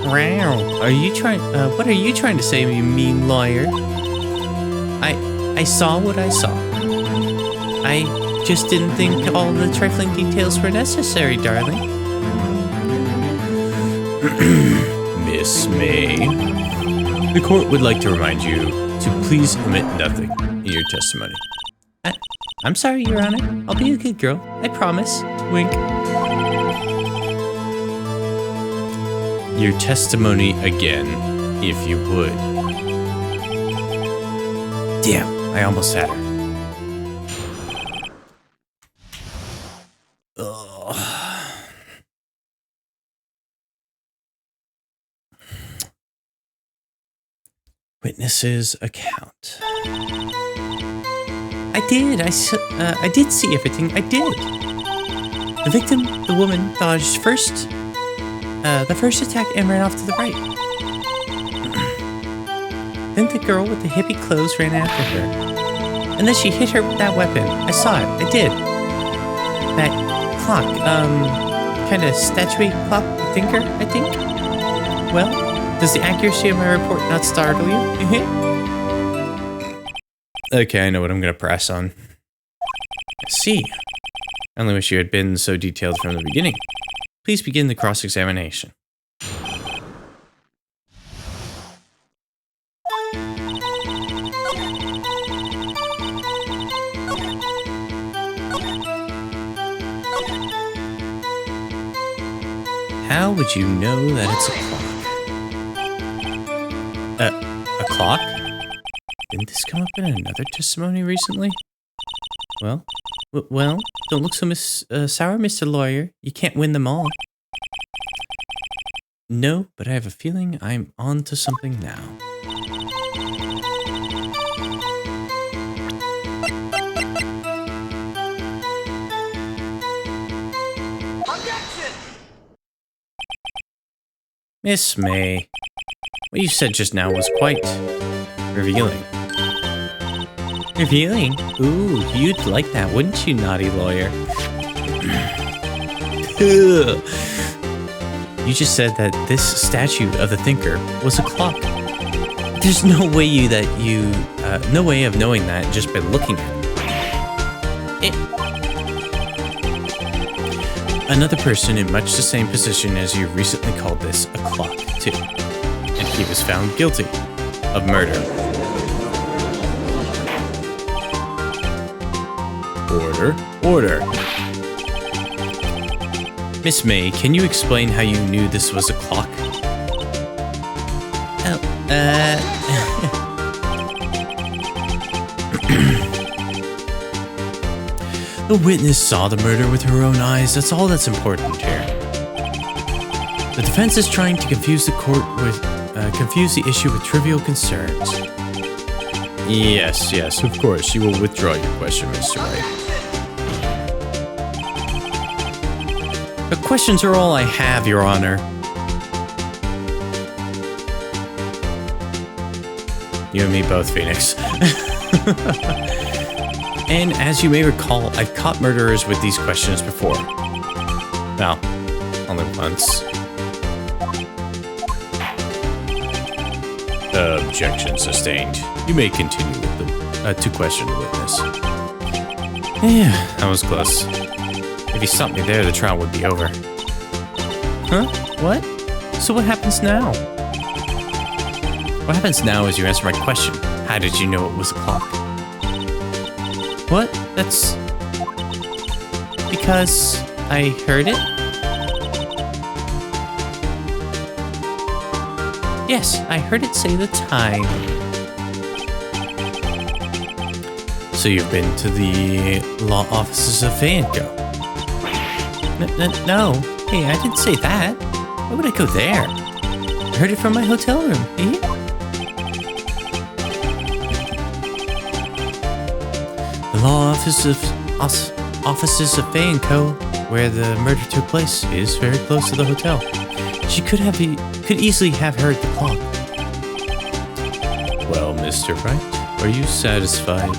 Wow. What are you trying to say, you mean lawyer? I saw what I saw. I just didn't think all the trifling details were necessary, darling. Miss May, the court would like to remind you to please omit nothing in your testimony. I'm sorry, Your Honor. I'll be a good girl. I promise. Wink. Your testimony again, if you would. Damn, I almost had her. Ugh. Witness's account. I did see everything. I did. The victim, the woman, dodged the first attack and ran off to the right. Then the girl with the hippie clothes ran after her. And then she hit her with that weapon. I saw it. I did. That clock, kind of statuette clock thinker, I think? Well, does the accuracy of my report not startle you? Okay, I know what I'm going to press on. I see. I only wish you had been so detailed from the beginning. Please begin the cross-examination. How would you know that it's a clock? A clock? Didn't this come up in another testimony recently? Well, don't look so sour, Mr. Lawyer. You can't win them all. No, but I have a feeling I'm on to something now. Objection! Miss May, what you said just now was quite revealing. Revealing? Ooh, you'd like that, wouldn't you, naughty lawyer? You just said that this statue of the thinker was a clock. There's no way no way of knowing that just by looking at it. Another person in much the same position as you recently called this a clock, too. And he was found guilty of murder. Order. Miss May, can you explain how you knew this was a clock? The witness saw the murder with her own eyes. That's all that's important here. The defense is trying to confuse the court with confuse the issue with trivial concerns. Yes, of course. You will withdraw your question, Mr. Wright. The questions are all I have, Your Honor. You and me both, Phoenix. And as you may recall, I've caught murderers with these questions before. Well, only once. Objection sustained. You may continue with to question the witness. Yeah, that was close. If you stopped me there, the trial would be over. Huh? What? So what happens now? What happens now is you answer my question. How did you know it was a clock? What? That's... because I heard it? Yes, I heard it say the time. So you've been to the law offices of Vanco? No. Hey, I didn't say that. Why would I go there? I heard it from my hotel room. Eh? The law offices of Vanco, where the murder took place, is very close to the hotel. She could easily have heard the clock. Well, Mr. Wright, are you satisfied?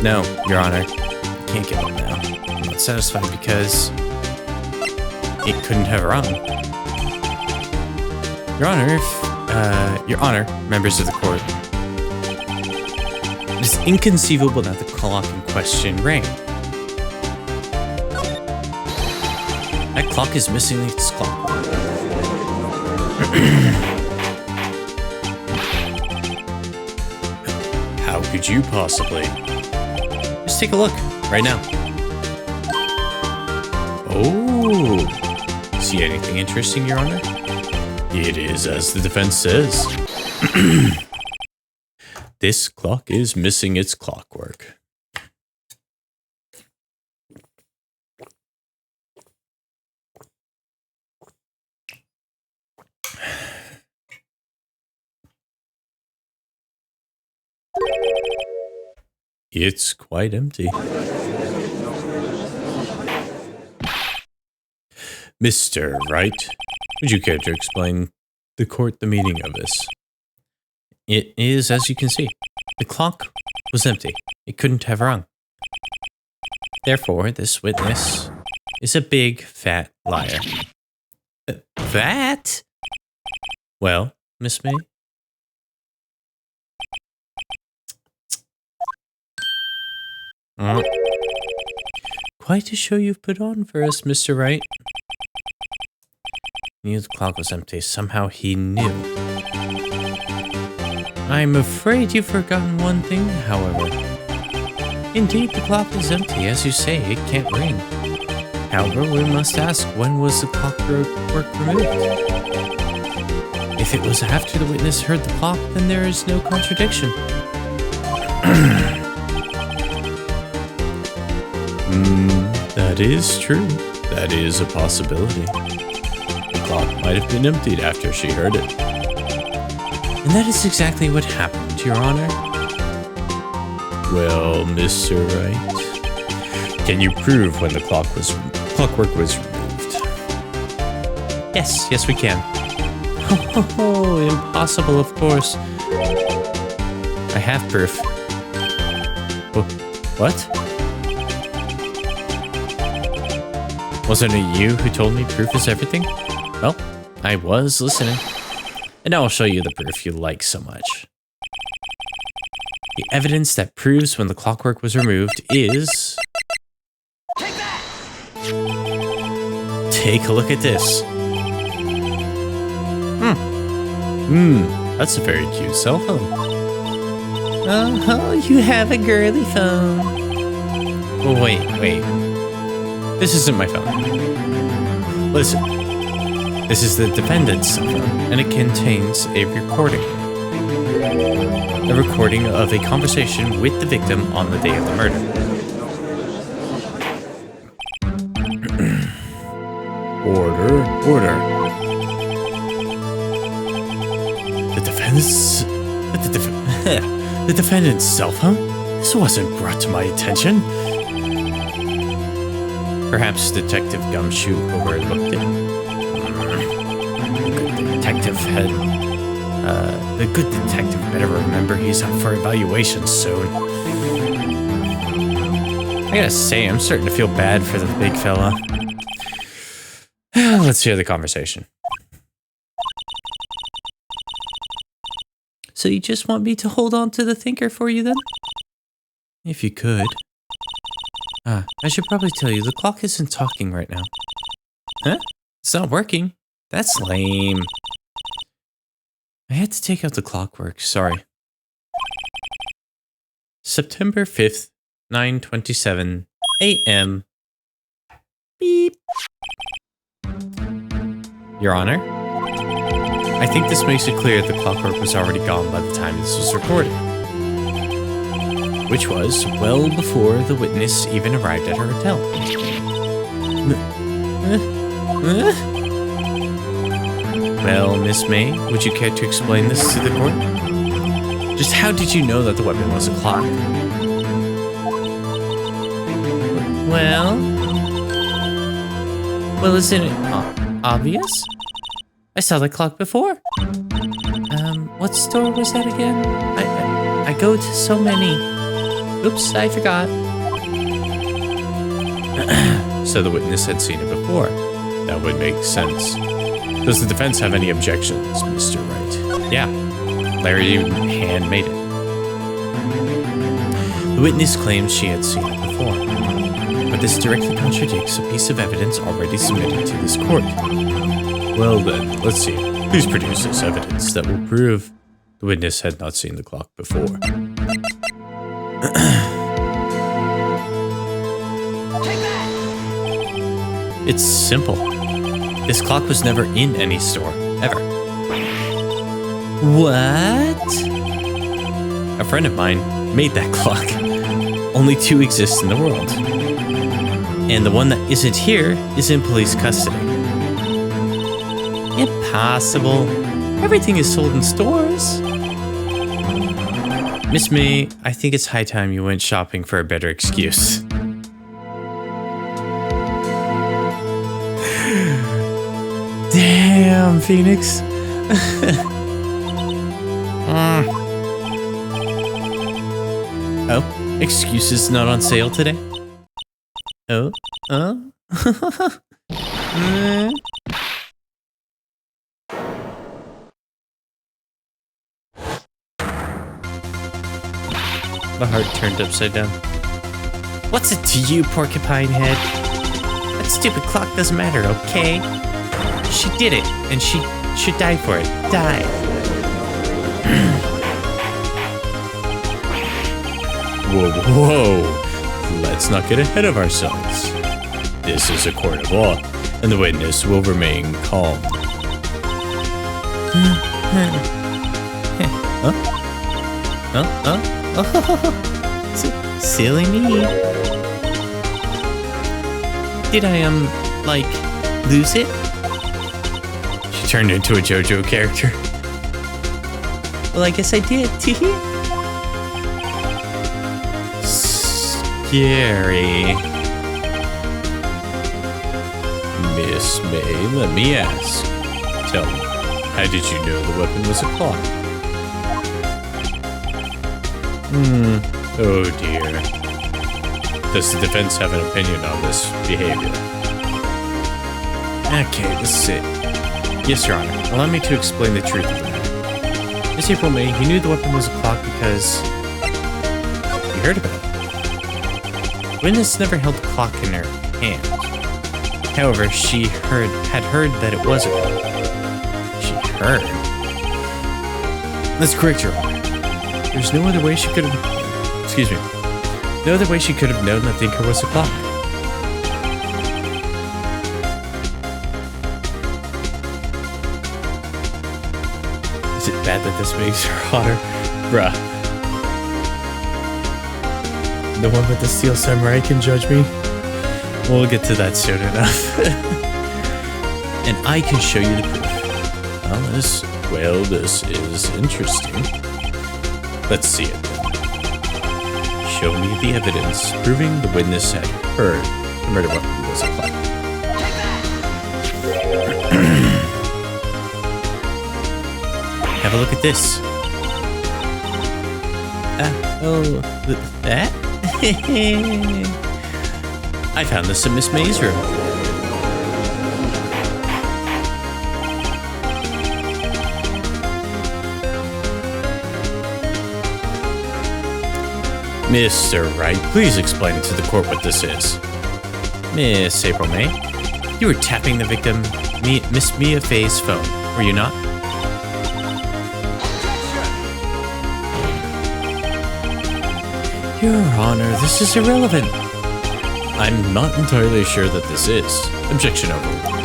No, Your Honor. I can't give up now. I'm not satisfied because it couldn't have rung. Your Honor, if I Your Honor, members of the court. It is inconceivable that the clock in question rang. That clock is missing its clock. How could you possibly? Just take a look, right now. Oh, see anything interesting, Your Honor? It is as the defense says. This clock is missing its clockwork. It's quite empty. Mr. Wright, would you care to explain the court the meaning of this? It is as you can see. The clock was empty. It couldn't have rung. Therefore, this witness is a big, fat liar. Fat? Well, Miss May? Quite a show you've put on for us, Mr. Wright. He knew the clock was empty. Somehow he knew. I'm afraid you've forgotten one thing, however. Indeed, the clock is empty. As you say, it can't ring. However, we must ask, when was the clockwork removed? If it was after the witness heard the clock, then there is no contradiction. That is true. That is a possibility. The clock might have been emptied after she heard it. And that is exactly what happened, Your Honor. Well, Mr. Wright, can you prove when the clockwork was removed? Yes, we can. Oh, impossible, of course. I have proof. What? Wasn't it you who told me proof is everything? Well, I was listening. And now I'll show you the proof you like so much. The evidence that proves when the clockwork was removed is... Take that! Take a look at this. That's a very cute cell phone. Oh, you have a girly phone. Oh, wait. This isn't my phone. Listen. This is the defendant's cell phone, and it contains a recording. A recording of a conversation with the victim on the day of the murder. Order. The defendant's cell phone? This wasn't brought to my attention. Perhaps Detective Gumshoe overlooked it. The good detective better remember he's up for evaluation soon. I gotta say, I'm starting to feel bad for the big fella. Let's hear the conversation. So you just want me to hold on to the thinker for you then? If you could. I should probably tell you, the clock isn't talking right now. Huh? It's not working. That's lame. I had to take out the clockwork, sorry. September 5th, 9:27 a.m. Beep. Your Honor, I think this makes it clear the clockwork was already gone by the time this was recorded. Which was well before the witness even arrived at her hotel. Well, Miss May, would you care to explain this to the court? Just how did you know that the weapon was a clock? Well, isn't it obvious? I saw the clock before. What store was that again? I go to so many. Oops, I forgot. So the witness had seen it before. That would make sense. Does the defense have any objections, Mr. Wright? Yeah, Larry handmade it. The witness claims she had seen it before, but this directly contradicts a piece of evidence already submitted to this court. Well then, let's see. Please produce this evidence that will prove the witness had not seen the clock before. It's simple. This clock was never in any store, ever. What? A friend of mine made that clock. Only 2 exist in the world. And the one that isn't here is in police custody. Impossible. Everything is sold in stores. Miss May, I think it's high time you went shopping for a better excuse. Damn, Phoenix. Oh, excuses not on sale today? Oh, My heart turned upside down. What's it to you, porcupine head? That stupid clock doesn't matter, okay? She did it, and she should die for it. Die. Whoa. Let's not get ahead of ourselves. This is a court of law, and the witness will remain calm. Silly me. Did I, lose it? She turned into a JoJo character. Well, I guess I did. Scary. Miss May, let me ask. Tell me, how did you know the weapon was a clock? Oh dear. Does the defense have an opinion on this behavior? Okay, this is it. Yes, Your Honor. Allow me to explain the truth of the matter. Miss April May, he knew the weapon was a clock because he heard about it. Witness never held the clock in her hand. However, she had heard that it was a clock. She heard? That's correct, Your Honor. There's no other way she could have... Excuse me. No other way she could have known that Thinker was a clock. Is it bad that this makes her hotter? Bruh. The one with the steel samurai can judge me? We'll get to that soon enough. And I can show you the proof. Well, this is interesting. Let's see it then. Show me the evidence proving the witness had heard the murder weapon was a clock. Have a look at this. That? I found this in Miss May's room. Mr. Wright, please explain to the court what this is. Miss April May, you were tapping the victim, Miss Mia Fay's phone, were you not? Your Honor, this is irrelevant. I'm not entirely sure that this is. Objection overruled.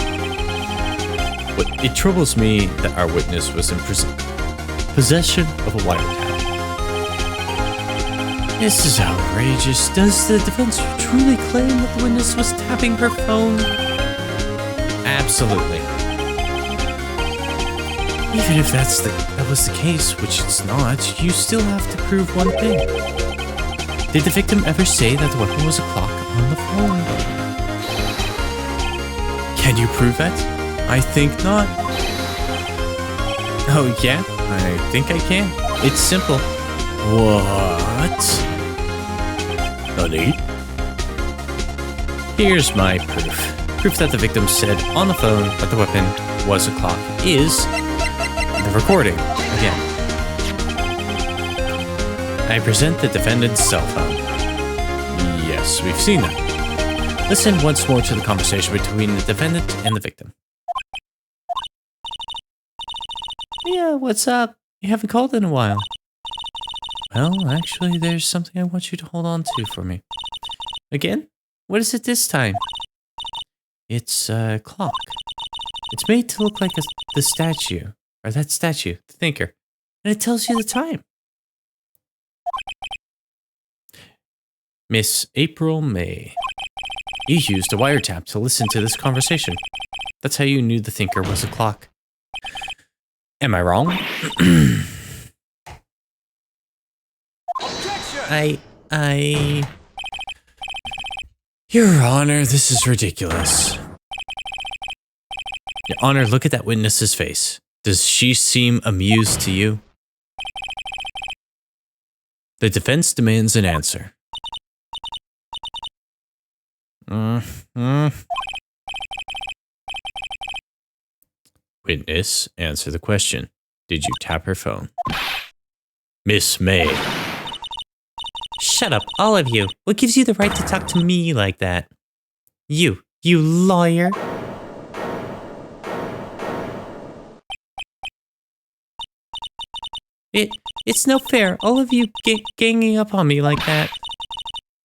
But it troubles me that our witness was in possession of a wiretap. This is outrageous. Does the defense truly claim that the witness was tapping her phone? Absolutely. Even if that was the case, which it's not, you still have to prove one thing. Did the victim ever say that the weapon was a clock on the phone? Can you prove that? I think not. Oh yeah? I think I can. It's simple. What? Honey? Here's my proof. Proof that the victim said on the phone that the weapon was a clock is the recording. again. I present the defendant's cell phone. Yes, we've seen that. Listen once more to the conversation between the defendant and the victim. Yeah, what's up? You haven't called in a while. Well, actually, there's something I want you to hold on to for me. Again? What is it this time? It's a clock. It's made to look like the statue, or that statue, the thinker, and it tells you the time. Miss April May. You used a wiretap to listen to this conversation. That's how you knew the thinker was a clock. Am I wrong? Your Honor, this is ridiculous. Your Honor, look at that witness's face. Does she seem amused to you? The defense demands an answer. Witness, answer the question. Did you tap her phone? Miss May. Shut up, all of you. What gives you the right to talk to me like that? You lawyer. It's no fair, all of you ganging up on me like that.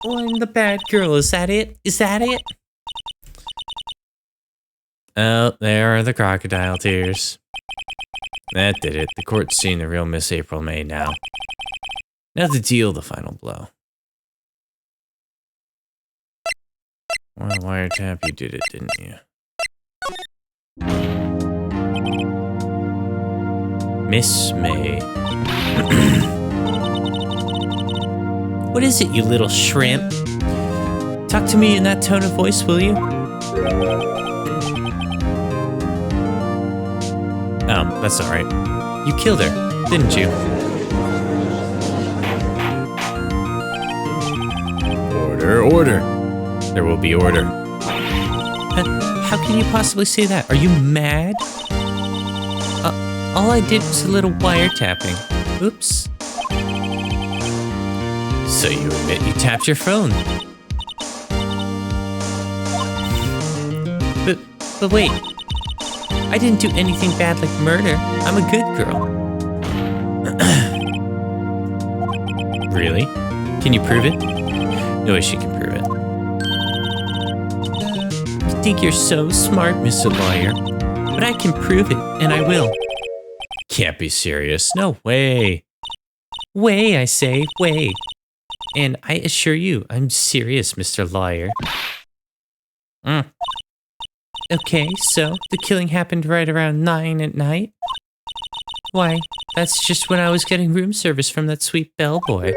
Oh, I'm the bad girl, is that it? Is that it? Oh, there are the crocodile tears. That did it. The court's seen the real Miss April May now. Now to deal the final blow. Well, wiretap, you did it, didn't you? Miss May. What is it, you little shrimp? Talk to me in that tone of voice, will you? Oh, that's alright. You killed her, didn't you? Order. There will be order. How can you possibly say that? Are you mad? All I did was a little wiretapping. Oops. So you admit you tapped your phone. But wait. I didn't do anything bad like murder. I'm a good girl. Really? Can you prove it? No way she can prove it. You think you're so smart, Mr. Lawyer. But I can prove it, and I will. Can't be serious. No way. Way, I say, way. And I assure you, I'm serious, Mr. Lawyer. Okay, so the killing happened right around 9 at night? Why, that's just when I was getting room service from that sweet bellboy.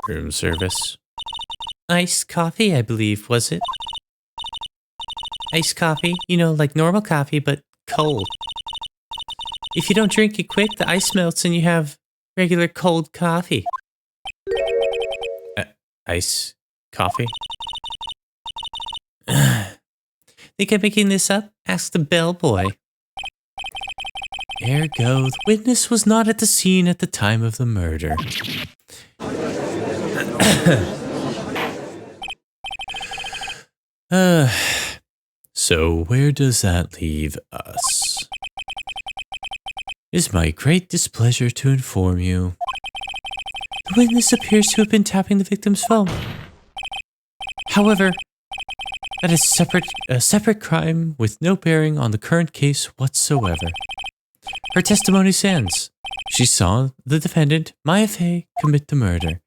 Room service? Iced coffee, I believe, was it? Iced coffee, you know, like normal coffee, but cold. If you don't drink it quick, the ice melts and you have regular cold coffee. Ice coffee? Think I'm making this up? Ask the bellboy. Ergo, the witness was not at the scene at the time of the murder. So where does that leave us? It is my great displeasure to inform you. The witness appears to have been tapping the victim's phone. However, that is a separate crime with no bearing on the current case whatsoever. Her testimony stands. She saw the defendant, Maya Fey, commit the murder.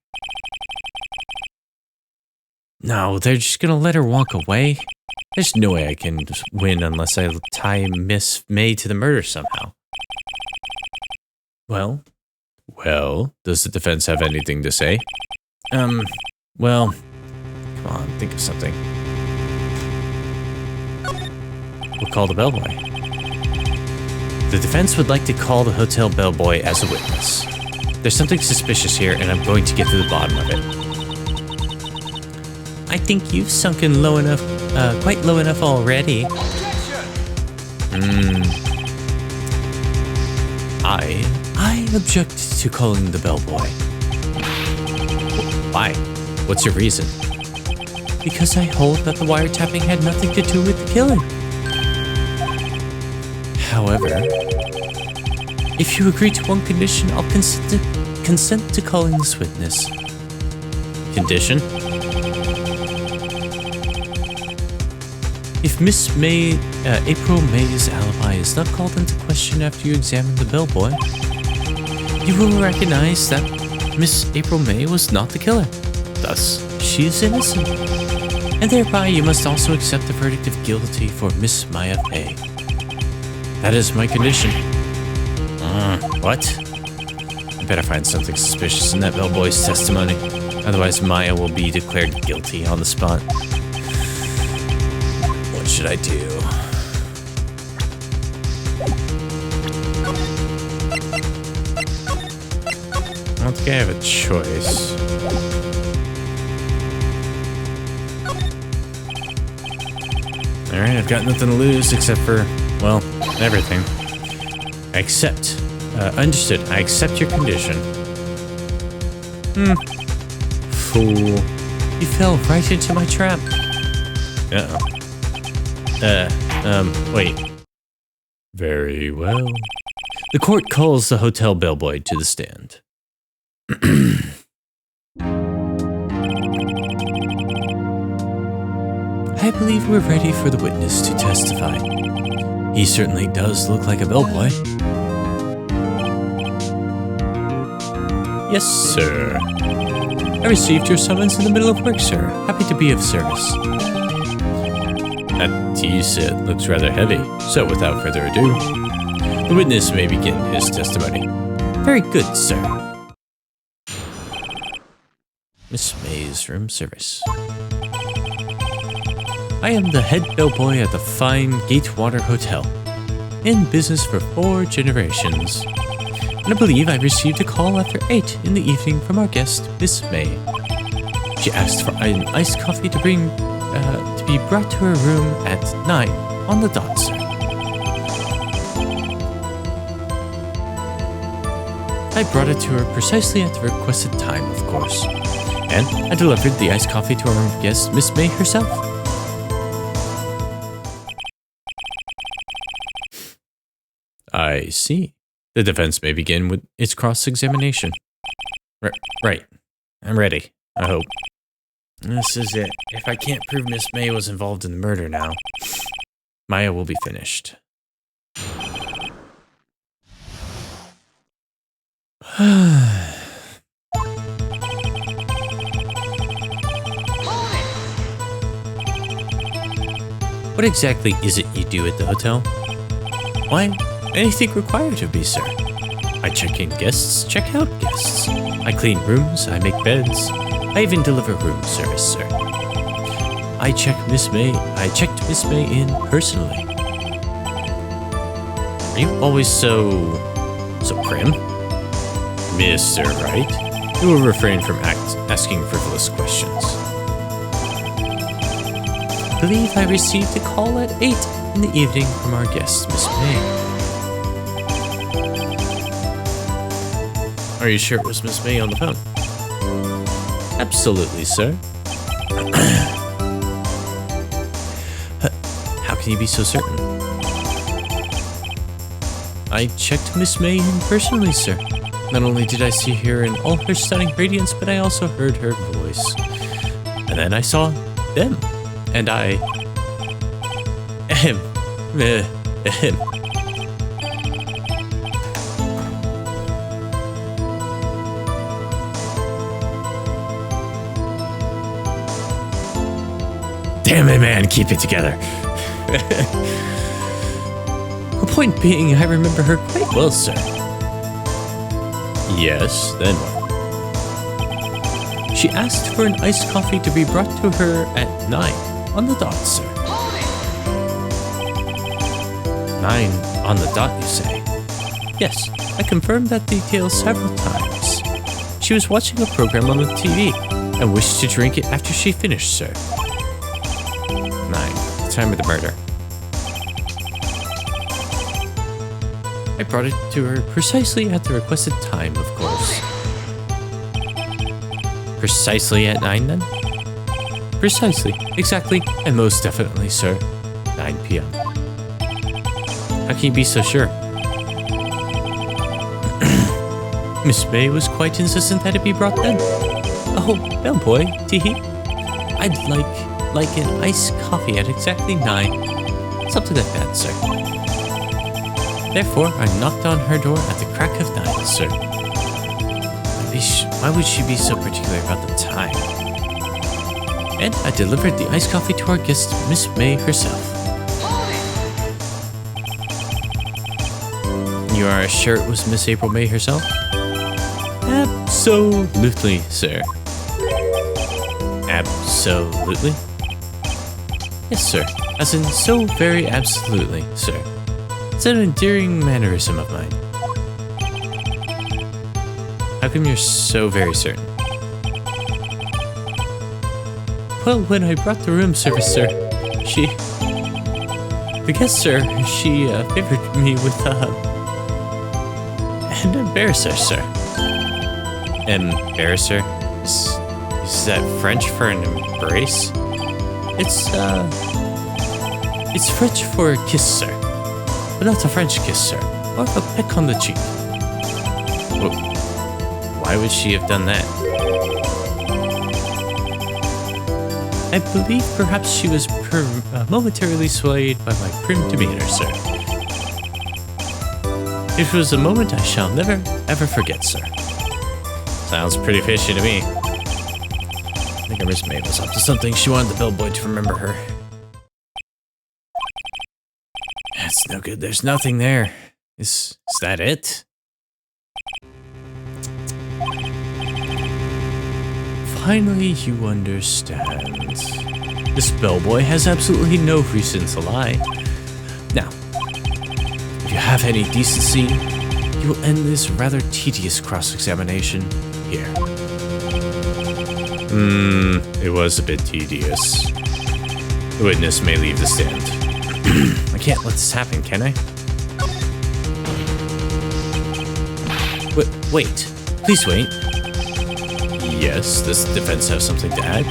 No, they're just gonna let her walk away? There's no way I can win unless I tie Miss May to the murder somehow. Well, does the defense have anything to say? Well, come on, think of something. We'll call the bellboy. The defense would like to call the hotel bellboy as a witness. There's something suspicious here, and I'm going to get to the bottom of it. I think you've sunken low enough, quite low enough already. I object to calling the bellboy. Why? What's your reason? Because I hold that the wiretapping had nothing to do with the killing. However, if you agree to one condition, I'll consent to calling this witness. Condition? If Miss April May's alibi is not called into question after you examine the bellboy, you will recognize that Miss April May was not the killer. Thus, she is innocent. And thereby, you must also accept the verdict of guilty for Miss Maya Pei. That is my condition. What? I better find something suspicious in that bellboy's testimony. Otherwise, Maya will be declared guilty on the spot. What should I do? I don't think I have a choice. Alright, I've got nothing to lose except for, well, everything. I accept. Understood. I accept your condition. Fool. You fell right into my trap. Wait. Very well. The court calls the hotel bellboy to the stand. I believe we're ready for the witness to testify. He certainly does look like a bellboy. Yes, sir. I received your summons in the middle of work, sir. Happy to be of service. That tea set looks rather heavy, so without further ado, the witness may begin his testimony. Very good, sir. Miss May's room service. I am the head bellboy at the fine Gatewater Hotel, in business for 4 generations. And I believe I received a call after 8 in the evening from our guest, Miss May. She asked for an iced coffee to be brought to her room at 9 on the dot, sir. I brought it to her precisely at the requested time, of course, and I delivered the iced coffee to our guest, Miss May herself. I see. The defense may begin with its cross-examination. Right. I'm ready, I hope. This is it. If I can't prove Miss May was involved in the murder now, Maya will be finished. What exactly is it you do at the hotel? Why, anything required of me, sir. I check in guests, check out guests. I clean rooms, I make beds. I even deliver room service, sir. I checked Miss May in personally. Are you always so prim? Mr. Wright, you will refrain from asking frivolous questions. I believe I received a call at 8 in the evening from our guest, Miss May. Are you sure it was Miss May on the phone? Absolutely, sir. How can you be so certain? I checked Miss May in personally, sir. Not only did I see her in all her stunning radiance, but I also heard her voice. And then I saw them. And I... Damn it, man, keep it together. The point being, I remember her quite well, sir. Yes, then what? She asked for an iced coffee to be brought to her at 9 on the dot, sir. 9 on the dot, you say? Yes, I confirmed that detail several times. She was watching a program on the TV and wished to drink it after she finished, sir. 9, the time of the murder. I I brought it to her precisely at the requested time, of course. Precisely at 9 then? Precisely, exactly, and most definitely, sir. 9 p.m. How can you be so sure? Miss May was quite insistent that it be brought then. Oh, bellboy, teehee. I'd like an iced coffee at exactly 9. Something like that, sir. Therefore, I knocked on her door at the crack of 9, sir. Why would she be so particular about the time? And I delivered the iced coffee to our guest, Miss May herself. You are sure it was Miss April May herself? Absolutely, sir. Absolutely? Yes, sir. As in, so very absolutely, sir. It's an endearing mannerism of mine. How come you're so very certain? Well, when I brought the room service, sir, the guest, sir, she favored me with, an embarrasser, sir. Embarrasser? Is that French for an embrace? It's French for a kiss, sir. But not a French kiss, sir. Or a peck on the cheek. Well, why would she have done that? I believe perhaps she was momentarily swayed by my prim demeanor, sir. It was a moment I shall never, ever forget, sir. Sounds pretty fishy to me. I think Miss May was up to something. She wanted the bellboy to remember her. That's no good. There's nothing there. Is that it? Finally, you understand. This bellboy has absolutely no reason to lie. Now, if you have any decency, you will end this rather tedious cross-examination here. It was a bit tedious. The witness may leave the stand. I can't let this happen, can I? Wait. Please wait. Yes, does the defense have something to add?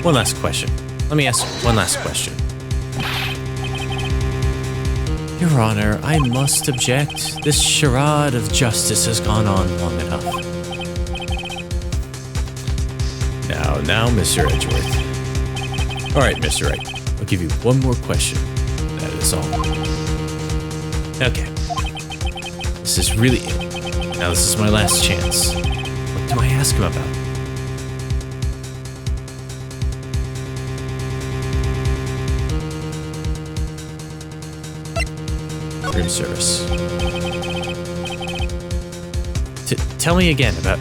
One last question. Let me ask one last question. Your Honor, I must object. This charade of justice has gone on long enough. Now, Mr. Edgeworth. Alright, Mr. Wright. I'll give you one more question. That is all. Okay. This is really it. Now this is my last chance. What do I ask him about? Room service. Tell me again about,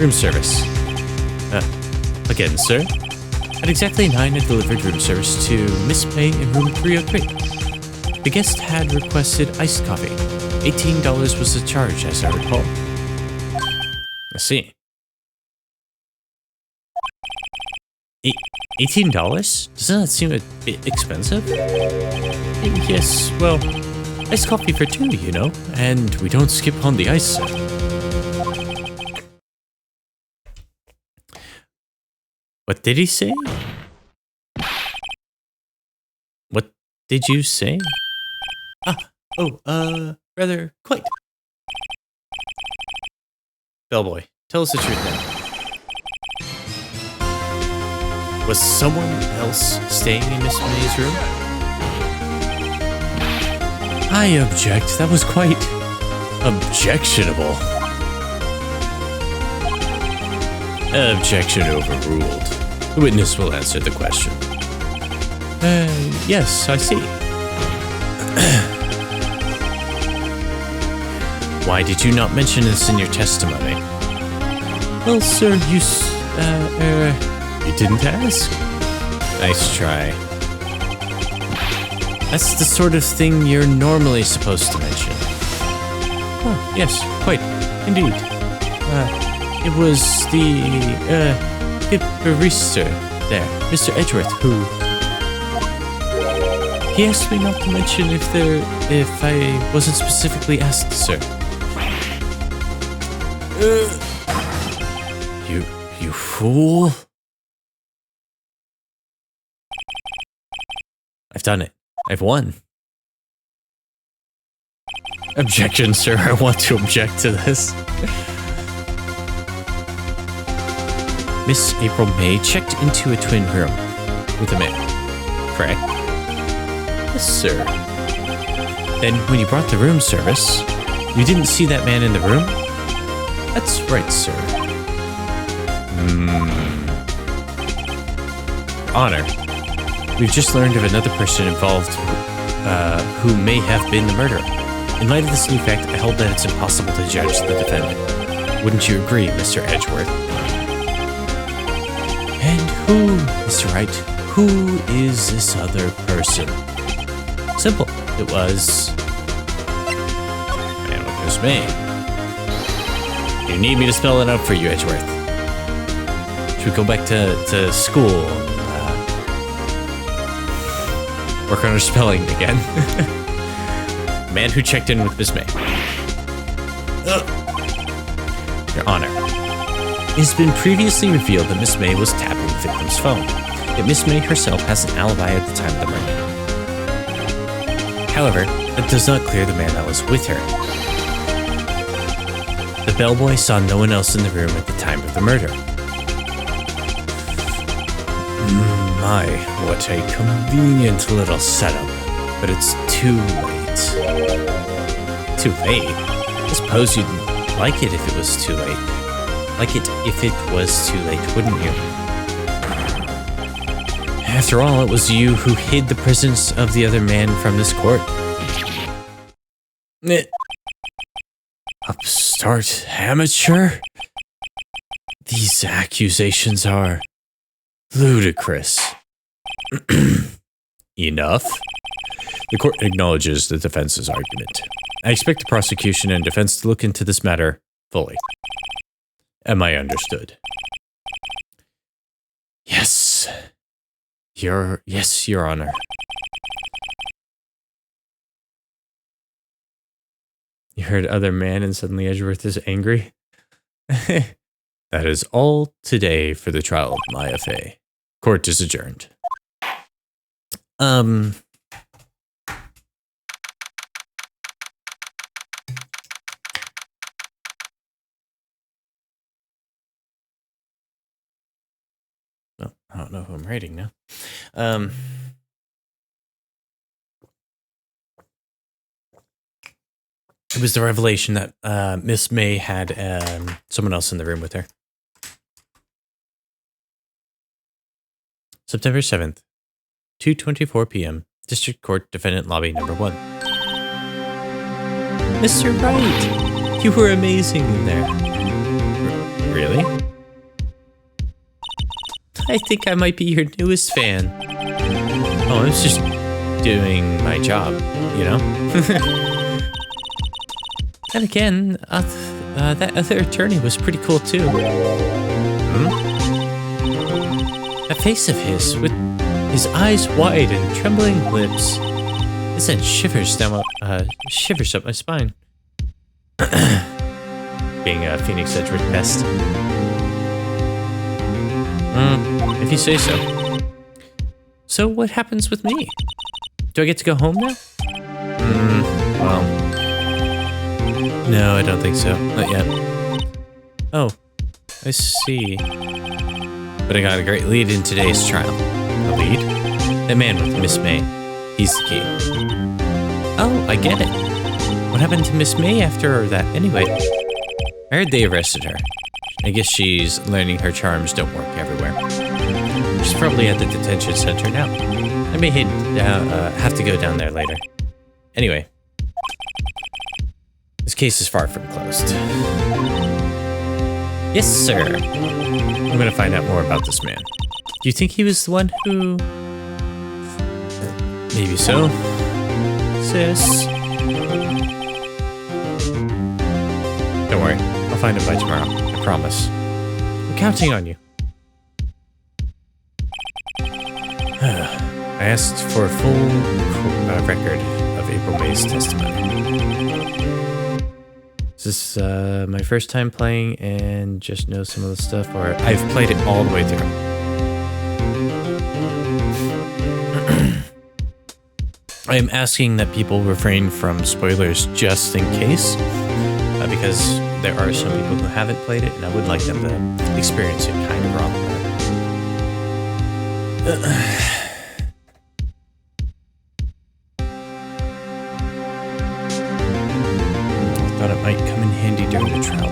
room service. Again, sir. At exactly 9, I delivered room service to Miss May in room 303. The guest had requested iced coffee. $18 was the charge, as I recall. I see. $18? Doesn't that seem a bit expensive? Yes, well, iced coffee for 2, you know, and we don't skip on the ice, sir. What did he say? What did you say? Rather, quite. Bellboy, tell us the truth now. Was someone else staying in Miss May's room? I object. That was quite objectionable. Objection overruled. The witness will answer the question. Yes, I see. Why did you not mention this in your testimony? Well, sir, you didn't ask. Nice try. That's the sort of thing you're normally supposed to mention. Oh, yes, quite, indeed. It was the barrister there, Mr. Edgeworth, who... He asked me not to mention if I wasn't specifically asked, sir. You fool. I've done it. I've won. Objection, sir. I want to object to this. Miss April May checked into a twin room with a man, correct? Yes, sir. Then, when you brought the room service, you didn't see that man in the room? That's right, sir. Honor, we've just learned of another person involved who may have been the murderer. In light of this new fact, I hold that it's impossible to judge the defendant. Wouldn't you agree, Mr. Edgeworth? And who, Mr. Wright, who is this other person? Simple. It was... man with Miss May. You need me to spell it out for you, Edgeworth. Should we go back to school and work on our spelling again? Man who checked in with Miss May. Your Honor, it has been previously revealed that Miss May was tapping the victim's phone, yet Miss May herself has an alibi at the time of the murder. However, that does not clear the man that was with her. The bellboy saw no one else in the room at the time of the murder. My, what a convenient little setup. But it's too late. Too late? I suppose you'd like it if it was too late. Like it if it was too late, wouldn't you? After all, it was you who hid the presence of the other man from this court. Upstart amateur? These accusations are ludicrous. Enough? The court acknowledges the defense's argument. I expect the prosecution and defense to look into this matter fully. Am I understood? Yes. Your Honor. You heard other man and suddenly Edgeworth is angry? That is all today for the trial of Maya Fey. Court is adjourned. Oh, I don't know who I'm writing now. It was the revelation that Miss May had someone else in the room with her. September 7th, 2:24 p.m. District Court Defendant Lobby Number 1. Mr. Wright, you were amazing in there. Really? I think I might be your newest fan. Oh, I was just doing my job, you know? And again, that other attorney was pretty cool too. That face of his, with his eyes wide and trembling lips, it sent shivers up my spine. Being a Phoenix Edgeworth pest. If you say so. So what happens with me? Do I get to go home now? Well... no, I don't think so. Not yet. Oh, I see. But I got a great lead in today's trial. A lead? That man with Miss May. He's the key. Oh, I get it. What happened to Miss May after that anyway? I heard they arrested her. I guess she's learning her charms don't work everywhere. She's probably at the detention center now. I may have to go down there later. Anyway. This case is far from closed. Yes, sir. I'm gonna find out more about this man. Do you think he was the one who... maybe so. Sis. Don't worry. I'll find him by tomorrow. I promise. I'm counting on you. I asked for a full record of April May's testimony. Is this my first time playing and just know some of the stuff, or I've played it all the way through? I am asking that people refrain from spoilers just in case, because there are some people who haven't played it, and I would like them to experience it kind of wrong. Thought it might come in handy during the trial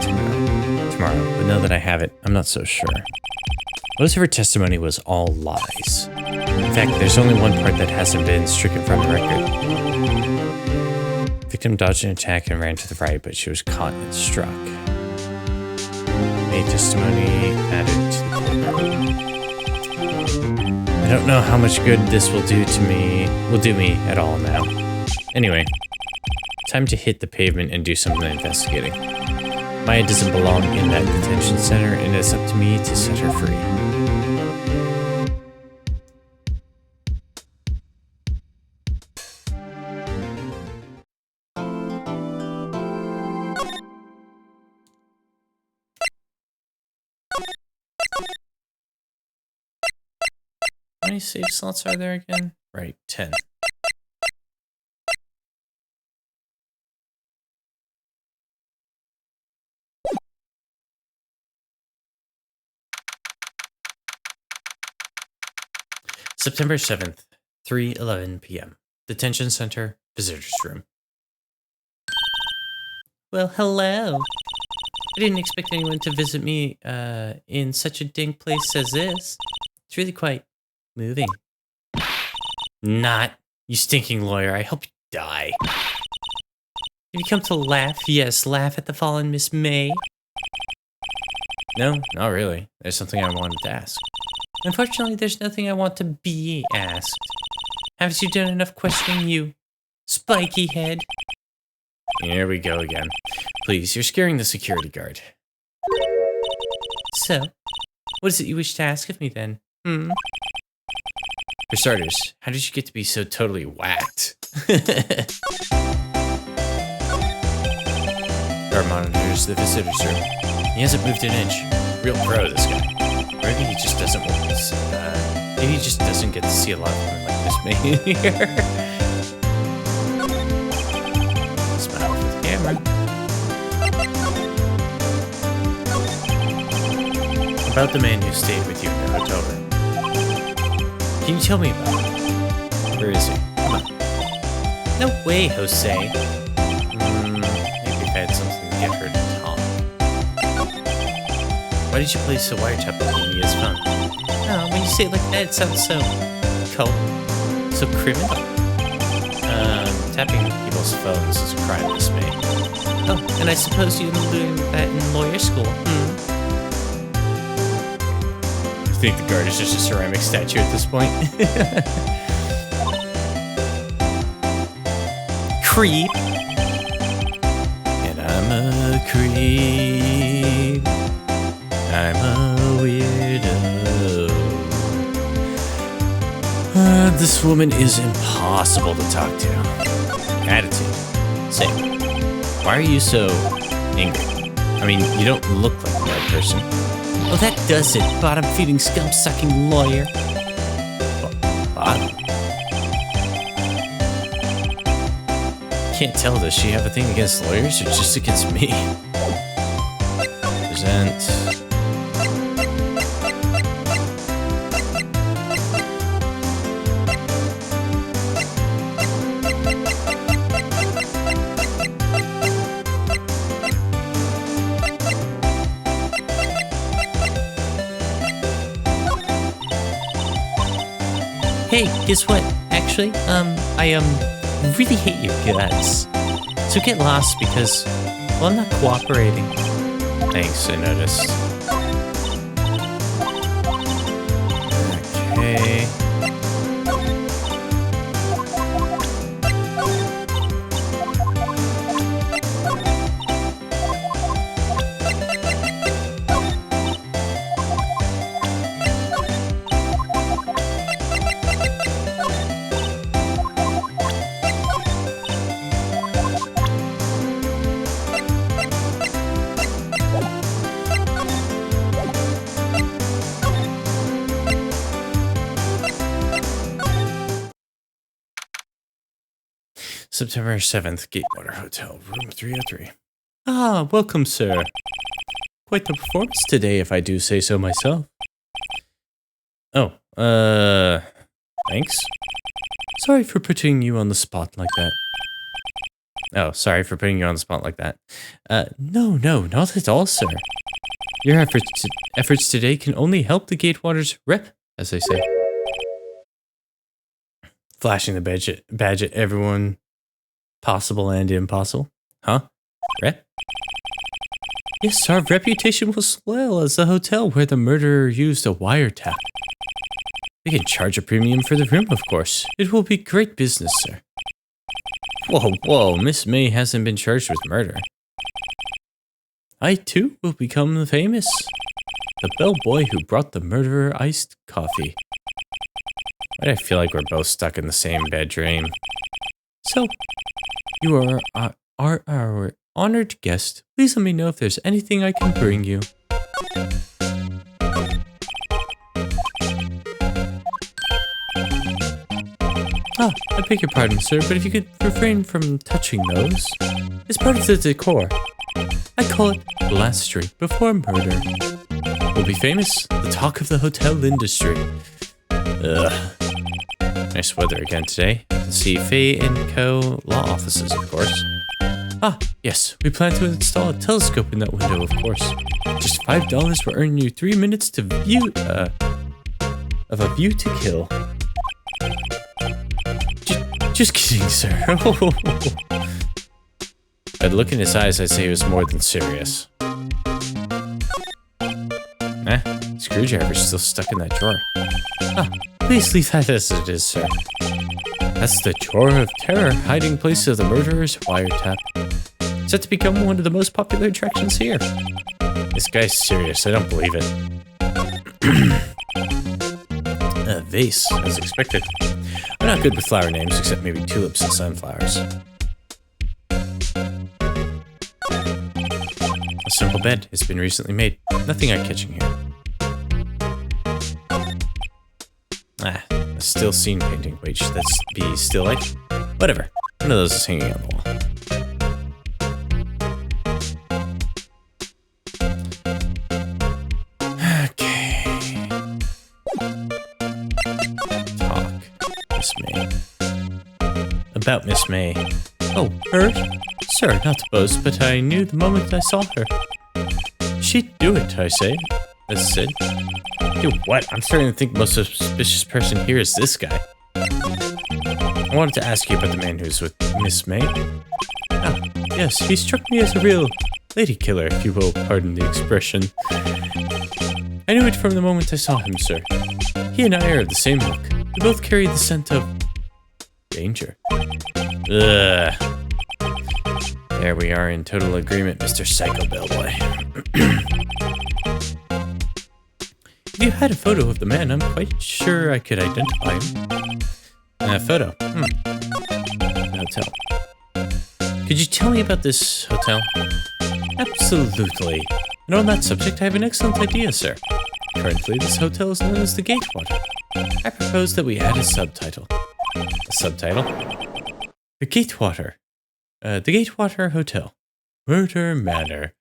tomorrow, but now that I have it, I'm not so sure. Most of her testimony was all lies. In fact, there's only one part that hasn't been stricken from the record. Victim dodged an attack and ran to the right, but she was caught and struck. Made testimony added to the courtroom. I don't know how much good this will do me at all now. Anyway, time to hit the pavement and do some investigating. Maya doesn't belong in that detention center, and it's up to me to set her free. How many save slots are there again? Right, 10. September 7th, 3:11 p.m. Detention Center, Visitors Room. Well, hello. I didn't expect anyone to visit me in such a dang place as this. It's really quite moving. Not. You stinking lawyer. I hope you die. Have you come to laugh? Yes, laugh at the fallen Miss May. No, not really. There's something I wanted to ask. Unfortunately, there's nothing I want to be asked. Haven't you done enough questioning, you spiky head? Here we go again. Please, you're scaring the security guard. So, what is it you wish to ask of me then? For starters, how did you get to be so totally whacked? Guard monitors the visitors room. He hasn't moved an inch. Real pro, this guy. Or maybe he just doesn't want this. Maybe he just doesn't get to see a lot of women like Miss May here. Smile for the camera. About the man who stayed with you in the hotel room. Can you tell me about him? Where is he? Come on. No way, Jose. Maybe you've had something to get her to talk. Why did you place a wiretap on Mia's phone? Oh, when you say it like that, it sounds so cold, so criminal. Tapping people's phones is a crime, Miss May. Oh, and I suppose you learned that in lawyer school. I think the guard is just a ceramic statue at this point. Creep. And I'm a creep. I'm a weirdo. This woman is impossible to talk to. Attitude. Same. Why are you so angry? I mean, you don't look like a bad person. Well, that does it, bottom-feeding, scum-sucking lawyer. Bottom? Can't tell, does she have a thing against lawyers or just against me? Present. Hey, guess what? Actually, I really hate your guts. So get lost because, well, I'm not cooperating. Thanks, I noticed. Okay. September 7th, Gatewater Hotel, room 303. Ah, welcome, sir. Quite the performance today, if I do say so myself. Oh, thanks. Sorry for putting you on the spot like that. Oh, sorry for putting you on the spot like that. No, not at all, sir. Your efforts today can only help the Gatewater's rep, as they say. Flashing the badge at everyone possible and impossible. Huh? Rep? Yes, our reputation will swell as the hotel where the murderer used a wiretap. We can charge a premium for the room, of course. It will be great business, sir. Whoa, Miss May hasn't been charged with murder. I, too, will become famous. The bellboy who brought the murderer iced coffee. Why do I feel like we're both stuck in the same bad dream? So, you are our honored guest. Please let me know if there's anything I can bring you. Ah, I beg your pardon, sir, but if you could refrain from touching those. It's part of the decor. I call it blasphemy before murder. We'll be famous, the talk of the hotel industry. Ugh. Nice weather again today. Let's see, Fay & Co. law offices, of course. Ah, yes, we plan to install a telescope in that window, of course. Just $5 will earn you 3 minutes to view, of a view to kill. Just kidding, sir. I'd look in his eyes, I'd say he was more than serious. Screwdriver's still stuck in that drawer. Ah, please leave that as it is, sir. That's the drawer of terror, hiding place of the murderer's wiretap. Set to become one of the most popular attractions here. This guy's serious, I don't believe it. A vase, as expected. I'm not good with flower names, except maybe tulips and sunflowers. A simple bed has been recently made. Nothing eye-catching here. A still scene painting. Wait, should that be still life? Whatever. One of those is hanging on the wall. Okay. Talk. Miss May. About Miss May. Oh, her? Sir, not to boast, but I knew the moment I saw her. She'd do it, I say. As said. Do what? I'm starting to think the most suspicious person here is this guy. I wanted to ask you about the man who's with Miss May. Ah, yes, he struck me as a real lady killer, if you will pardon the expression. I knew it from the moment I saw him, sir. He and I are of the same look. We both carry the scent of danger. Ugh. There we are in total agreement, Mr. Psycho Bellboy. If you had a photo of the man, I'm quite sure I could identify him. A photo. Hotel. Could you tell me about this hotel? Absolutely. And on that subject, I have an excellent idea, sir. Currently, this hotel is known as the Gatewater. I propose that we add a subtitle. A subtitle? The Gatewater. The Gatewater Hotel. Murder Manor.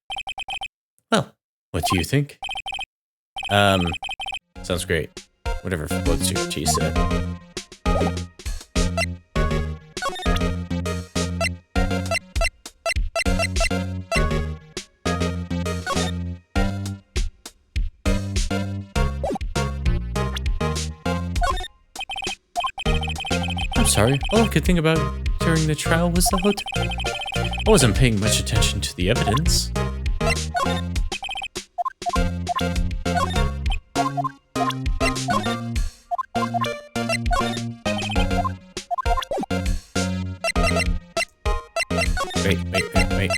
Well, what do you think? Sounds great. Whatever floats your cheese set. I'm sorry, all I could think about during the trial was the hotel. I wasn't paying much attention to the evidence.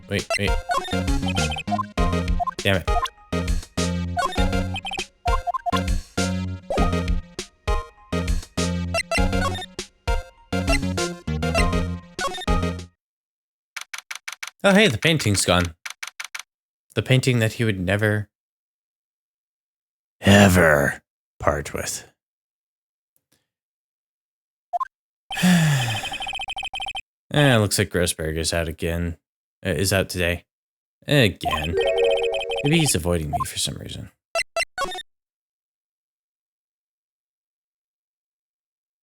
Wait. Damn it. Oh, hey, the painting's gone. The painting that he would never, ever part with. Looks like Grossberger's out again. Is out today. Again. Maybe he's avoiding me for some reason.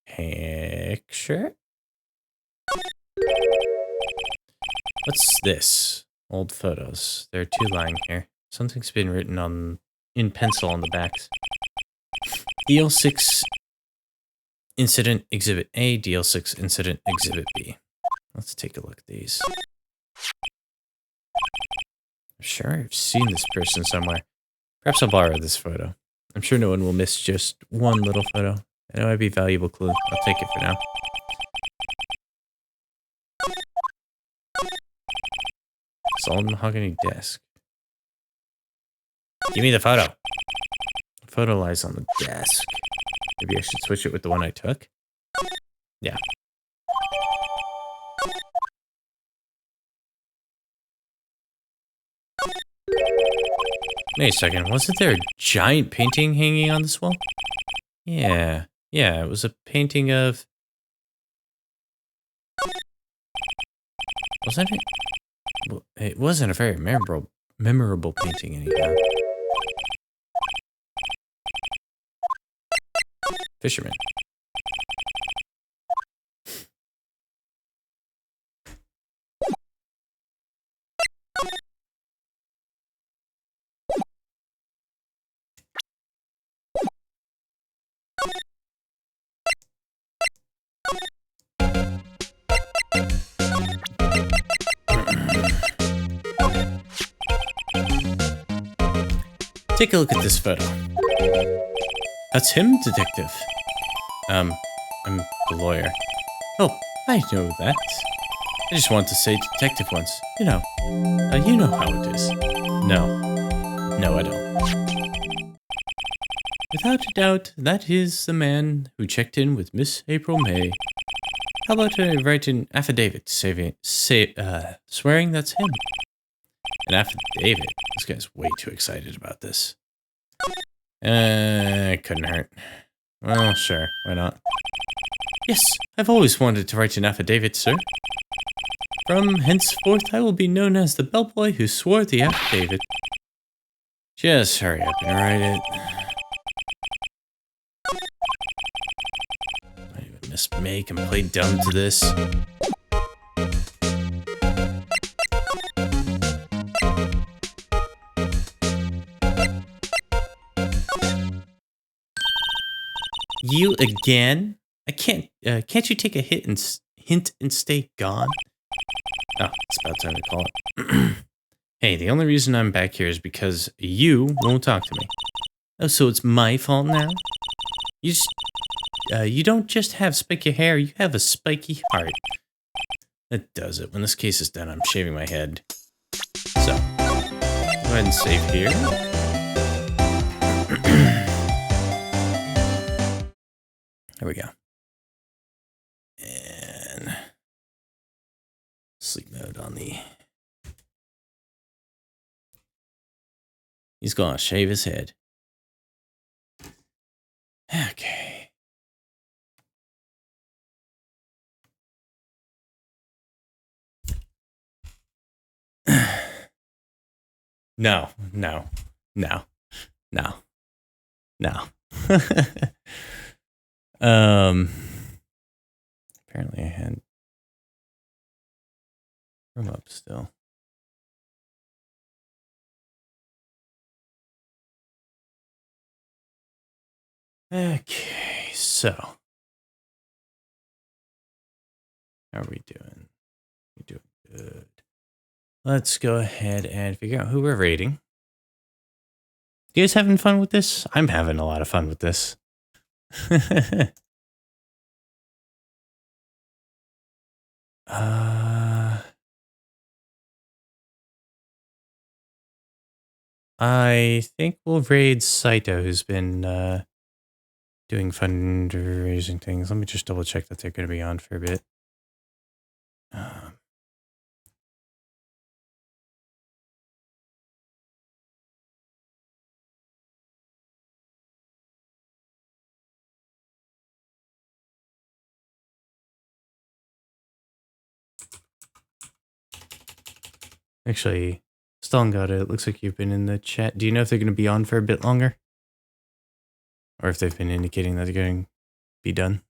Picture? What's this? Old photos. There are two lying here. Something's been written in pencil on the backs. DL6 Incident Exhibit A, DL6 Incident Exhibit B. Let's take a look at these. I'm sure I've seen this person somewhere. Perhaps I'll borrow this photo. I'm sure no one will miss just one little photo. I know it'd be a valuable clue. I'll take it for now. Solid mahogany desk. Give me the photo. The photo lies on the desk. Maybe I should switch it with the one I took? Yeah. Wait a second, wasn't there a giant painting hanging on this wall? Yeah, it was a painting of... Wasn't it? Well, it wasn't a very memorable painting anyhow. Fisherman. Take a look at this photo. That's him, detective. I'm the lawyer. Oh, I know that. I just wanted to say detective once. You know how it is. No, I don't. Without a doubt, that is the man who checked in with Miss April May. How about I write an affidavit swearing that's him? An affidavit? This guy's way too excited about this. It couldn't hurt. Well, sure, why not? Yes, I've always wanted to write an affidavit, sir. From henceforth, I will be known as the bellboy who swore the affidavit. Just hurry up and write it. Not even Miss May can play dumb to this. You again? I can't. Can't you take a hint and stay gone? Oh, it's about time to call it. Hey, the only reason I'm back here is because you won't talk to me. Oh, so it's my fault now? You don't just have spiky hair, you have a spiky heart. That does it. When this case is done, I'm shaving my head. So, go ahead and save here. There we go. And sleep mode on the... He's gonna shave his head. Okay. No. Apparently I had room up still. Okay, so how are we doing? We're doing good. Let's go ahead and figure out who we're rating. You guys having fun with this? I'm having a lot of fun with this. I think we'll raid Saito, who's been doing fundraising things. Let me just double check that they're going to be on for a bit. Actually, Stallengata, it looks like you've been in the chat. Do you know if they're going to be on for a bit longer? Or if they've been indicating that they're going to be done?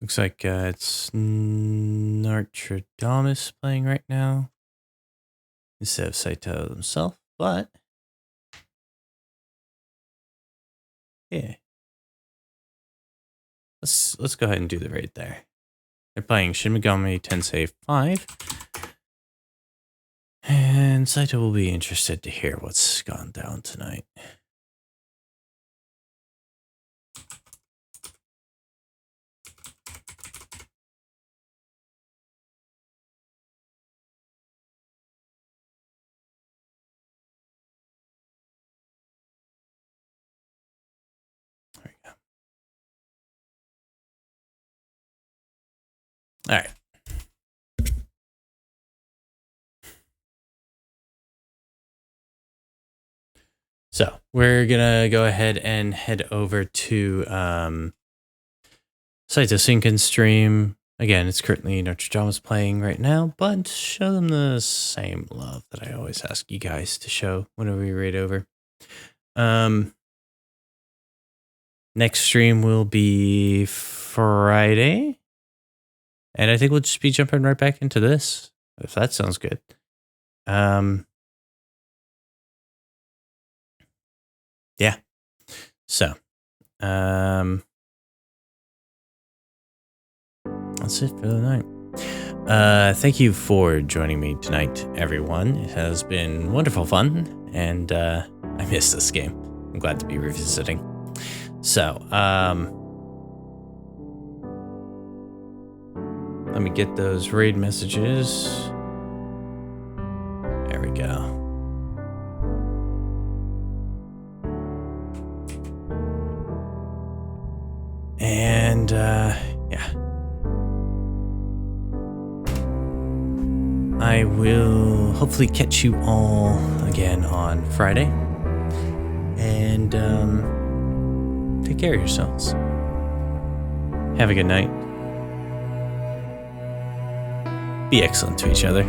Looks like it's Nartradamus playing right now instead of Saito himself, but yeah. Let's go ahead and do the raid there. They're playing Shin Megami Tensei 5. And Saito will be interested to hear what's gone down tonight. There we go. All right. So we're gonna go ahead and head over to Saito Sinkin stream. Again, it's currently Nartradamus playing right now, but show them the same love that I always ask you guys to show whenever we raid over. Next stream will be Friday. And I think we'll just be jumping right back into this, if that sounds good. Yeah. So, that's it for the night. Thank you for joining me tonight, everyone. It has been wonderful fun, and I missed this game. I'm glad to be revisiting. So, let me get those raid messages. There we go. And, yeah. I will hopefully catch you all again on Friday. And, take care of yourselves. Have a good night. Be excellent to each other.